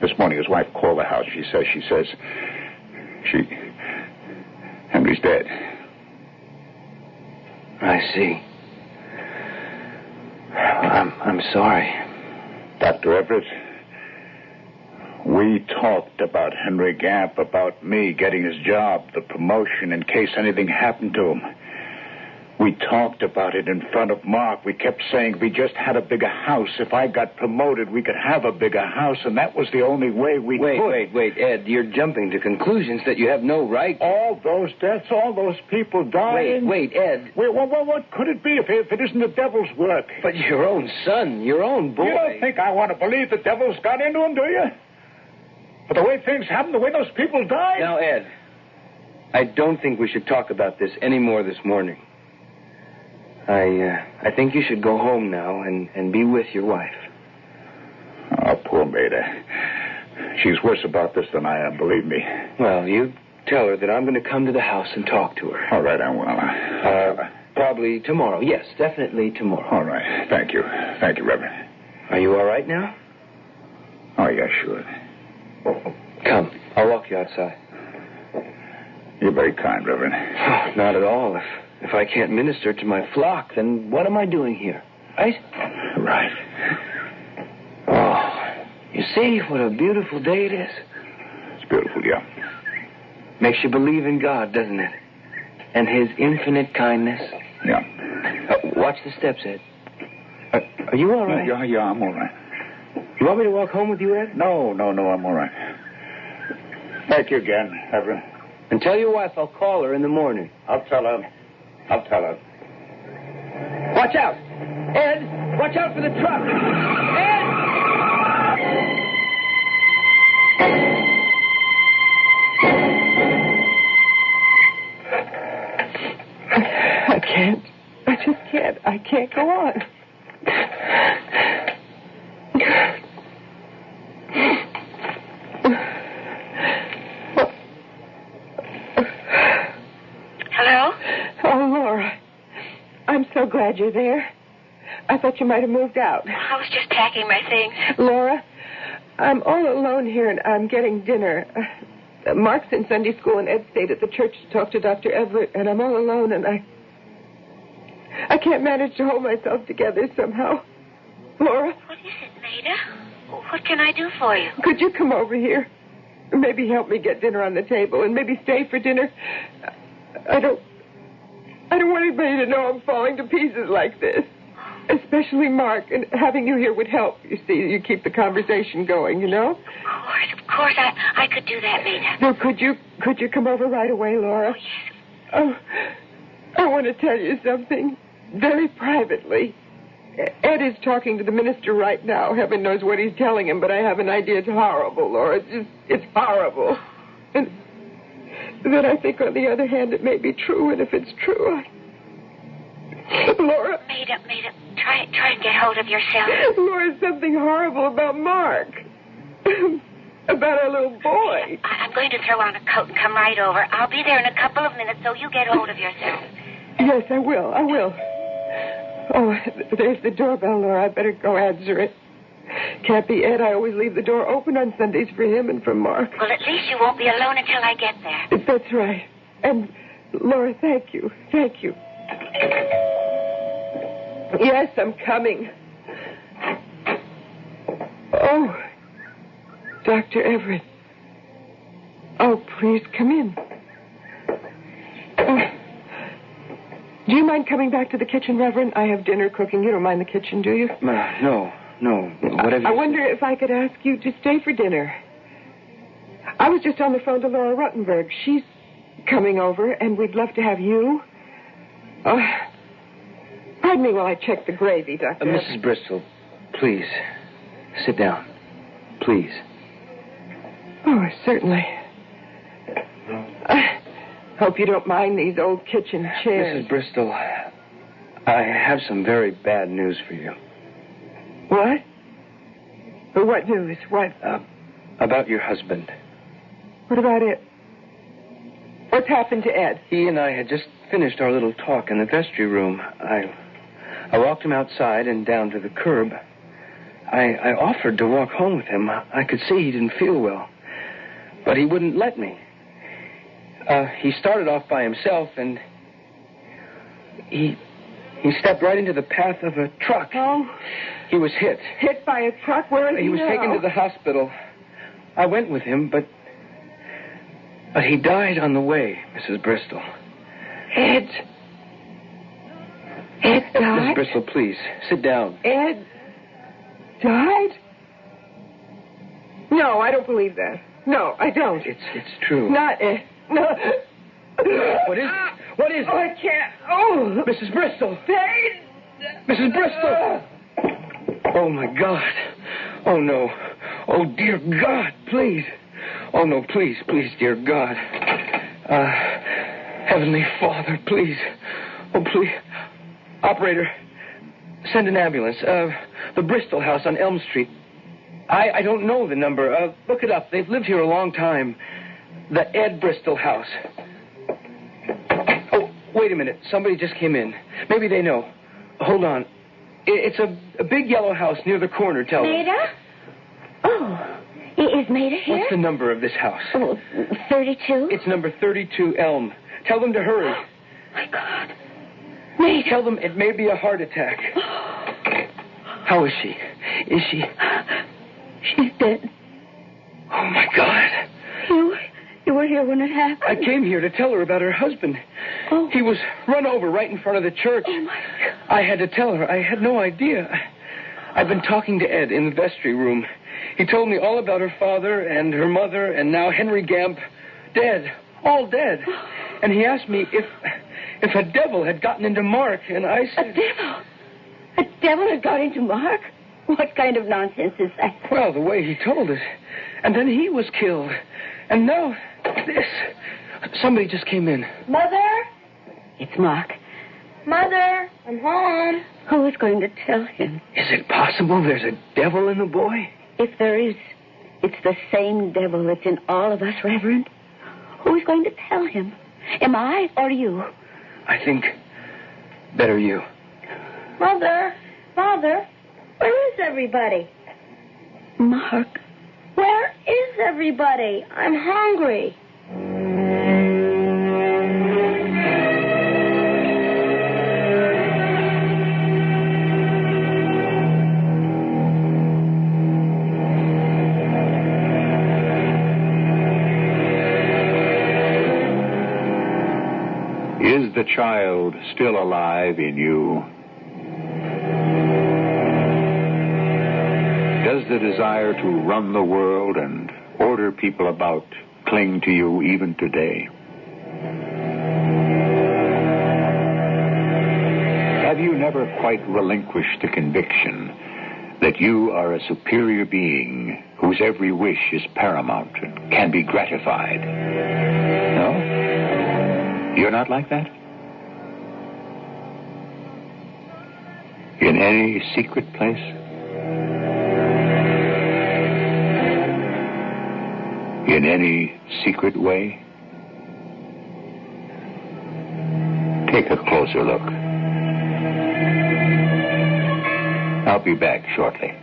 this morning his wife called the house. She says, Henry's dead.
I see. I'm sorry.
Dr. Everett, we talked about Henry Gamp, about me getting his job, the promotion, in case anything happened to him. We talked about it in front of Mark. We kept saying if we just had a bigger house, if I got promoted, we could have a bigger house, and that was the only way we could.
Wait, Ed, you're jumping to conclusions that you have no right.
All those deaths, all those people dying.
Wait, Ed.
What could it be if it isn't the devil's work?
But your own son, your own boy.
You don't think I want to believe the devil's got into him, do you? But the way things happened, the way those people died.
Now, Ed, I don't think we should talk about this any more this morning. I think you should go home now and be with your wife.
Oh, poor Maida. She's worse about this than I am, believe me.
Well, you tell her that I'm going to come to the house and talk to her.
All right, I will.
Probably tomorrow. Yes, definitely tomorrow.
All right. Thank you. Thank you, Reverend.
Are you all right now?
Oh, yeah, sure.
Come, I'll walk you outside.
You're very kind, Reverend.
Oh, not at all. If I can't minister to my flock, then what am I doing here? Right?
Right.
Oh, you see what a beautiful day it is?
It's beautiful, yeah.
Makes you believe in God, doesn't it? And His infinite kindness.
Yeah.
Watch the steps, Ed. Are you all right?
Yeah, I'm all right.
You want me to walk home with you, Ed?
No, I'm all right. Thank you again, Reverend.
And tell your wife I'll call her in the morning.
I'll tell her.
Watch out! Ed, watch out for the truck! Ed!
I can't. I just can't. I can't go on.
Hello?
Oh, Laura. I'm so glad you're there. I thought you might have moved out.
I was just packing my things.
Laura, I'm all alone here, and I'm getting dinner. Mark's in Sunday school, and Ed stayed at the church to talk to Dr. Everett, and I'm all alone, and I can't manage to hold myself together somehow. Laura?
What is it, Maida? What can I do for you?
Could you come over here? Maybe help me get dinner on the table and maybe stay for dinner. I don't want anybody to know I'm falling to pieces like this. Especially Mark, and having you here would help. You see, you keep the conversation going, you know?
Of course, I could do that, Maida.
No, could you come over right away, Laura?
Oh, yes.
Oh, I want to tell you something very privately. Ed is talking to the minister right now. Heaven knows what he's telling him, but I have an idea. It's horrible, Laura. It's horrible. And then I think, on the other hand, it may be true, and if it's true, Laura...
Maida, try and get hold of yourself.
Laura, something horrible about Mark. About our little boy.
I'm going to throw on a coat and come right over. I'll be there in a couple of minutes, so you get hold of yourself.
Yes, I will. Oh, there's the doorbell, Laura. I better go answer it. Can't be Ed. I always leave the door open on Sundays for him and for Mark.
Well, at least you won't be alone until I get there.
That's right. And, Laura, thank you. Thank you. Yes, I'm coming. Oh, Dr. Everett. Oh, please, come in. Do you mind coming back to the kitchen, Reverend? I have dinner cooking. You don't mind the kitchen, do you?
No. Whatever.
I wonder if I could ask you to stay for dinner. I was just on the phone to Laura Ruttenberg. She's coming over, and we'd love to have you. Pardon me while I check the gravy, Doctor.
Mrs. Bristol, please, sit down. Please.
Oh, certainly. I hope you don't mind these old kitchen chairs.
Mrs. Bristol, I have some very bad news for you.
What? What news? What?
About your husband.
What about it? What's happened to Ed?
He and I had just finished our little talk in the vestry room. I walked him outside and down to the curb. I offered to walk home with him. I could see he didn't feel well. But he wouldn't let me. He started off by himself, and he stepped right into the path of a truck.
Oh?
He was hit.
Hit by a truck? Where is he
He was
now?
taken to the hospital. I went with him, but he died on the way, Mrs. Bristol.
Ed died?
Miss Bristol, please, sit down.
Ed died? No, I don't believe that. No, I don't.
It's true.
Not Ed. No.
What is it? What is it?
Oh, I can't. Oh.
Mrs. Bristol.
Pain.
Mrs. Bristol. Oh, my God. Oh, no. Oh, dear God, please. Oh, no, please, dear God. Heavenly Father, please. Oh, please. Operator, send an ambulance. The Bristol house on Elm Street. I don't know the number. Look it up. They've lived here a long time. The Ed Bristol house. Oh, wait a minute. Somebody just came in. Maybe they know. Hold on. It's a big yellow house near the corner, tell them.
Maida? Oh, is Maida here?
What's the number of this house?
Oh, 32?
It's number 32 Elm. Tell them to hurry.
Oh, my God. Maida.
Tell them it may be a heart attack. How is she? Is she...
She's dead.
Oh, my God.
You were here when it happened?
I came here to tell her about her husband.
Oh.
He was run over right in front of the church.
Oh, my God.
I had to tell her. I had no idea. I've been talking to Ed in the vestry room. He told me all about her father and her mother and now Henry Gamp. Dead. All dead. And he asked me if a devil had gotten into Mark, and I said...
A devil? A devil had got into Mark? What kind of nonsense is that?
Well, the way he told it. And then he was killed. And now, this. Somebody just came in.
Mother?
It's Mark.
Mother, I'm home.
Who is going to tell him?
Is it possible there's a devil in the boy?
If there is, it's the same devil that's in all of us, Reverend. Who is going to tell him? Am I or you?
I think better you.
Mother, Father, where is everybody?
Mark.
Where is everybody? I'm hungry.
child still alive in you? Does the desire to run the world and order people about cling to you even today? Have you never quite relinquished the conviction that you are a superior being whose every wish is paramount and can be gratified? No? You're not like that? In any secret place? In any secret way? Take a closer look. I'll be back shortly.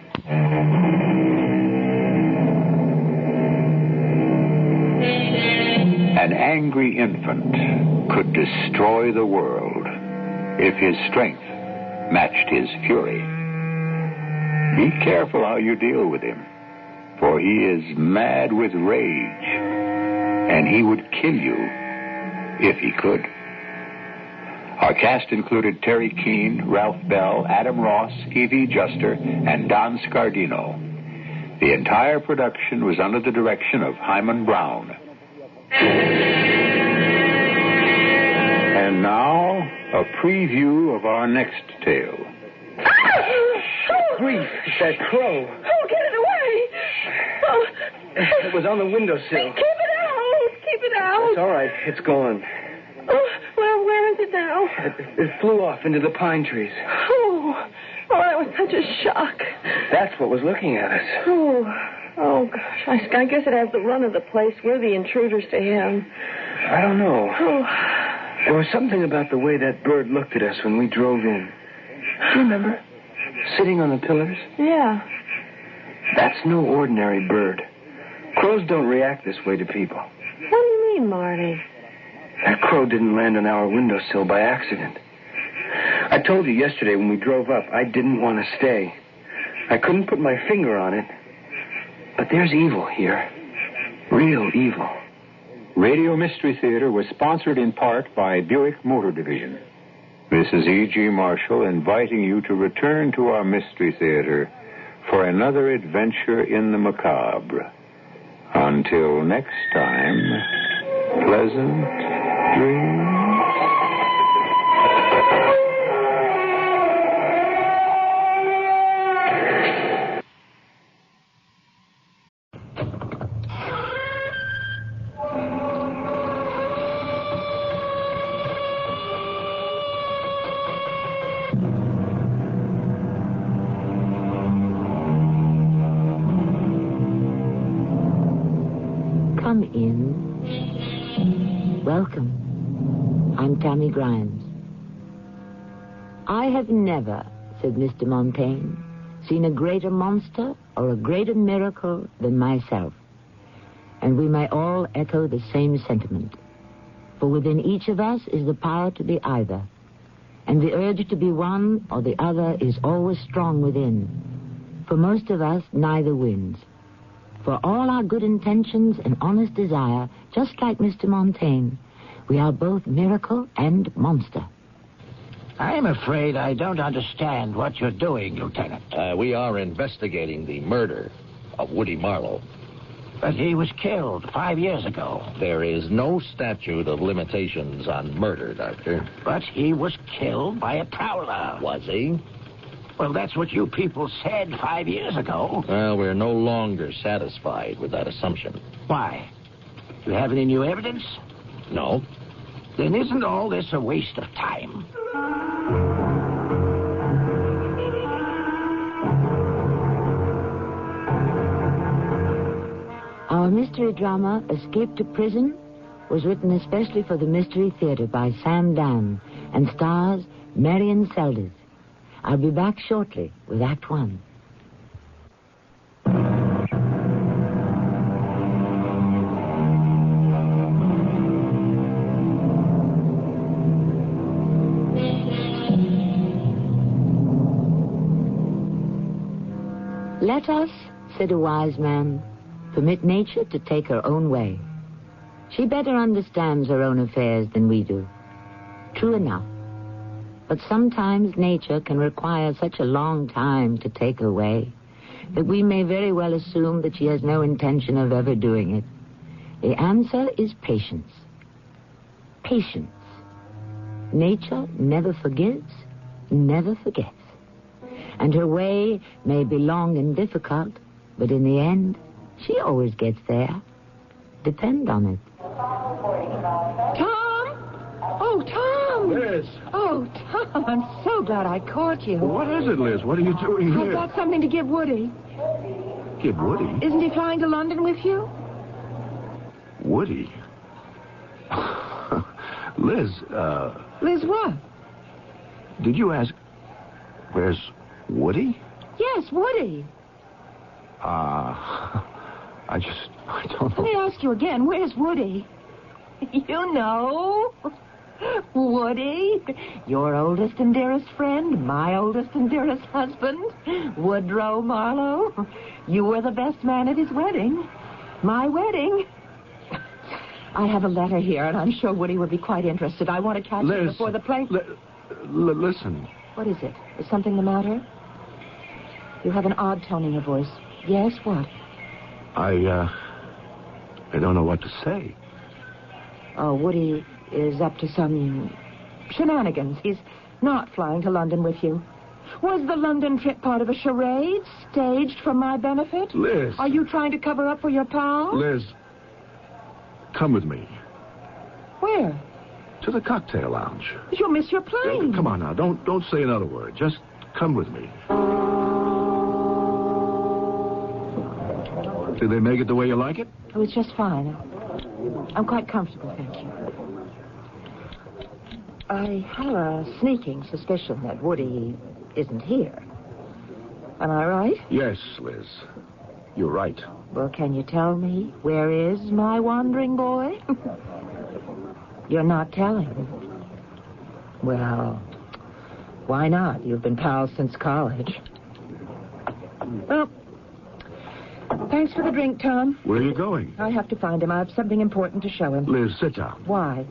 An angry infant could destroy the world if his strength matched his fury. Be careful how you deal with him, for he is mad with rage, and he would kill you if he could. Our cast included Terry Keane, Ralph Bell, Adam Ross, Evie Juster, and Don Scardino. The entire production was under the direction of Hyman Brown. And now, a preview of our next tale.
Grief, it's that crow.
Oh, get it away! Oh.
It was on the windowsill.
Keep it out! Keep it out!
It's all right. It's gone.
Oh, well, where is it now?
It flew off into the pine trees.
Oh, that was such a shock.
That's what was looking at us.
Oh, gosh. I guess it has the run of the place. We're the intruders to him.
I don't know.
Oh.
There was something about the way that bird looked at us when we drove in. Do you remember? Sitting on the pillars?
Yeah.
That's no ordinary bird. Crows don't react this way to people.
What do you mean, Marty?
That crow didn't land on our windowsill by accident. I told you yesterday when we drove up, I didn't want to stay. I couldn't put my finger on it. But there's evil here. Real evil.
Radio Mystery Theater was sponsored in part by Buick Motor Division. This is E.G. Marshall inviting you to return to our Mystery Theater for another adventure in the macabre. Until next time, pleasant dreams.
Come in. Welcome. I'm Tammy Grimes. I have never, said Mr. Montaigne, seen a greater monster or a greater miracle than myself. And we may all echo the same sentiment. For within each of us is the power to be either. And the urge to be one or the other is always strong within. For most of us, neither wins. For all our good intentions and honest desire, just like Mr. Montaigne, we are both miracle and monster.
I'm afraid I don't understand what you're doing, Lieutenant.
We are investigating the murder of Woody Marlowe.
But he was killed 5 years ago.
There is no statute of limitations on murder, Doctor.
But he was killed by a prowler.
Was he?
Well, that's what you people said 5 years ago.
Well, we're no longer satisfied with that assumption.
Why? Do you have any new evidence?
No.
Then isn't all this a waste of time?
Our mystery drama, Escape to Prison, was written especially for the Mystery Theater by Sam Dan and stars Marion Seldes. I'll be back shortly with Act One. Let us, said a wise man, permit nature to take her own way. She better understands her own affairs than we do. True enough. But sometimes nature can require such a long time to take away that we may very well assume that she has no intention of ever doing it. The answer is patience. Patience. Nature never forgives, never forgets. And her way may be long and difficult, but in the end, she always gets there. Depend on it.
Tom! Oh, Tom!
Liz!
Oh, Tom, I'm so glad I caught you.
What is it, Liz? What are you doing
I've
here?
got something to give Woody.
Kid Woody?
Isn't he flying to London with you?
Woody? Liz,
Liz, what?
did you ask... Where's Woody?
Yes, Woody.
I don't
Let me ask you again, where's Woody? You know. Woody, your oldest and dearest friend, my oldest and dearest husband, Woodrow Marlowe. You were the best man at his wedding. My wedding. I have a letter here, and I'm sure Woody would be quite interested. I want to catch him before the play...
listen.
What is it? Is something the matter? You have an odd tone in your voice. Yes, what?
I don't know what to say.
Oh, Woody is up to some shenanigans. He's not flying to London with you. Was the London trip part of a charade staged for my benefit?
Liz.
Are you trying to cover up for your pal?
Liz, come with me.
Where?
To the cocktail lounge.
You'll miss your plane.
Come on now, don't say another word. Just come with me. Did they make it the way you like it?
Oh, it's just fine. I'm quite comfortable, thank you. I have a sneaking suspicion that Woody isn't here. Am I right?
Yes, Liz. You're right.
Well, can you tell me, where is my wandering boy? You're not telling. Well, why not? You've been pals since college. Well, thanks for the drink, Tom.
Where are you going?
I have to find him. I have something important to show him.
Liz, sit down.
Why?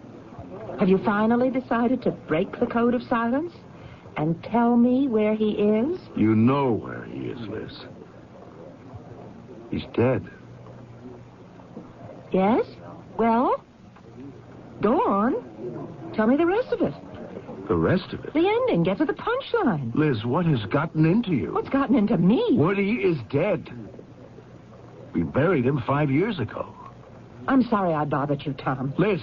Have you finally decided to break the code of silence and tell me where he is?
You know where he is, Liz. He's dead.
Yes? Well, go on. Tell me the rest of it.
The rest of it?
The ending. Get to the punchline.
Liz, what has gotten into you?
What's gotten into me?
Woody is dead. We buried him 5 years ago.
I'm sorry I bothered you, Tom.
Liz,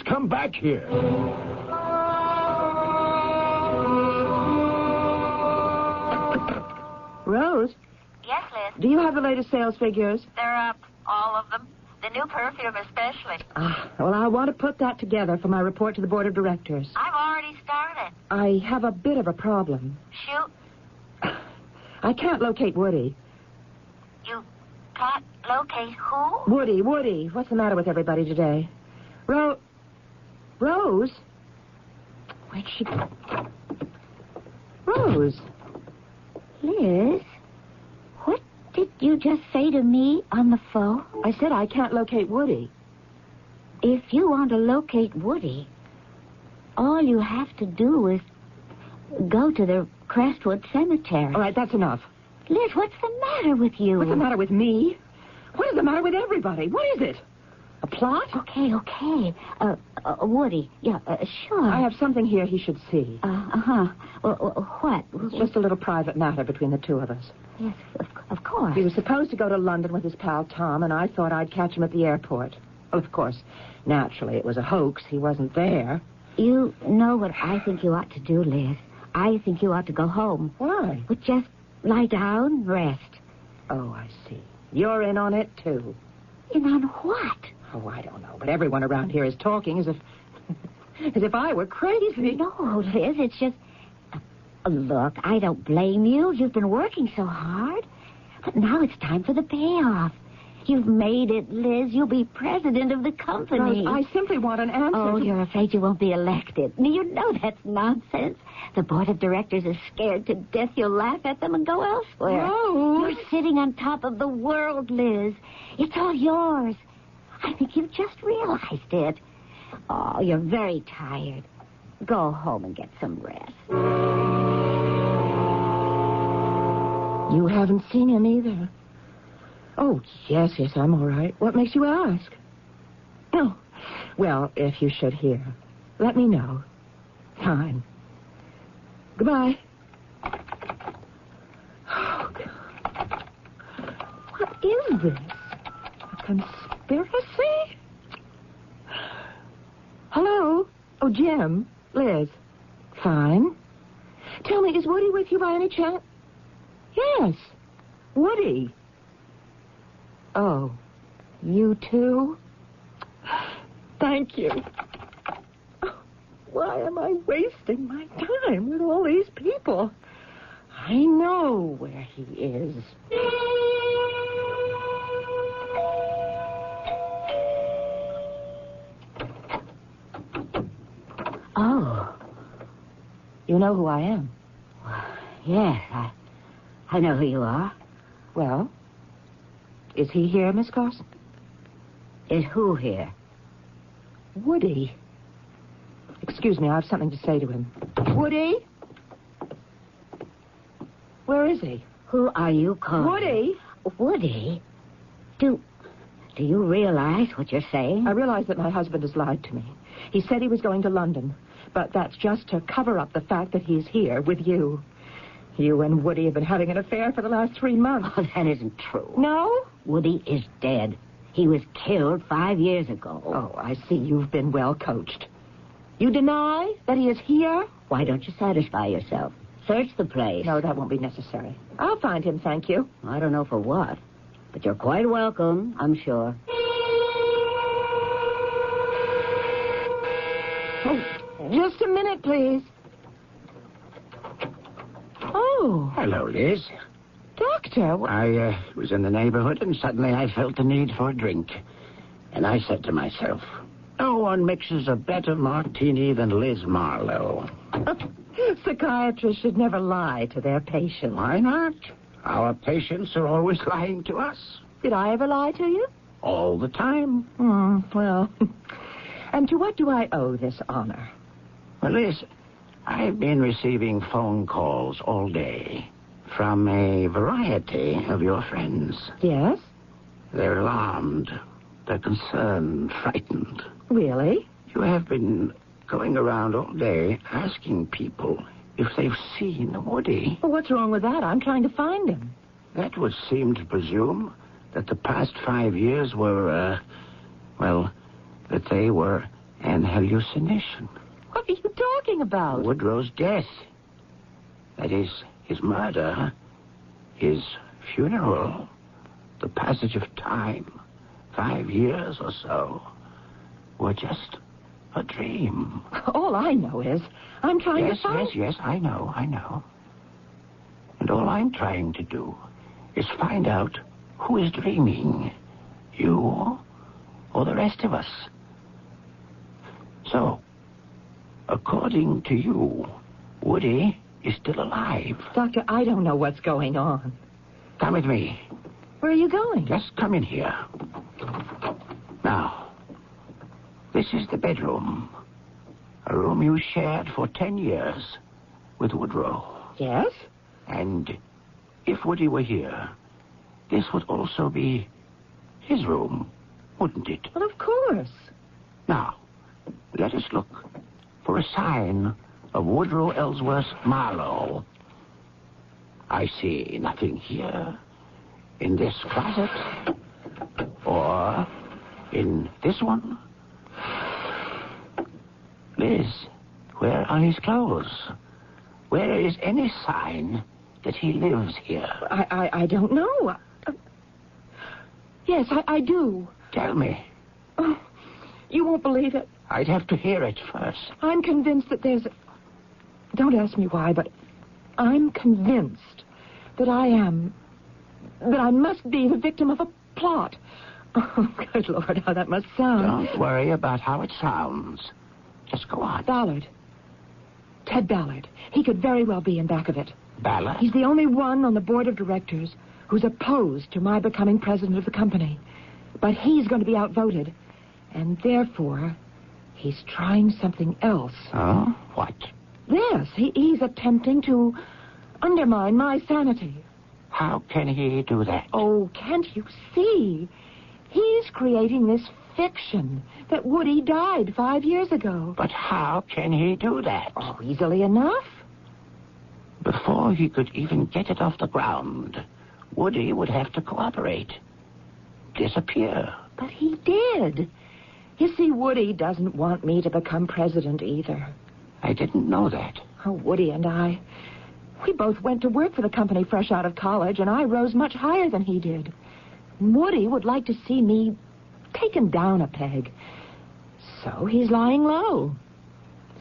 come back here.
Rose?
Yes, Liz?
Do you have the latest sales figures?
They're up, all of them. The new perfume especially.
Well, I want to put that together for my report to the board of directors.
I've already started.
I have a bit of a problem.
Shoot.
I can't locate Woody.
You can't locate who?
Woody. What's the matter with everybody today? Rose? Where'd she go? Rose?
Liz? What did you just say to me on the phone?
I said I can't locate Woody.
If you want to locate Woody, all you have to do is go to the Crestwood Cemetery.
All right, that's enough.
Liz, what's the matter with you?
What's the matter with me? What is the matter with everybody? What is it? A plot?
Okay. Woody. Yeah, sure.
I have something here he should see.
What?
It's just a little private matter between the two of us.
Yes, of course.
He was supposed to go to London with his pal Tom, and I thought I'd catch him at the airport. Well, of course, naturally, it was a hoax. He wasn't there.
You know what I think you ought to do, Liz. I think you ought to go home.
Why?
But just lie down, rest.
Oh, I see. You're in on it, too.
In on what?
Oh, I don't know, but everyone around here is talking as if I were crazy.
No, Liz, it's just... Look, I don't blame you. You've been working so hard. But now it's time for the payoff. You've made it, Liz. You'll be president of the company.
Rose, I simply want an answer.
Oh, you're afraid you won't be elected. You know that's nonsense. The board of directors is scared to death you'll laugh at them and go elsewhere.
Rose!
You're sitting on top of the world, Liz. It's all yours. I think you've just realized it. Oh, you're very tired. Go home and get some rest.
You haven't seen him either. Oh, yes, I'm all right. What makes you ask? Oh, well, if you should hear, let me know. Fine. Goodbye. Oh, God. What is this? A conspiracy? Hello? Oh, Jim. Liz. Fine. Tell me, is Woody with you by any chance? Yes. Woody. Oh, you too? Thank you. Oh, why am I wasting my time with all these people? I know where he is.
Oh.
You know who I am?
Yes, I know who you are.
Well, is he here, Miss Carson?
Is who here?
Woody. Excuse me, I have something to say to him. Woody? Where is he?
Who are you calling?
Woody?
Woody? Do you realize what you're saying?
I realize that my husband has lied to me. He said he was going to London, but that's just to cover up the fact that he's here with you. You and Woody have been having an affair for the last 3 months.
Oh, that isn't true.
No?
Woody is dead. He was killed 5 years ago.
Oh, I see you've been well coached. You deny that he is here?
Why don't you satisfy yourself? Search the place.
No, that won't be necessary. I'll find him, thank you.
I don't know for what, but you're quite welcome, I'm sure.
Oh, just a minute, please. Oh.
Hello, Liz.
Doctor.
I was in the neighborhood, and suddenly I felt the need for a drink. And I said to myself, no one mixes a better martini than Liz Marlowe.
Psychiatrists should never lie to their patients.
Why not? Our patients are always lying to us.
Did I ever lie to you?
All the time.
Well. And to what do I owe this honor?
Well, Liz, I've been receiving phone calls all day from a variety of your friends.
Yes?
They're alarmed. They're concerned, frightened.
Really?
You have been going around all day asking people if they've seen Woody.
Well, what's wrong with that? I'm trying to find him.
That would seem to presume that the past 5 years were, that they were an hallucination.
What are you talking about?
Woodrow's death. That is, his murder, his funeral, the passage of time, 5 years or so, were just a dream.
All I know is I'm trying to find...
Yes, I know. And all I'm trying to do is find out who is dreaming, you or the rest of us. So, according to you, Woody is still alive.
Doctor, I don't know what's going on.
Come with me.
Where are you going?
Just come in here. Now, this is the bedroom. A room you shared for 10 years with Woodrow.
Yes?
And if Woody were here, this would also be his room, wouldn't it?
Well, of course.
Now, let us look for a sign of Woodrow Ellsworth Marlowe. I see nothing here in this closet or in this one. Liz, where are his clothes? Where is any sign that he lives here?
I don't know. Yes, I do.
Tell me.
Oh, you won't believe it.
I'd have to hear it first.
I'm convinced that there's... Don't ask me why, but I'm convinced that I must be the victim of a plot. Oh, good Lord, how that must sound.
Don't worry about how it sounds. Just go on.
Ballard. Ted Ballard. He could very well be in back of it.
Ballard?
He's the only one on the board of directors who's opposed to my becoming president of the company. But he's going to be outvoted. And therefore, He's trying something else.
Oh? What?
This. He's attempting to undermine my sanity.
How can he do that?
Oh, can't you see? He's creating this fiction that Woody died 5 years ago.
But how can he do that?
Oh, easily enough.
Before he could even get it off the ground, Woody would have to cooperate. Disappear.
But he did. You see, Woody doesn't want me to become president either.
I didn't know that.
Oh, Woody and I, we both went to work for the company fresh out of college, and I rose much higher than he did. Woody would like to see me taken down a peg. So he's lying low.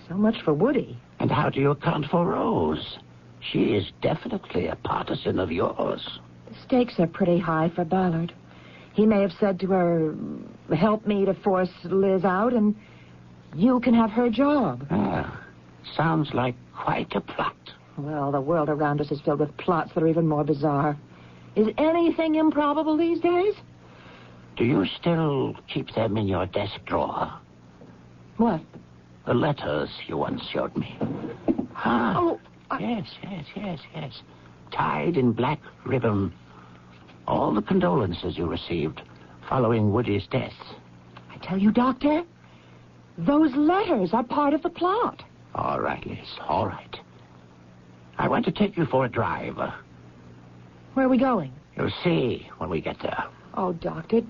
So much for Woody.
And how do you account for Rose? She is definitely a partisan of yours.
The stakes are pretty high for Ballard. He may have said to her, help me to force Liz out, and you can have her job.
Sounds like quite a plot.
Well, the world around us is filled with plots that are even more bizarre. Is anything improbable these days?
Do you still keep them in your desk drawer?
What?
The letters you once showed me. Yes. Tied in black ribbon. All the condolences you received following Woody's death.
I tell you, Doctor, those letters are part of the plot.
All right, Liz, all right. I want to take you for a drive.
Where are we going?
You'll see when we get there.
Oh, Doctor,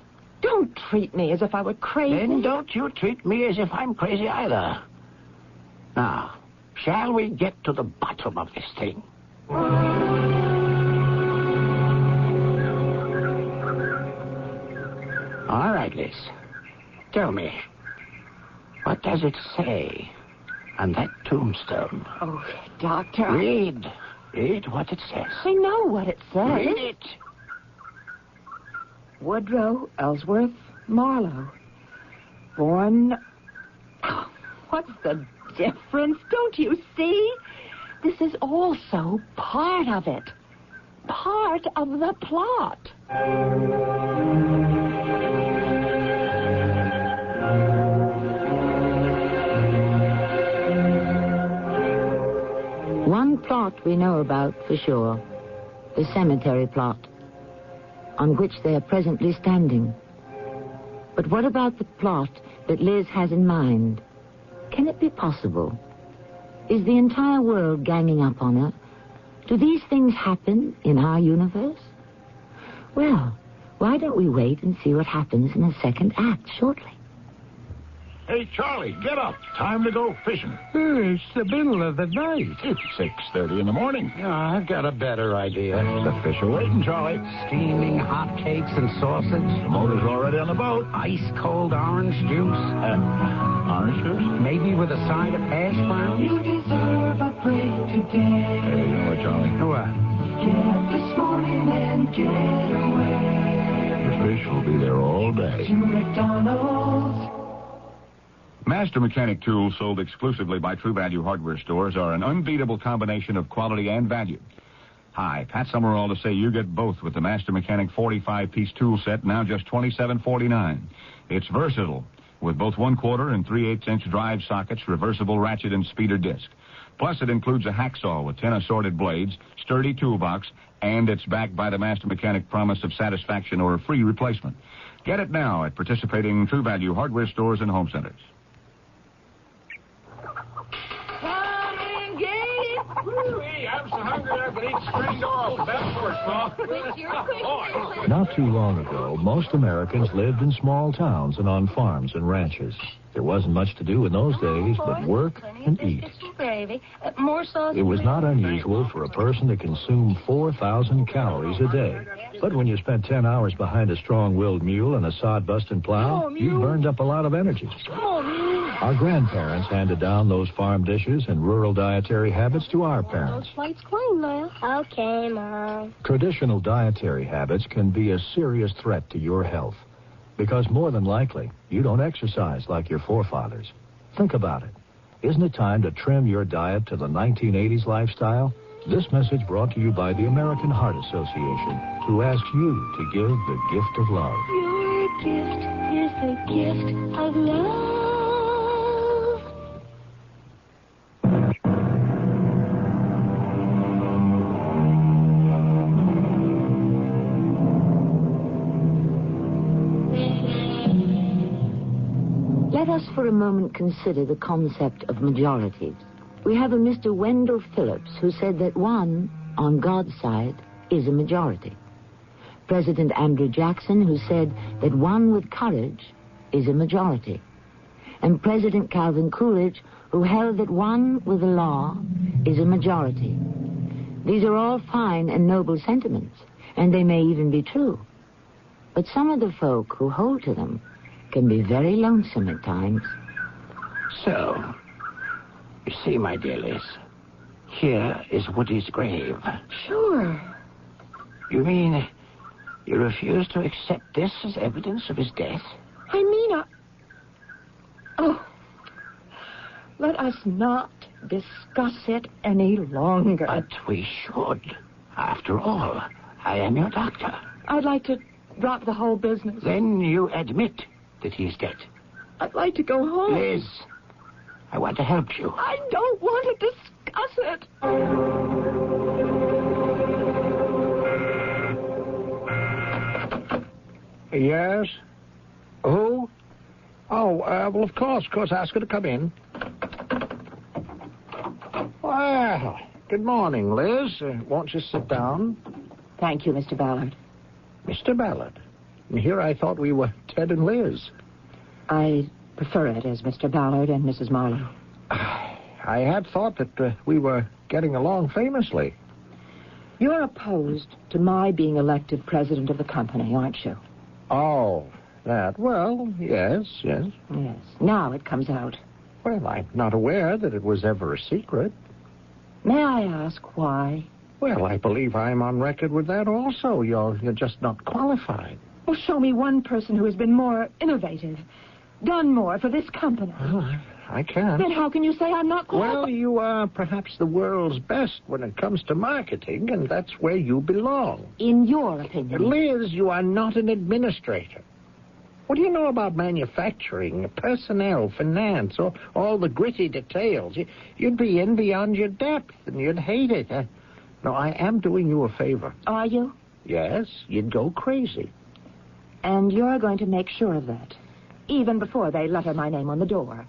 don't treat me as if I were crazy.
Then don't you treat me as if I'm crazy either. Now, shall we get to the bottom of this thing? All right, Liz. Tell me, what does it say on that tombstone?
Oh, Doctor.
Read what it says.
I know what it says.
Read it.
Woodrow Ellsworth Marlowe. Born... Oh, what's the difference? Don't you see? This is also part of it. Part of the plot.
One plot we know about for sure. The cemetery plot, on which they are presently standing. But what about the plot that Liz has in mind? Can it be possible? Is the entire world ganging up on her? Do these things happen in our universe? Well, why don't we wait and see what happens in the second act shortly?
Hey, Charlie, get up. Time to go fishing.
It's the middle of the night.
It's 6:30 in the morning.
I've got a better idea.
The fish are waiting, Charlie.
Steaming hotcakes and sausage.
The motor's already on the boat.
Ice-cold orange juice.
Orange juice?
Maybe with a side of hash browns.
You deserve a break today.
Hey, you know what, Charlie?
What?
Get up this morning and get away.
The fish will be there all day.
To McDonald's.
Master Mechanic tools sold exclusively by True Value hardware stores are an unbeatable combination of quality and value. Hi, Pat Summerall to say you get both with the Master Mechanic 45-piece tool set, now just $27.49. It's versatile, with both 1/4 and 3/8-inch drive sockets, reversible ratchet and speeder disc. Plus, it includes a hacksaw with 10 assorted blades, sturdy toolbox, and it's backed by the Master Mechanic promise of satisfaction or a free replacement. Get it now at participating True Value hardware stores and home centers.
I'm so hungry I could eat spring off. That's for small.
Not too long ago, most Americans lived in small towns and on farms and ranches. There wasn't much to do in those days but work and eat.
Gravy. More sauce.
It was not unusual for a person to consume 4,000 calories a day. But when you spent 10 hours behind a strong-willed mule and a sod-busting plow, you burned up a lot of energy. Our grandparents handed down those farm dishes and rural dietary habits to our parents.
Those plates clean now.
Okay, Mom.
Traditional dietary habits can be a serious threat to your health. Because more than likely, you don't exercise like your forefathers. Think about it. Isn't it time to trim your diet to the 1980s lifestyle? This message brought to you by the American Heart Association, who asks you to give the gift of love.
Your gift is the gift of love.
Let us for a moment consider the concept of majorities. We have a Mr. Wendell Phillips who said that one, on God's side, is a majority. President Andrew Jackson who said that one with courage is a majority. And President Calvin Coolidge who held that one with the law is a majority. These are all fine and noble sentiments, and they may even be true. But some of the folk who hold to them can be very lonesome at times.
So, you see, my dear Liz, here is Woody's grave.
Sure.
You mean you refuse to accept this as evidence of his death?
I mean, Oh, let us not discuss it any longer.
But we should. After all, I am your doctor.
I'd like to drop the whole business.
Then you admit that he's dead.
I'd like to go home.
Liz, I want to help you.
I don't want to discuss it.
Yes? Who? Oh, well, of course. Ask her to come in. Well, good morning, Liz. Won't you sit down?
Thank you, Mr. Ballard.
Mr. Ballard? And here I thought we were Ted and Liz.
I prefer it as Mr. Ballard and Mrs. Marlowe.
I had thought that we were getting along famously.
You're opposed to my being elected president of the company, aren't you?
Oh, that. Well, yes.
Yes. Now it comes out.
Well, I'm not aware that it was ever a secret.
May I ask why?
Well, I believe I'm on record with that also. You're just not qualified.
Well, show me one person who has been more innovative, done more for this company.
Well, I can't.
Then how can you say I'm not qualified?
Well, you are perhaps the world's best when it comes to marketing, and that's where you belong.
In your opinion?
Liz, you are not an administrator. What do you know about manufacturing, personnel, finance, all the gritty details? You'd be in beyond your depth, and you'd hate it. No, I am doing you a favor.
Are you?
Yes, you'd go crazy.
And you're going to make sure of that, even before they letter my name on the door.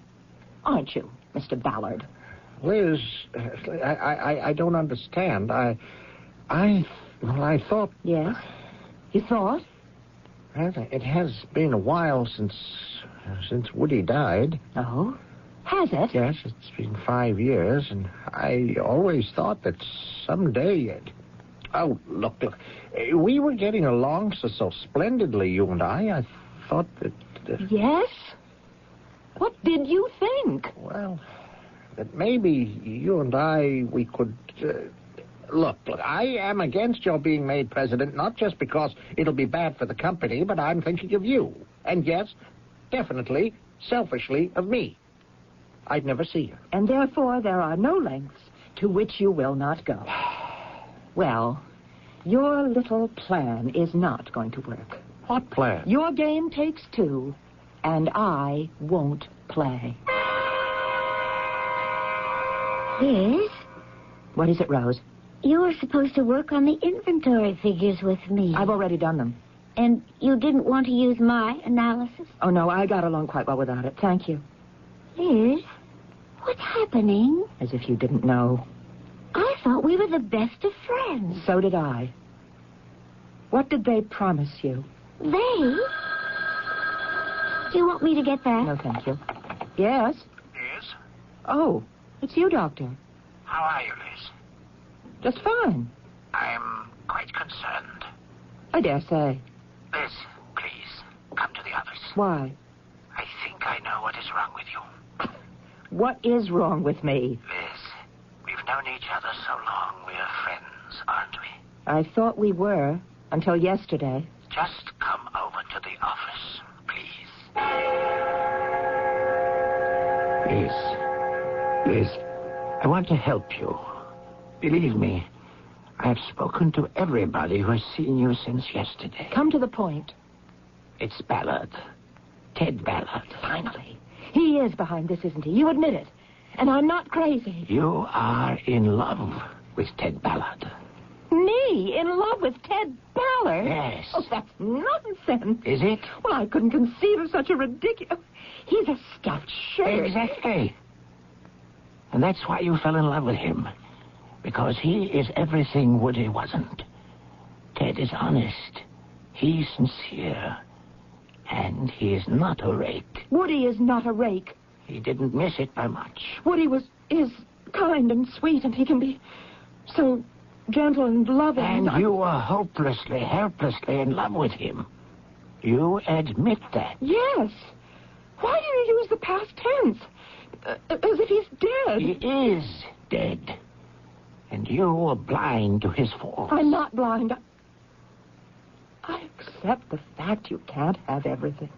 Aren't you, Mr. Ballard?
Liz, I don't understand. I thought...
Yes? You thought?
Well, it has been a while since Woody died.
Oh? Has it?
Yes, it's been 5 years, and I always thought that someday... Oh, look. We were getting along so splendidly, you and I. I thought that...
Yes? What did you think?
Well, that maybe you and I, we could... Look, I am against your being made president, not just because it'll be bad for the company, but I'm thinking of you. And yes, definitely, selfishly, of me. I'd never see you.
And therefore, there are no lengths to which you will not go. Well, your little plan is not going to work.
What plan?
Your game takes two, and I won't play.
Yes?
What is it, Rose?
You were supposed to work on the inventory figures with me.
I've already done them.
And you didn't want to use my analysis?
Oh, no, I got along quite well without it. Thank you.
Liz, what's happening?
As if you didn't know.
I thought we were the best of friends.
So did I. What did they promise you?
They? Do you want me to get that?
No, thank you. Yes?
Yes?
Oh, it's you, Doctor.
How are you, Liz?
Just fine.
I'm quite concerned.
I dare say.
Liz, please, come to the others.
Why?
I think I know what is wrong with you.
What is wrong with me?
Liz, we've known each other so long. We're friends, aren't we?
I thought we were, until yesterday.
Just come over to the office, please. Liz, I want to help you. Believe me, I've spoken to everybody who has seen you since yesterday.
Come to the point.
It's Ballard. Ted Ballard.
Finally. He is behind this, isn't he? You admit it. And I'm not crazy.
You are in love with Ted Ballard.
Me, in love with Ted Ballard?
Yes.
Oh, that's nonsense.
Is it?
Well, I couldn't conceive of such a ridiculous... He's a stuffed shirt.
Exactly. And that's why you fell in love with him. Because he is everything Woody wasn't. Ted is honest. He's sincere. And he is not a rake.
Woody is not a rake.
He didn't miss it by much.
Woody is kind and sweet, and he can be so gentle and loving.
And you were hopelessly, helplessly in love with him. You admit that.
Yes. Why do you use the past tense? As if he's dead.
He is dead. And you were blind to his faults.
I'm not blind. I accept the fact you can't have everything.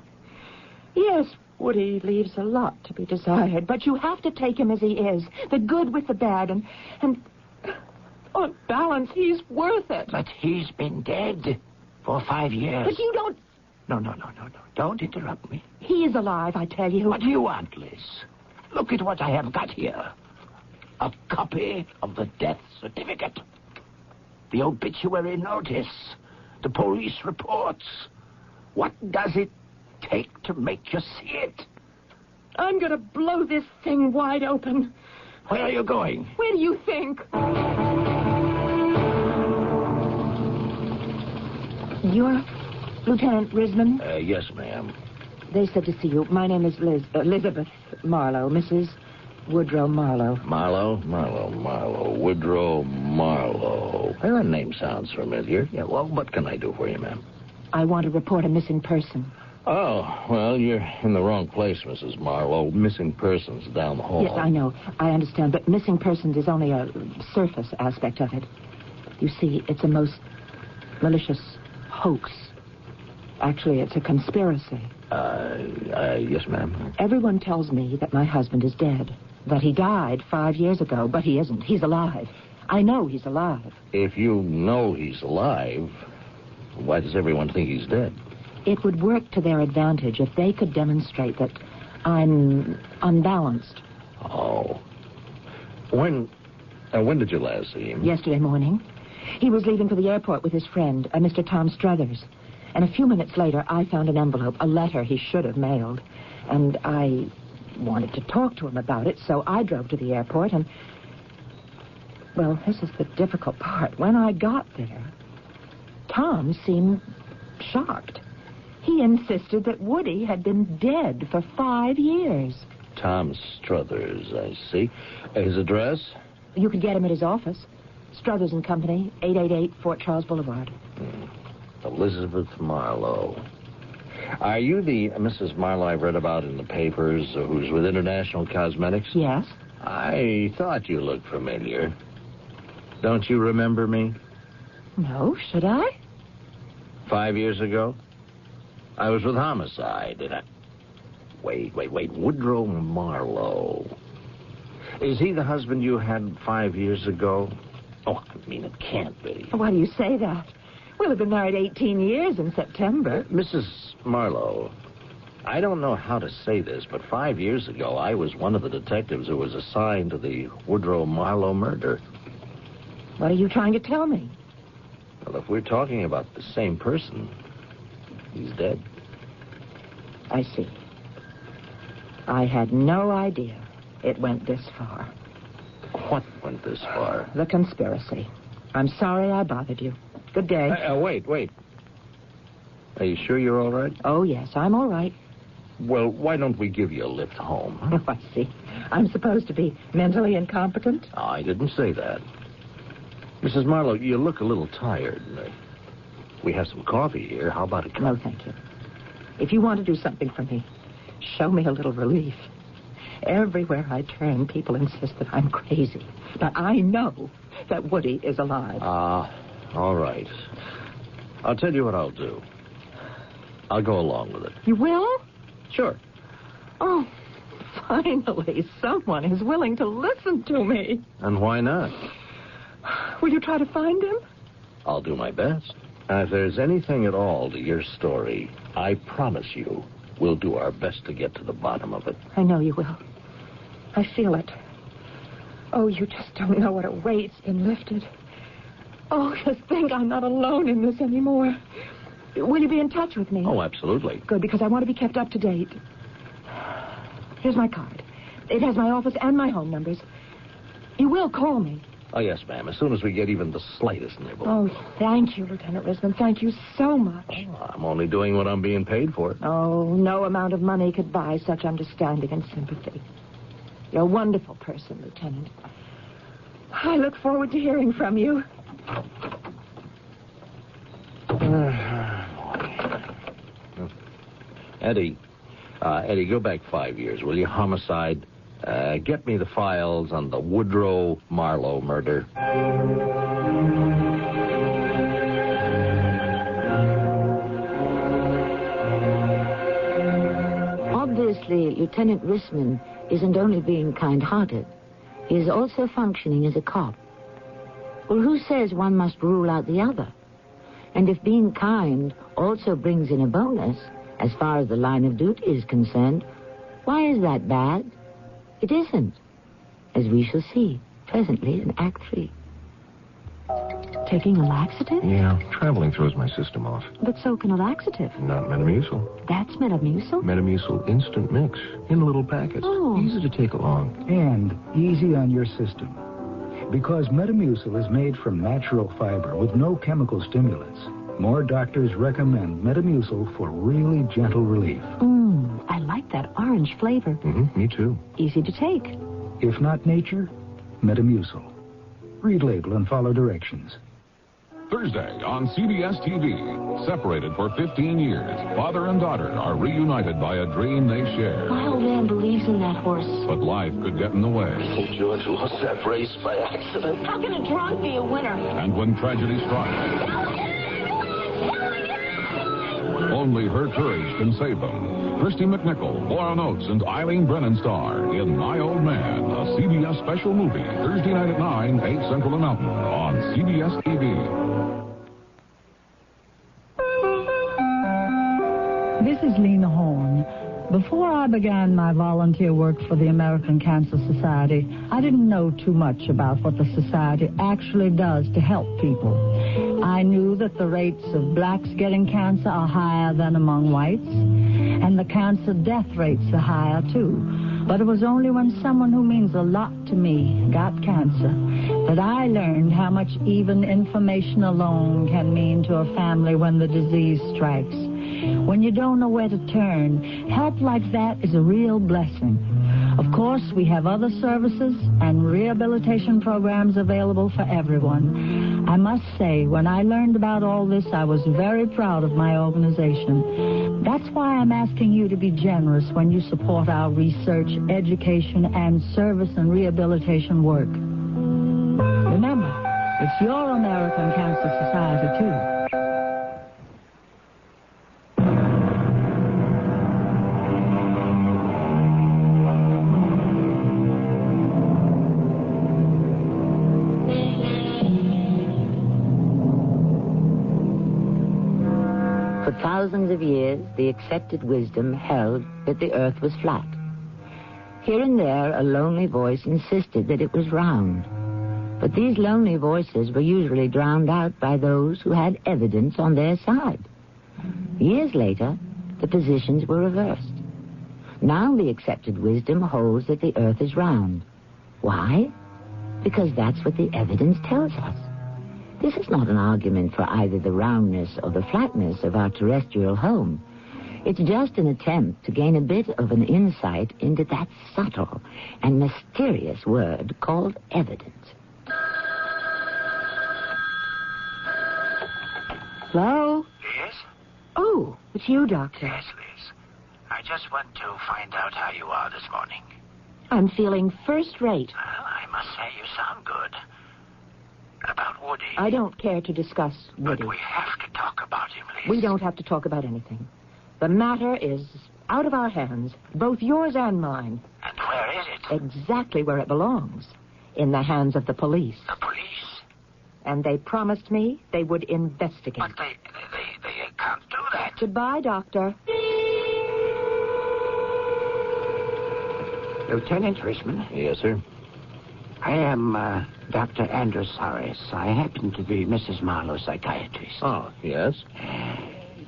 Yes, Woody leaves a lot to be desired, but you have to take him as he is, the good with the bad, and on balance, he's worth it.
But he's been dead for 5 years.
But you don't...
No. Don't interrupt me.
He is alive, I tell you.
What do you want, Liz? Look at what I have got here. A copy of the death certificate. The obituary notice. The police reports. What does it take to make you see it?
I'm going to blow this thing wide open.
Where are you going?
Where do you think? You're Lieutenant Risman?
Yes, ma'am.
They said to see you. My name is Elizabeth Marlowe, Mrs. Woodrow Marlowe.
Marlowe. Woodrow Marlowe. Well, that name sounds familiar. Yeah, well, what can I do for you, ma'am?
I want to report a missing person.
Oh, well, you're in the wrong place, Mrs. Marlowe. Missing persons down the hall.
Yes, I know. I understand. But missing persons is only a surface aspect of it. You see, it's a most malicious hoax. Actually, it's a conspiracy.
Yes, ma'am.
Everyone tells me that my husband is dead. That he died 5 years ago, but he isn't. He's alive. I know he's alive.
If you know he's alive, why does everyone think he's dead?
It would work to their advantage if they could demonstrate that I'm unbalanced.
Oh. When did you last see him?
Yesterday morning. He was leaving for the airport with his friend, Mr. Tom Struthers. And a few minutes later, I found an envelope, a letter he should have mailed. And I wanted to talk to him about it, so I drove to the airport and... Well, this is the difficult part. When I got there, Tom seemed shocked. He insisted that Woody had been dead for 5 years.
Tom Struthers, I see. His address?
You could get him at his office. Struthers and Company, 888 Fort Charles Boulevard.
Elizabeth Marlowe. Are you the Mrs. Marlowe I've read about in the papers who's with International Cosmetics?
Yes.
I thought you looked familiar. Don't you remember me?
No, should I?
5 years ago? I was with Homicide, and I... Wait. Woodrow Marlowe. Is he the husband you had 5 years ago? Oh, I mean, it can't be.
Why do you say that? We'll have been married 18 years in September.
Mrs. Marlowe, I don't know how to say this, but 5 years ago, I was one of the detectives who was assigned to the Woodrow Marlowe murder.
What are you trying to tell me?
Well, if we're talking about the same person, he's dead.
I see. I had no idea it went this far.
What went this far?
The conspiracy. I'm sorry I bothered you. Good day.
Wait. Are you sure you're all right?
Oh, yes, I'm all right.
Well, why don't we give you a lift home? Huh?
Oh, I see. I'm supposed to be mentally incompetent?
Oh, I didn't say that. Mrs. Marlowe, you look a little tired. We have some coffee here. How about a cup?
No, thank you. If you want to do something for me, show me a little relief. Everywhere I turn, people insist that I'm crazy. But I know that Woody is alive.
All right. I'll tell you what I'll do. I'll go along with it.
You will?
Sure.
Oh, finally, someone is willing to listen to me.
And why not?
Will you try to find him?
I'll do my best. If there's anything at all to your story, I promise you we'll do our best to get to the bottom of it.
I know you will. I feel it. Oh, you just don't know what a weight's been lifted.
Oh, just think I'm not alone in this anymore. Will you be in touch with me?
Oh, absolutely.
Good, because I want to be kept up to date. Here's my card. It has my office and my home numbers. You will call me.
Oh, yes, ma'am. As soon as we get even the slightest nibble.
Oh, thank you, Lieutenant Risman. Thank you so much.
I'm only doing what I'm being paid for.
Oh, no amount of money could buy such understanding and sympathy. You're a wonderful person, Lieutenant. I look forward to hearing from you.
Eddie, go back 5 years, will you? Homicide. Get me the files on the Woodrow Marlowe murder.
Obviously, Lieutenant Risman isn't only being kind-hearted. He is also functioning as a cop. Well, who says one must rule out the other? And if being kind also brings in a bonus, as far as the line of duty is concerned, why is that bad? It isn't, as we shall see presently in Act 3.
Taking a laxative?
Yeah, traveling throws my system off.
But so can a laxative.
Not Metamucil.
That's Metamucil?
Metamucil instant mix in little packets.
Oh.
Easy to take along.
And easy on your system. Because Metamucil is made from natural fiber with no chemical stimulants. More doctors recommend Metamucil for really gentle relief.
I like that orange flavor.
Me too.
Easy to take.
If not nature, Metamucil. Read label and follow directions.
Thursday on CBS TV. Separated for 15 years, father and daughter are reunited by a dream they share.
My old man believes in that horse.
But life could get in the way.
George lost that race by accident.
How can a drunk be a winner?
And when tragedy strikes, only her courage can save them. Christy McNichol, Lauren Oates, and Eileen Brennan star in My Old Man, a CBS special movie, Thursday night at 9, 8 Central and Mountain on CBS TV.
This is Lena Horne. Before I began my volunteer work for the American Cancer Society, I didn't know too much about what the society actually does to help people. I knew that the rates of blacks getting cancer are higher than among whites, and the cancer death rates are higher, too. But it was only when someone who means a lot to me got cancer that I learned how much even information alone can mean to a family when the disease strikes. When you don't know where to turn, help like that is a real blessing. Of course, we have other services and rehabilitation programs available for everyone. I must say, when I learned about all this, I was very proud of my organization. That's why I'm asking you to be generous when you support our research, education, and service and rehabilitation work. Remember, it's your American Cancer Society, too.
Thousands of years, the accepted wisdom held that the earth was flat. Here and there, a lonely voice insisted that it was round. But these lonely voices were usually drowned out by those who had evidence on their side. Years later, the positions were reversed. Now the accepted wisdom holds that the earth is round. Why? Because that's what the evidence tells us. This is not an argument for either the roundness or the flatness of our terrestrial home. It's just an attempt to gain a bit of an insight into that subtle and mysterious word called evidence.
Hello?
Yes?
Oh, it's you, Doctor.
Yes, Liz. I just want to find out how you are this morning.
I'm feeling first rate.
Well, I must say you sound good. About Woody.
I don't care to discuss Woody.
But we have to talk about him, Liz.
We don't have to talk about anything. The matter is out of our hands, both yours and mine.
And where is it?
Exactly where it belongs. In the hands of the police.
The police?
And they promised me they would investigate.
But they can't do that.
Goodbye, Doctor.
Lieutenant Risman?
Yes, sir.
I am Dr. Andrew Saris. I happen to be Mrs. Marlowe's psychiatrist.
Oh, yes?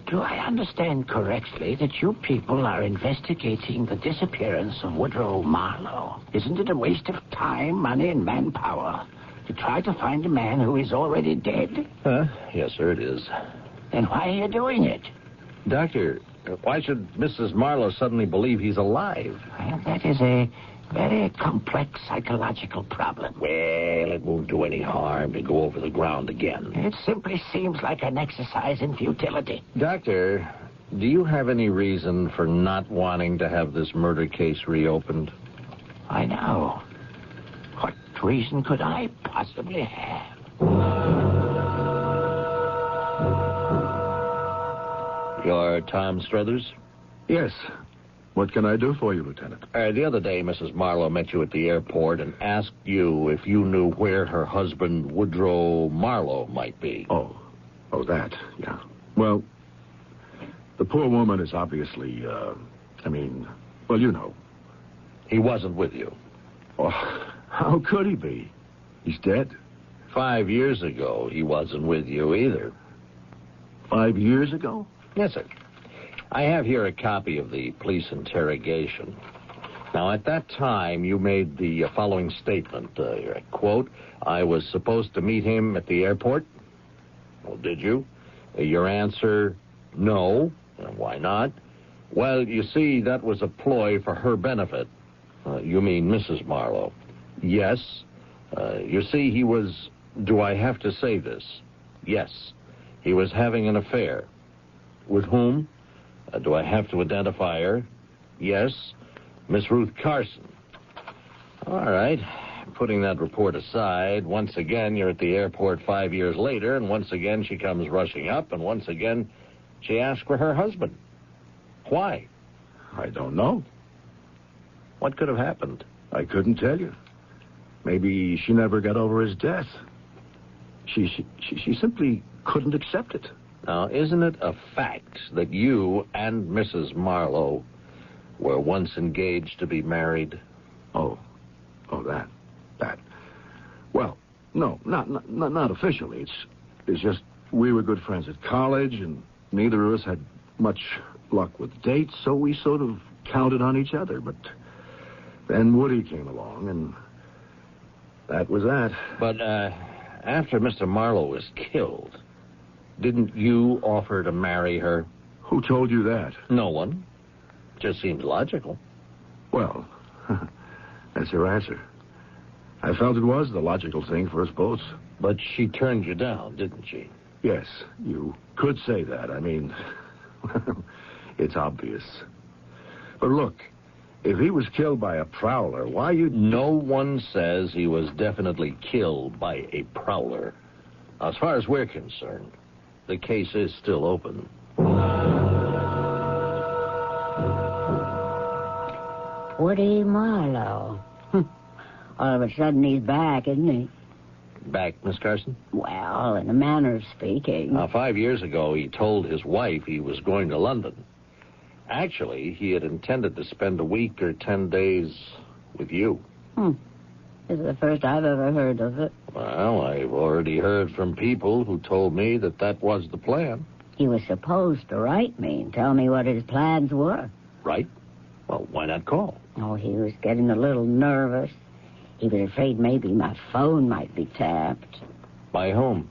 Do I understand correctly that you people are investigating the disappearance of Woodrow Marlowe? Isn't it a waste of time, money, and manpower to try to find a man who is already dead?
Yes, sir, it is.
Then why are you doing it?
Doctor, why should Mrs. Marlowe suddenly believe he's alive?
Well, that is a very complex psychological problem.
Well, it won't do any harm to go over the ground again.
It simply seems like an exercise in futility.
Doctor, do you have any reason for not wanting to have this murder case reopened?
I know. What reason could I possibly have?
You're Tom Struthers?
Yes. What can I do for you, Lieutenant?
The other day, Mrs. Marlowe met you at the airport and asked you if you knew where her husband, Woodrow Marlowe, might be.
Oh, that, yeah. Well, the poor woman is obviously, well, you know.
He wasn't with you.
Oh, how could he be? He's dead.
5 years ago, he wasn't with you either.
5 years ago?
Yes, sir. I have here a copy of the police interrogation. Now, at that time, you made the following statement, quote, I was supposed to meet him at the airport. Well, did you? Your answer, no. Why not? Well, you see, that was a ploy for her benefit. You mean Mrs. Marlowe. Yes. You see, he was, do I have to say this? Yes. He was having an affair. With whom? Do I have to identify her? Yes. Miss Ruth Carson. All right. Putting that report aside, once again, you're at the airport 5 years later, and once again she comes rushing up, and once again she asks for her husband. Why?
I don't know.
What could have happened?
I couldn't tell you. Maybe she never got over his death. She simply couldn't accept it.
Now, isn't it a fact that you and Mrs. Marlowe were once engaged to be married?
Oh, that. Well, no, not officially. It's just we were good friends at college, and neither of us had much luck with dates, so we sort of counted on each other. But then Woody came along, and that was that.
But after Mr. Marlowe was killed, didn't you offer to marry her?
Who told you that?
No one. Just seems logical.
Well, that's her answer. I felt it was the logical thing for us both.
But she turned you down, didn't she?
Yes, you could say that. I mean, it's obvious. But look, if he was killed by a prowler, why you...
No one says he was definitely killed by a prowler. As far as we're concerned, the case is still open.
Woody Marlowe. All of a sudden he's back, isn't he?
Back, Miss Carson?
Well, in a manner of speaking.
Now, 5 years ago, he told his wife he was going to London. Actually, he had intended to spend a week or 10 days with you.
This is the first I've ever heard of it.
Well, I've already heard from people who told me that that was the plan.
He was supposed to write me and tell me what his plans were.
Right? Well, why not call?
Oh, he was getting a little nervous. He was afraid maybe my phone might be tapped.
By whom?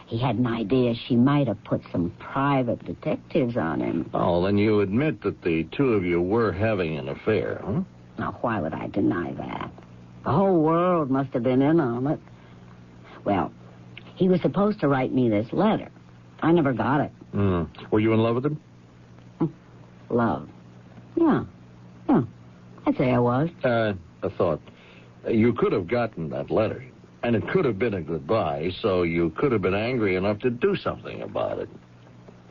He had an idea she might have put some private detectives on him.
Oh, then you admit that the two of you were having an affair, huh?
Now, why would I deny that? The whole world must have been in on it. Well, he was supposed to write me this letter. I never got it.
Were you in love with him?
Love? Yeah. I'd say I was.
A thought. You could have gotten that letter, and it could have been a goodbye, so you could have been angry enough to do something about it.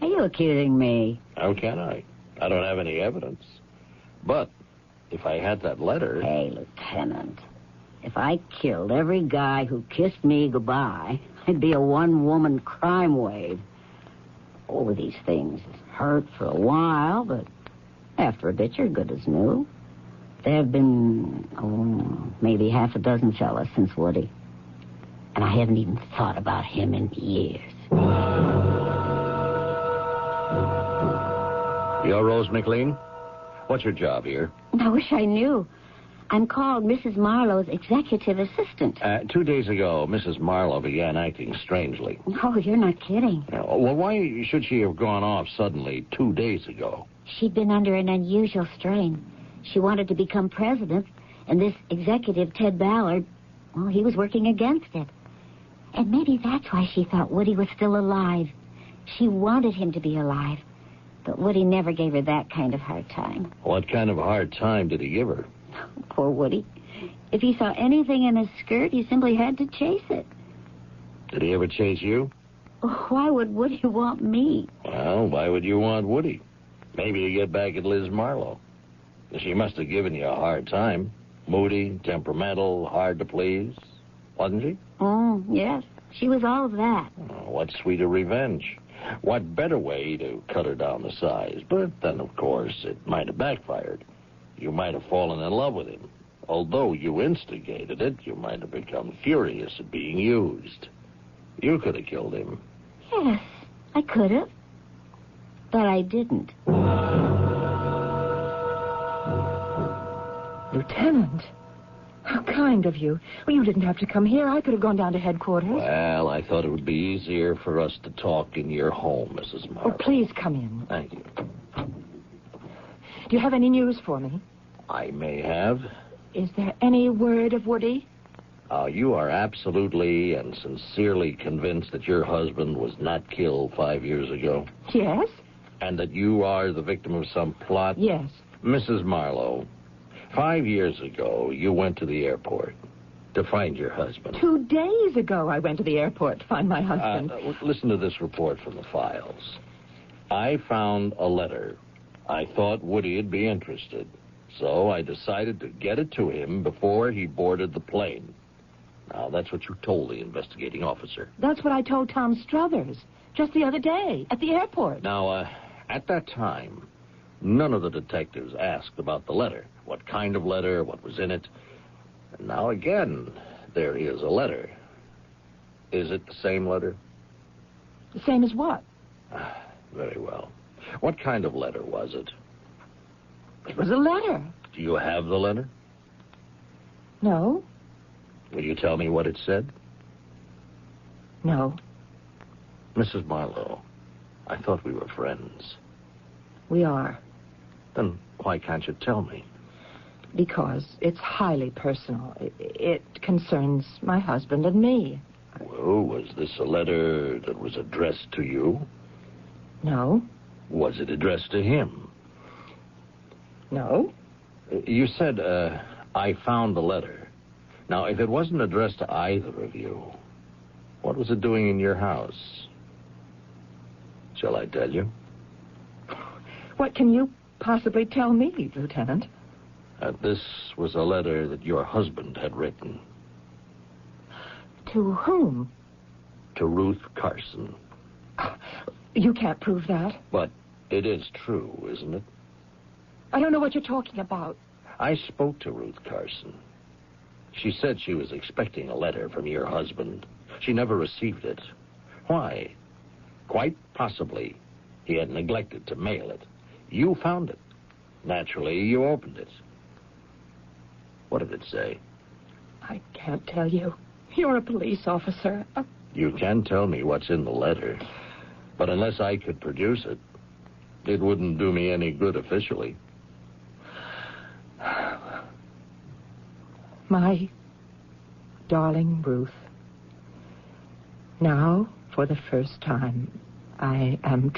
Are you accusing me?
How can I? I don't have any evidence. But if I had that letter...
Hey, Lieutenant, if I killed every guy who kissed me goodbye, I'd be a one-woman crime wave. All of these things hurt for a while, but after a bit, you're good as new. There have been, maybe half a dozen fellas since Woody. And I haven't even thought about him in years.
You're Rose McLean? What's your job here?
I wish I knew. I'm called Mrs. Marlowe's executive assistant.
2 days ago, Mrs. Marlowe began acting strangely.
Oh, you're not kidding.
Well, why should she have gone off suddenly 2 days ago?
She'd been under an unusual strain. She wanted to become president, and this executive, Ted Ballard, well, he was working against it. And maybe that's why she thought Woody was still alive. She wanted him to be alive. But Woody never gave her that kind of hard time.
What kind of a hard time did he give her?
Poor Woody. If he saw anything in a skirt, he simply had to chase it.
Did he ever chase you?
Why would Woody want me?
Well, why would you want Woody? Maybe to get back at Liz Marlowe. She must have given you a hard time. Moody, temperamental, hard to please. Wasn't she?
Oh, yes. She was all of that.
Oh, what sweeter revenge? What better way to cut her down to size? But then, of course, it might have backfired. You might have fallen in love with him. Although you instigated it, you might have become furious at being used. You could have killed him.
Yes, I could have. But I didn't.
Lieutenant, how kind of you. Well, you didn't have to come here. I could have gone down to headquarters.
Well, I thought it would be easier for us to talk in your home, Mrs. Marlowe.
Oh, please come in.
Thank you.
Do you have any news for me?
I may have.
Is there any word of Woody?
You are absolutely and sincerely convinced that your husband was not killed 5 years ago?
Yes.
And that you are the victim of some plot?
Yes.
Mrs. Marlowe, 5 years ago, you went to the airport to find your husband.
2 days ago, I went to the airport to find my husband.
Listen to this report from the files. I found a letter. I thought Woody'd be interested, so I decided to get it to him before he boarded the plane. Now, that's what you told the investigating officer.
That's what I told Tom Struthers just the other day at the airport.
Now, at that time, none of the detectives asked about the letter. What kind of letter, what was in it. And now again, there is a letter. Is it the same letter?
The same as what?
Very well. What kind of letter was it?
It was a letter.
Do you have the letter?
No.
Will you tell me what it said?
No.
Mrs. Marlowe, I thought we were friends.
We are.
Then why can't you tell me?
Because it's highly personal. It concerns my husband and me.
Well, was this a letter that was addressed to you?
No.
Was it addressed to him?
No.
You said, I found the letter. Now, if it wasn't addressed to either of you, what was it doing in your house? Shall I tell you?
What can you possibly tell me, Lieutenant?
This was a letter that your husband had written.
To whom?
To Ruth Carson.
You can't prove that.
But it is true, isn't it?
I don't know what you're talking about.
I spoke to Ruth Carson. She said she was expecting a letter from your husband. She never received it. Why? Quite possibly he had neglected to mail it. You found it. Naturally, you opened it. What did it say?
I can't tell you. You're a police officer.
You can tell me what's in the letter. But unless I could produce it, it wouldn't do me any good officially.
My darling Ruth, now, for the first time, I am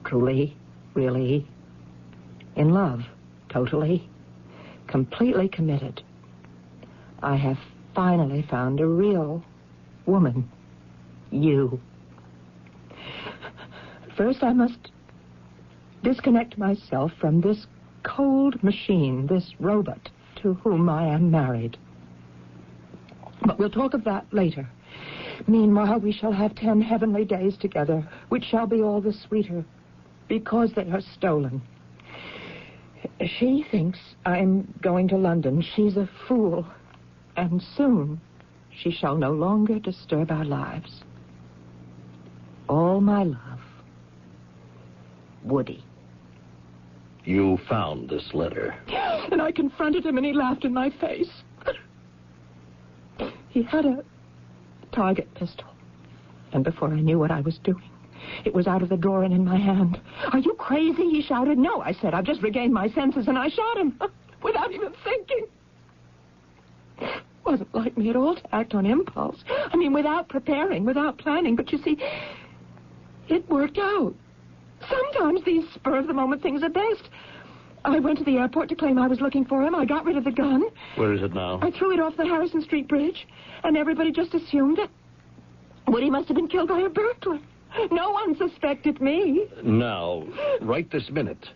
truly, really in love. Totally, completely committed. I have finally found a real woman. You. First, I must disconnect myself from this cold machine, this robot to whom I am married. But we'll talk of that later. Meanwhile, we shall have 10 heavenly days together, which shall be all the sweeter because they are stolen. She thinks I'm going to London. She's a fool. And soon she shall no longer disturb our lives. All my love, Woody.
You found this letter.
And I confronted him, and he laughed in my face. He had a target pistol. And before I knew what I was doing, it was out of the drawer and in my hand. Are you crazy? He shouted. No, I said. I've just regained my senses, and I shot him without even thinking. It wasn't like me at all to act on impulse. I mean, without preparing, without planning. But you see, it worked out. Sometimes these spur-of-the-moment things are best. I went to the airport to claim I was looking for him. I got rid of the gun.
Where is it now?
I threw it off the Harrison Street Bridge, and everybody just assumed that Woody must have been killed by a burglar. No one suspected me.
Now, right this minute,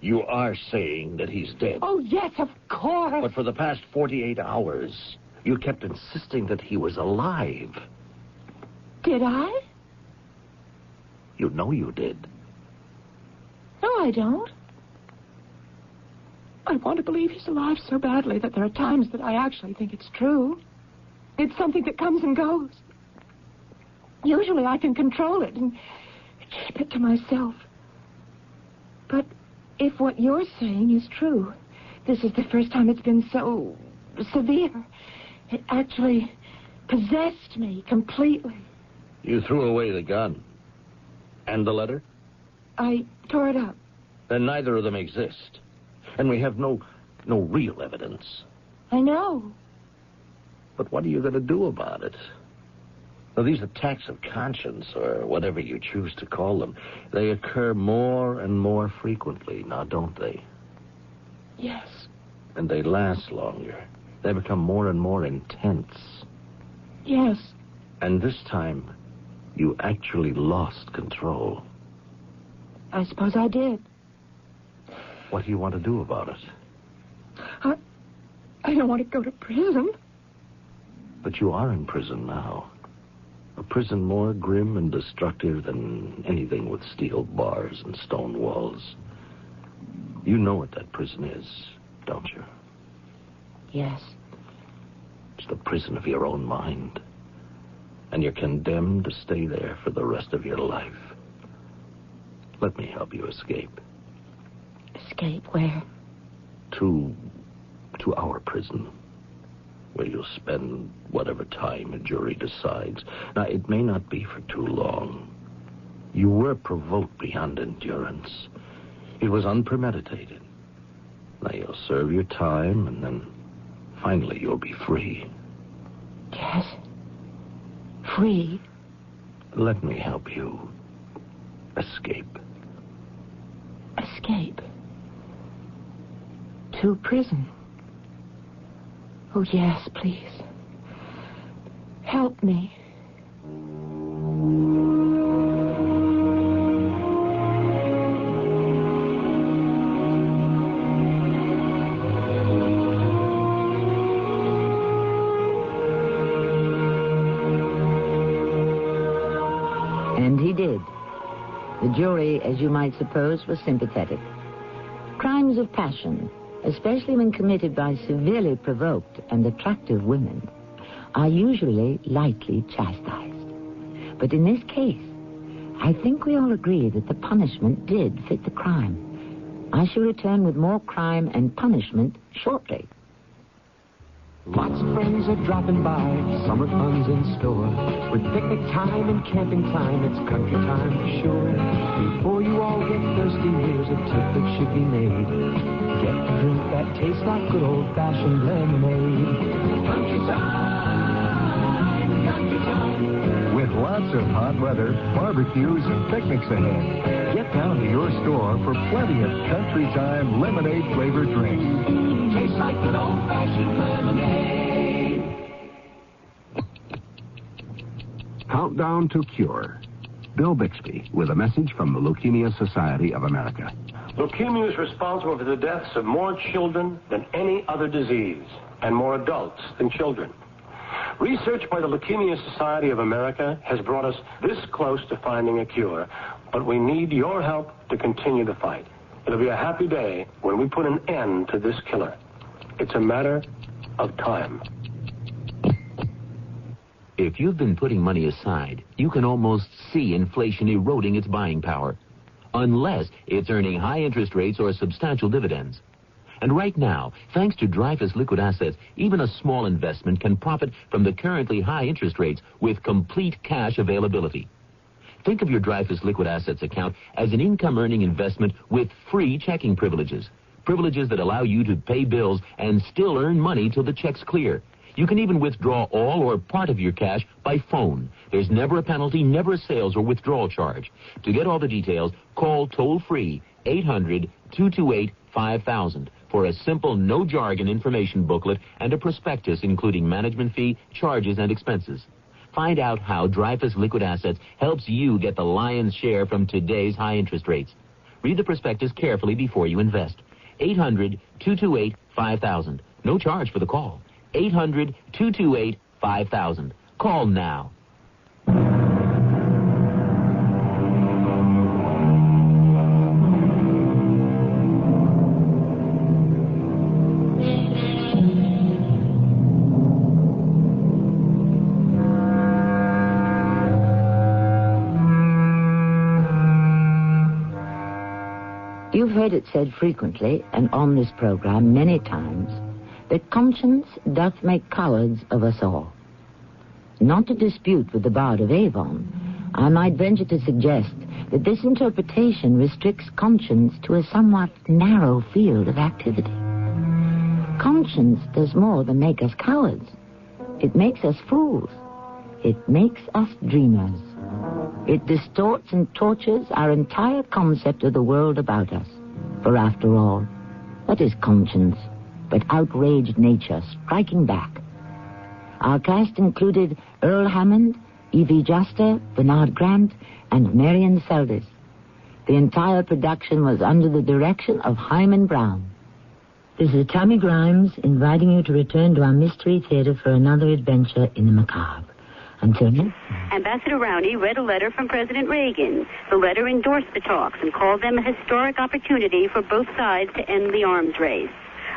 you are saying that he's dead.
Oh, yes, of course.
But for the past 48 hours, you kept insisting that he was alive.
Did I?
You know you did.
No, I don't. I want to believe he's alive so badly that there are times that I actually think it's true. It's something that comes and goes. Usually I can control it and keep it to myself. But if what you're saying is true, this is the first time it's been so severe. It actually possessed me completely.
You threw away the gun. And the letter?
I tore it up.
Then neither of them exist. And we have no real evidence.
I know.
But what are you going to do about it? Now, these attacks of conscience, or whatever you choose to call them, they occur more and more frequently, now don't they?
Yes.
And they last longer. They become more and more intense.
Yes.
And this time, you actually lost control.
I suppose I did.
What do you want to do about it?
I don't want to go to prison.
But you are in prison now. A prison more grim and destructive than anything with steel bars and stone walls. You know what that prison is, don't you?
Yes.
It's the prison of your own mind. And you're condemned to stay there for the rest of your life. Let me help you escape.
Escape where?
To our prison, where you'll spend whatever time a jury decides. Now, it may not be for too long. You were provoked beyond endurance. It was unpremeditated. Now, you'll serve your time, and then finally you'll be free.
Yes. Free?
Let me help you escape.
Escape? To prison? Oh, yes, please. Help me.
And he did. The jury, as you might suppose, was sympathetic. Crimes of passion, especially when committed by severely provoked and attractive women, are usually lightly chastised. But in this case, I think we all agree that the punishment did fit the crime. I shall return with more crime and punishment shortly.
Lots of friends are dropping by, summer fun's in store. With picnic time and camping time, it's country time for sure. Before you all get thirsty, here's a tip that should be made. Get a drink that tastes like good old-fashioned lemonade. Country time.
With lots of hot weather, barbecues, and picnics ahead, get down to your store for plenty of country time lemonade-flavored drinks.
Tastes like good old-fashioned lemonade.
Countdown to Cure. Bill Bixby with a message from the Leukemia Society of America.
Leukemia is responsible for the deaths of more children than any other disease, and more adults than children. Research by the Leukemia Society of America has brought us this close to finding a cure, but we need your help to continue the fight. It'll be a happy day when we put an end to this killer. It's a matter of time.
If you've been putting money aside, you can almost see inflation eroding its buying power, unless it's earning high interest rates or substantial dividends. And right now, thanks to Dreyfus Liquid Assets, even a small investment can profit from the currently high interest rates with complete cash availability. Think of your Dreyfus Liquid Assets account as an income-earning investment with free checking privileges. Privileges that allow you to pay bills and still earn money till the checks clear. You can even withdraw all or part of your cash by phone. There's never a penalty, never a sales or withdrawal charge. To get all the details, call toll-free 800-228-5000 for a simple, no-jargon information booklet and a prospectus including management fee, charges, and expenses. Find out how Dreyfus Liquid Assets helps you get the lion's share from today's high interest rates. Read the prospectus carefully before you invest. 800-228-5000. No charge for the call. 800-228-5000. Call now.
You've heard it said frequently, and on this program many times, that conscience doth make cowards of us all. Not to dispute with the Bard of Avon, I might venture to suggest that this interpretation restricts conscience to a somewhat narrow field of activity. Conscience does more than make us cowards. It makes us fools. It makes us dreamers. It distorts and tortures our entire concept of the world about us. For after all, what is conscience but outraged nature striking back? Our cast included Earl Hammond, Evie Juster, Bernard Grant, and Marion Seldes. The entire production was under the direction of Hyman Brown. This is Tammy Grimes inviting you to return to our Mystery Theater for another adventure in the macabre. Until then.
Ambassador Rowney read a letter from President Reagan. The letter endorsed the talks and called them a historic opportunity for both sides to end the arms race.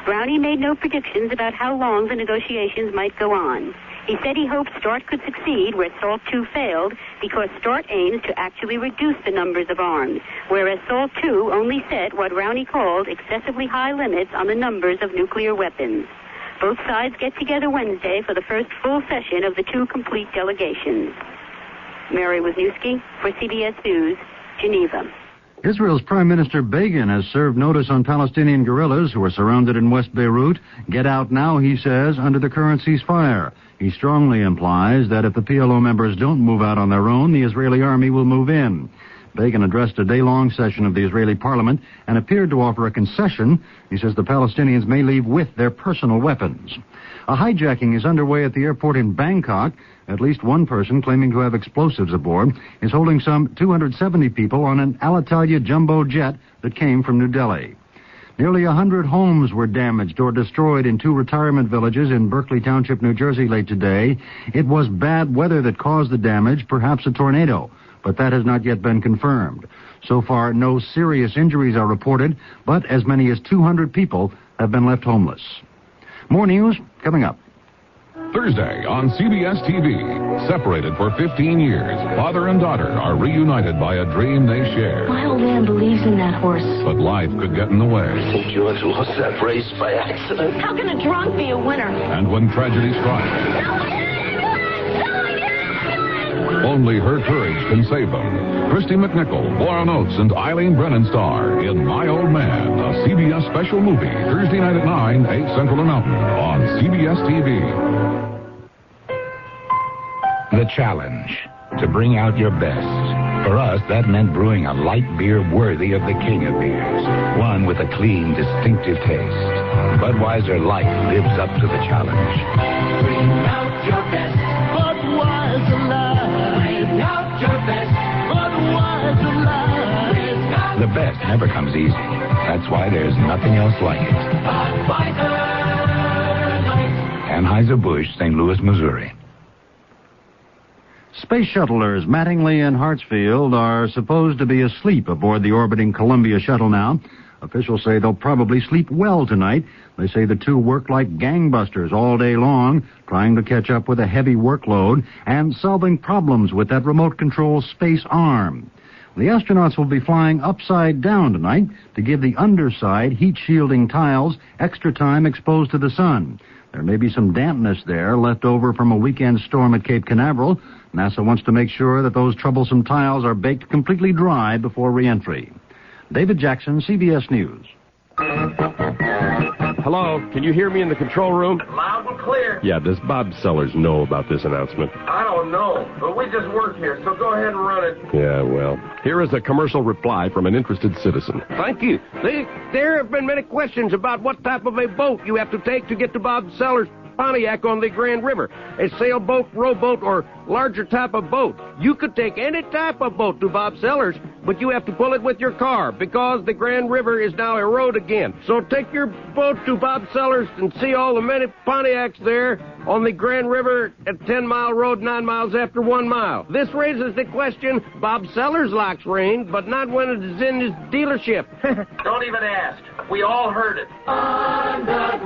Rowney made no predictions about how long the negotiations might go on. He said he hoped START could succeed where SALT II failed because START aims to actually reduce the numbers of arms, whereas SALT II only set what Rowney called excessively high limits on the numbers of nuclear weapons. Both sides get together Wednesday for the first full session of the two complete delegations. Mary Wisniewski for CBS News, Geneva.
Israel's Prime Minister Begin has served notice on Palestinian guerrillas who are surrounded in West Beirut. Get out now, he says, under the current ceasefire. He strongly implies that if the PLO members don't move out on their own, the Israeli army will move in. Begin addressed a day-long session of the Israeli parliament and appeared to offer a concession. He says the Palestinians may leave with their personal weapons. A hijacking is underway at the airport in Bangkok. At least one person claiming to have explosives aboard is holding some 270 people on an Alitalia jumbo jet that came from New Delhi. Nearly 100 homes were damaged or destroyed in two retirement villages in Berkeley Township, New Jersey late today. It was bad weather that caused the damage, perhaps a tornado, but that has not yet been confirmed. So far, no serious injuries are reported, but as many as 200 people have been left homeless. More news coming up.
Thursday on CBS TV. Separated for 15 years, father and daughter are reunited by a dream they share.
My old man believes in that horse.
But life could get in the way.
I think George lost that race by accident.
How can a drunk be a winner?
And when tragedy strikes, only her courage can save them. Christy McNichol, Warren Oates, and Eileen Brennan star in My Old Man, a CBS special movie, Thursday night at 9, 8 Central and Mountain on CBS TV.
The challenge, to bring out your best. For us, that meant brewing a light beer worthy of the king of beers. One with a clean, distinctive taste. Budweiser Light lives up to the challenge.
Bring out your best. Budweiser Light. Bring out your best. Budweiser Light.
The best never comes easy. That's why there's nothing else like it.
Budweiser Light.
Anheuser-Busch, St. Louis, Missouri.
Space shuttlers Mattingly and Hartsfield are supposed to be asleep aboard the orbiting Columbia shuttle now. Officials say they'll probably sleep well tonight. They say the two worked like gangbusters all day long, trying to catch up with a heavy workload and solving problems with that remote control space arm. The astronauts will be flying upside down tonight to give the underside heat-shielding tiles extra time exposed to the sun. There may be some dampness there left over from a weekend storm at Cape Canaveral. NASA wants to make sure that those troublesome tiles are baked completely dry before re-entry. David Jackson, CBS News.
Hello, can you hear me in the control room?
Loud and clear.
Yeah, does Bob Sellers know about this announcement?
I don't know, but we just work here, so go ahead and run it.
Yeah, well, here is a commercial reply from an interested citizen.
Thank you. There have been many questions about what type of a boat you have to take to get to Bob Sellers' Pontiac on the Grand River. A sailboat, rowboat, or larger type of boat. You could take any type of boat to Bob Sellers, but you have to pull it with your car because the Grand River is now a road again. So take your boat to Bob Sellers and see all the many Pontiacs there on the Grand River at 10-mile road, 9 miles after 1 mile. This raises the question, Bob Sellers likes rain, but not when it is in his dealership.
Don't even ask. We all heard it.
On the